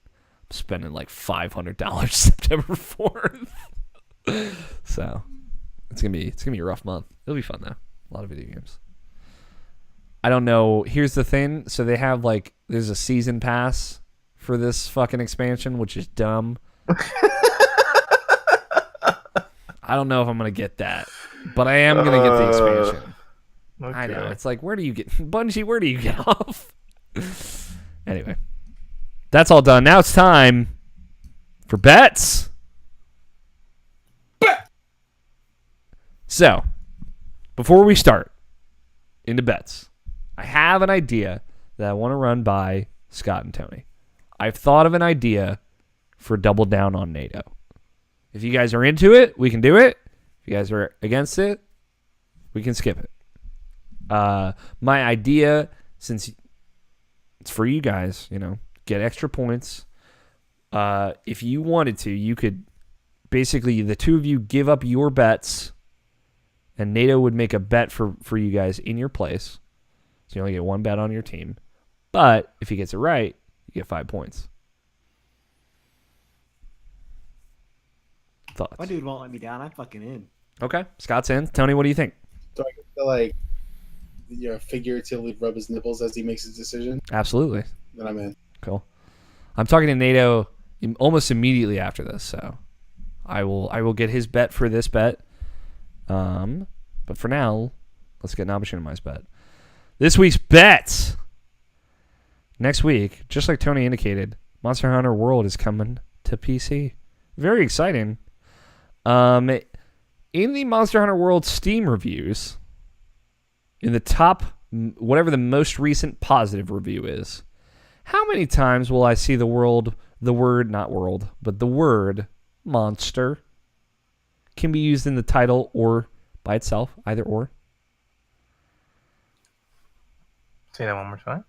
spending like $500 September 4th. So, it's going to be a rough month. It'll be fun though. A lot of video games. I don't know. Here's the thing. So they have there's a season pass for this fucking expansion, which is dumb. I don't know if I'm going to get that, but I am going to get the expansion. Okay. I know. It's like, where do you get Bungie? Where do you get off? Anyway, that's all done. Now it's time for bets. So, before we start into bets, I have an idea that I want to run by Scott and Tony. I've thought of an idea for Double Down on NATO. If you guys are into it, we can do it. If you guys are against it, we can skip it. My idea, since it's for you guys, get extra points. If you wanted to, you could basically, the two of you give up your bets, and NATO would make a bet for you guys in your place. So you only get one bet on your team. But if he gets it right, you get 5 points. Thoughts? My dude won't let me down. I'm fucking in. Okay. Scott's in. Tony, what do you think? So I get to figuratively rub his nipples as he makes his decision. Absolutely. Then I'm in. Cool. I'm talking to NATO almost immediately after this, so I will get his bet for this bet. But for now, let's get Nabashinamai's bet. This week's bets. Next week, just like Tony indicated, Monster Hunter World is coming to PC. Very exciting. In the Monster Hunter World Steam reviews, in the top, whatever the most recent positive review is, how many times will I see the word monster can be used in the title or by itself, either or? Say that one more time.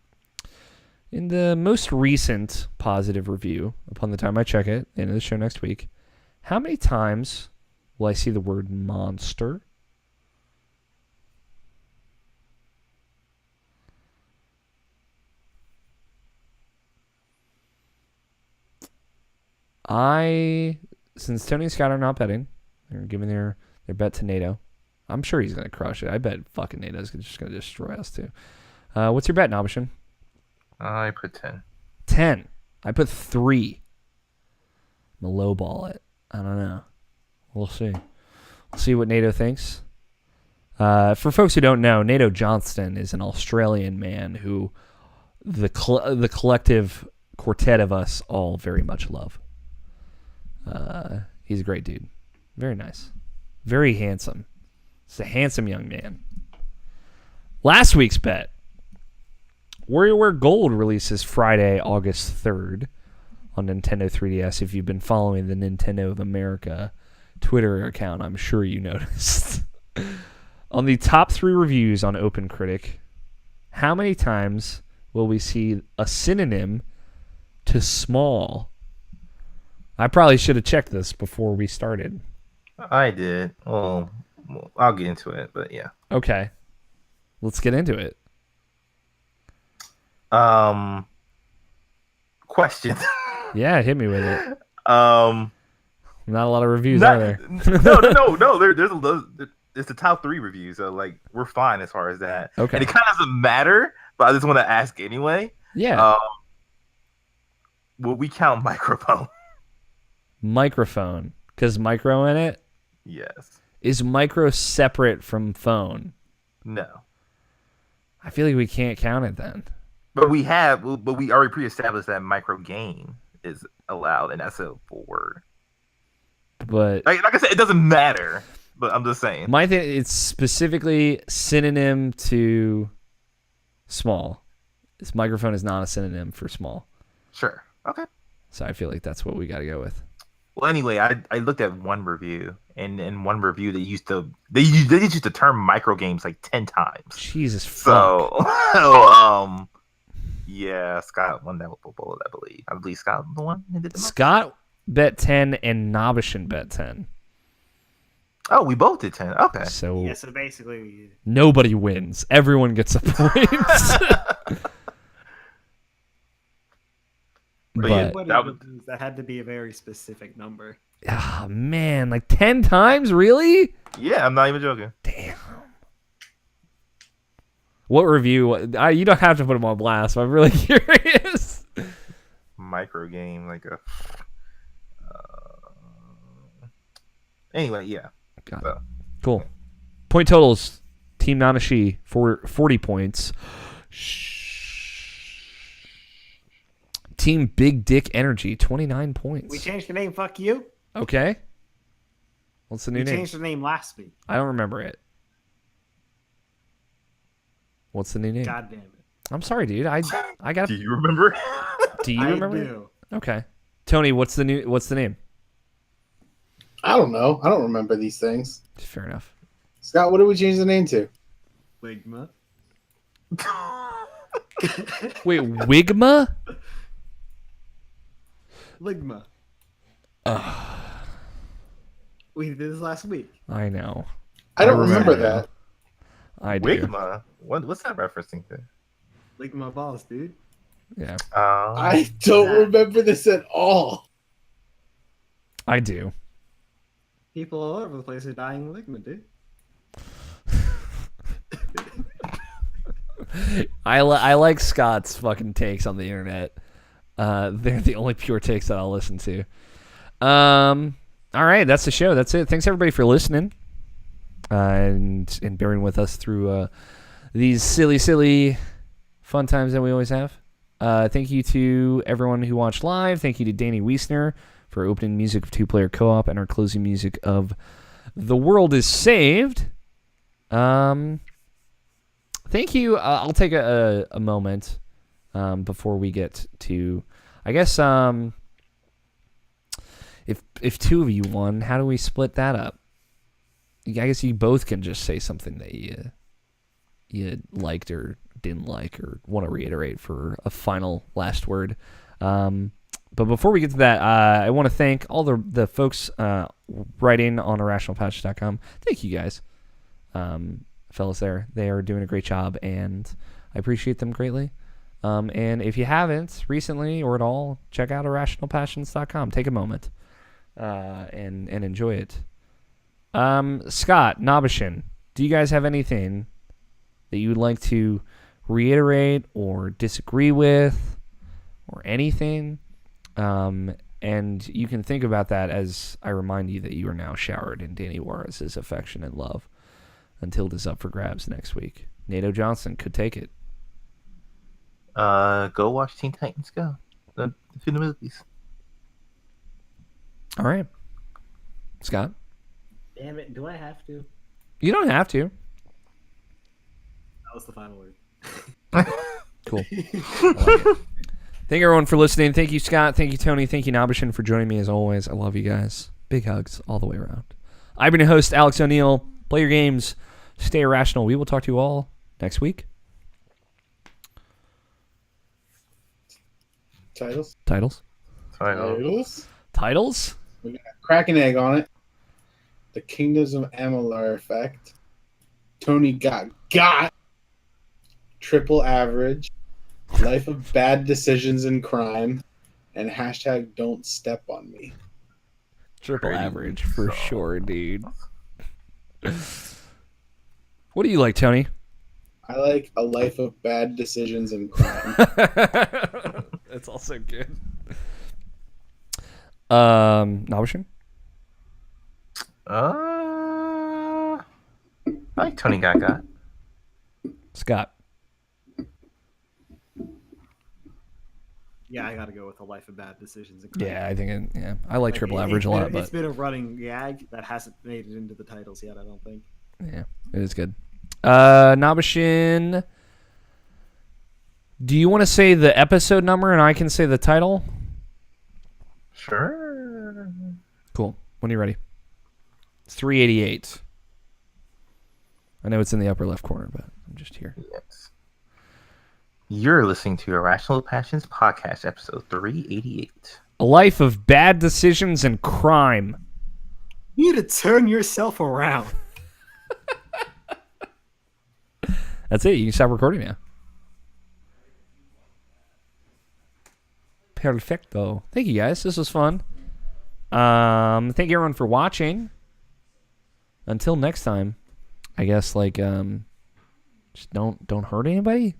In the most recent positive review, upon the time I check it, the end of the show next week, how many times will I see the word monster? Since Tony and Scott are not betting, they're giving their bet to NATO. I'm sure he's going to crush it. I bet fucking NATO's just going to destroy us too. What's your bet, Nabashin? I put 10. 10. I put 3. I'm going to lowball it. I don't know. We'll see. We'll see what NATO thinks. For folks who don't know, NATO Johnston is an Australian man who the collective quartet of us all very much love. He's a great dude. Very nice. Very handsome. He's a handsome young man. Last week's bet. WarioWare Gold releases Friday, August 3rd on Nintendo 3DS. If you've been following the Nintendo of America Twitter account, I'm sure you noticed. On the top 3 reviews on OpenCritic, how many times will we see a synonym to small? I probably should have checked this before we started. I did. Well, I'll get into it, but yeah. Okay. Let's get into it. Question. Yeah, hit me with it. Not Not a lot of reviews, are there? no. It's the top 3 reviews, so like we're fine as far as that. Okay. And it kind of doesn't matter, but I just want to ask anyway. Yeah. Will we count microphone? Microphone. Because micro in it? Yes. Is micro separate from phone? No. I feel like we can't count it then. But we already pre-established that micro game is allowed, and that's a full word. But Like I said, it doesn't matter. But I'm just saying. my thing, it's specifically synonym to small. This microphone is not a synonym for small. Sure. Okay. So I feel like that's what we got to go with. Well, anyway, I looked at one review, and in one review they used the term micro games like 10 times. Jesus fuck. So, yeah, Scott won that with a bullet, I believe. I believe Scott was the one who did the most. Scott bet 10 and Nobishin bet 10. Oh, we both did 10. Okay. So Yeah, so basically, nobody wins. Everyone gets a point. But yeah, But that had to be a very specific number. ah, man, like 10 times? Really? Yeah, I'm not even joking. Damn. What review? You don't have to put them on blast, but I'm really curious. Micro game, like a. Anyway, yeah. Got it. So, Cool. Point totals. Team Nanashi for 40 points. Team Big Dick Energy, 29 points. We changed the name. Fuck you. Okay. What's the new We name? changed the name last week. I don't remember it. What's the new name? God damn it. I'm sorry, dude. I got. do you remember? Do you remember? I do. Okay. Tony, what's the name? I don't know. I don't remember these things. Fair enough. Scott, what did we change the name to? Ligma. Wait, Wigma? Ligma. We did this last week. I know. I don't remember remember that. I do. Wigma? What's that referencing to? Ligma balls, dude. Yeah, I don't remember this at all. I do. People all over the place are dying of Ligma, dude. I like Scott's fucking takes on the internet. They're the only pure takes that I'll listen to. All right, that's the show. That's it. Thanks everybody for listening, and bearing with us through these silly fun times that we always have. Thank you to everyone who watched live. Thank you to Danny Wiesner for opening music of Two Player Co-op and our closing music of The World is Saved. Thank you. I'll take a moment before we get to, I guess, if two of you won, how do we split that up? I guess you both can just say something that you liked or didn't like or want to reiterate for a final last word. But before we get to that, I want to thank all the folks writing on IrrationalPod.com. Thank you guys, fellas there. They are doing a great job, and I appreciate them greatly. And if you haven't recently or at all, check out IrrationalPassions.com. Take a moment and enjoy it. Scott, Nobishin, do you guys have anything that you would like to reiterate or disagree with or anything? And you can think about that as I remind you that you are now showered in Danny Juarez's affection and love until it is up for grabs next week. Nato Johnson could take it. Go watch Teen Titans Go. The movies. All right. Scott? Damn it, do I have to? You don't have to. That was the final word. Cool. I like it. Thank everyone for listening. Thank you, Scott. Thank you, Tony. Thank you, Nabishin, for joining me as always. I love you guys. Big hugs all the way around. I've been your host, Alex O'Neill. Play your games. Stay irrational. We will talk to you all next week. Titles. We got Crack an Egg on it. The Kingdoms of Amalur Effect. Tony got. Triple Average. Life of Bad Decisions and Crime. And hashtag Don't Step on Me. Triple average for sure, dude. What do you like, Tony? I like A Life of Bad Decisions and Crime. That's also good. Nabishin? I like Tony Gaga. Scott? Yeah, I gotta go with A Life of Bad Decisions. And Crime. Yeah, I think I like triple average a lot, It's but been a running gag that hasn't made it into the titles yet, I don't think. yeah, it is good. Nabishin, do you want to say the episode number and I can say the title? Sure. Cool. When are you ready? It's 388. I know it's in the upper left corner, but I'm just here. Yes. You're listening to Irrational Passions Podcast, episode 388. A life of bad decisions and crime. You need to turn yourself around. That's it. You can stop recording now. Perfecto. Thank you, guys. This was fun. Thank you, everyone, for watching. Until next time, I guess, just don't hurt anybody.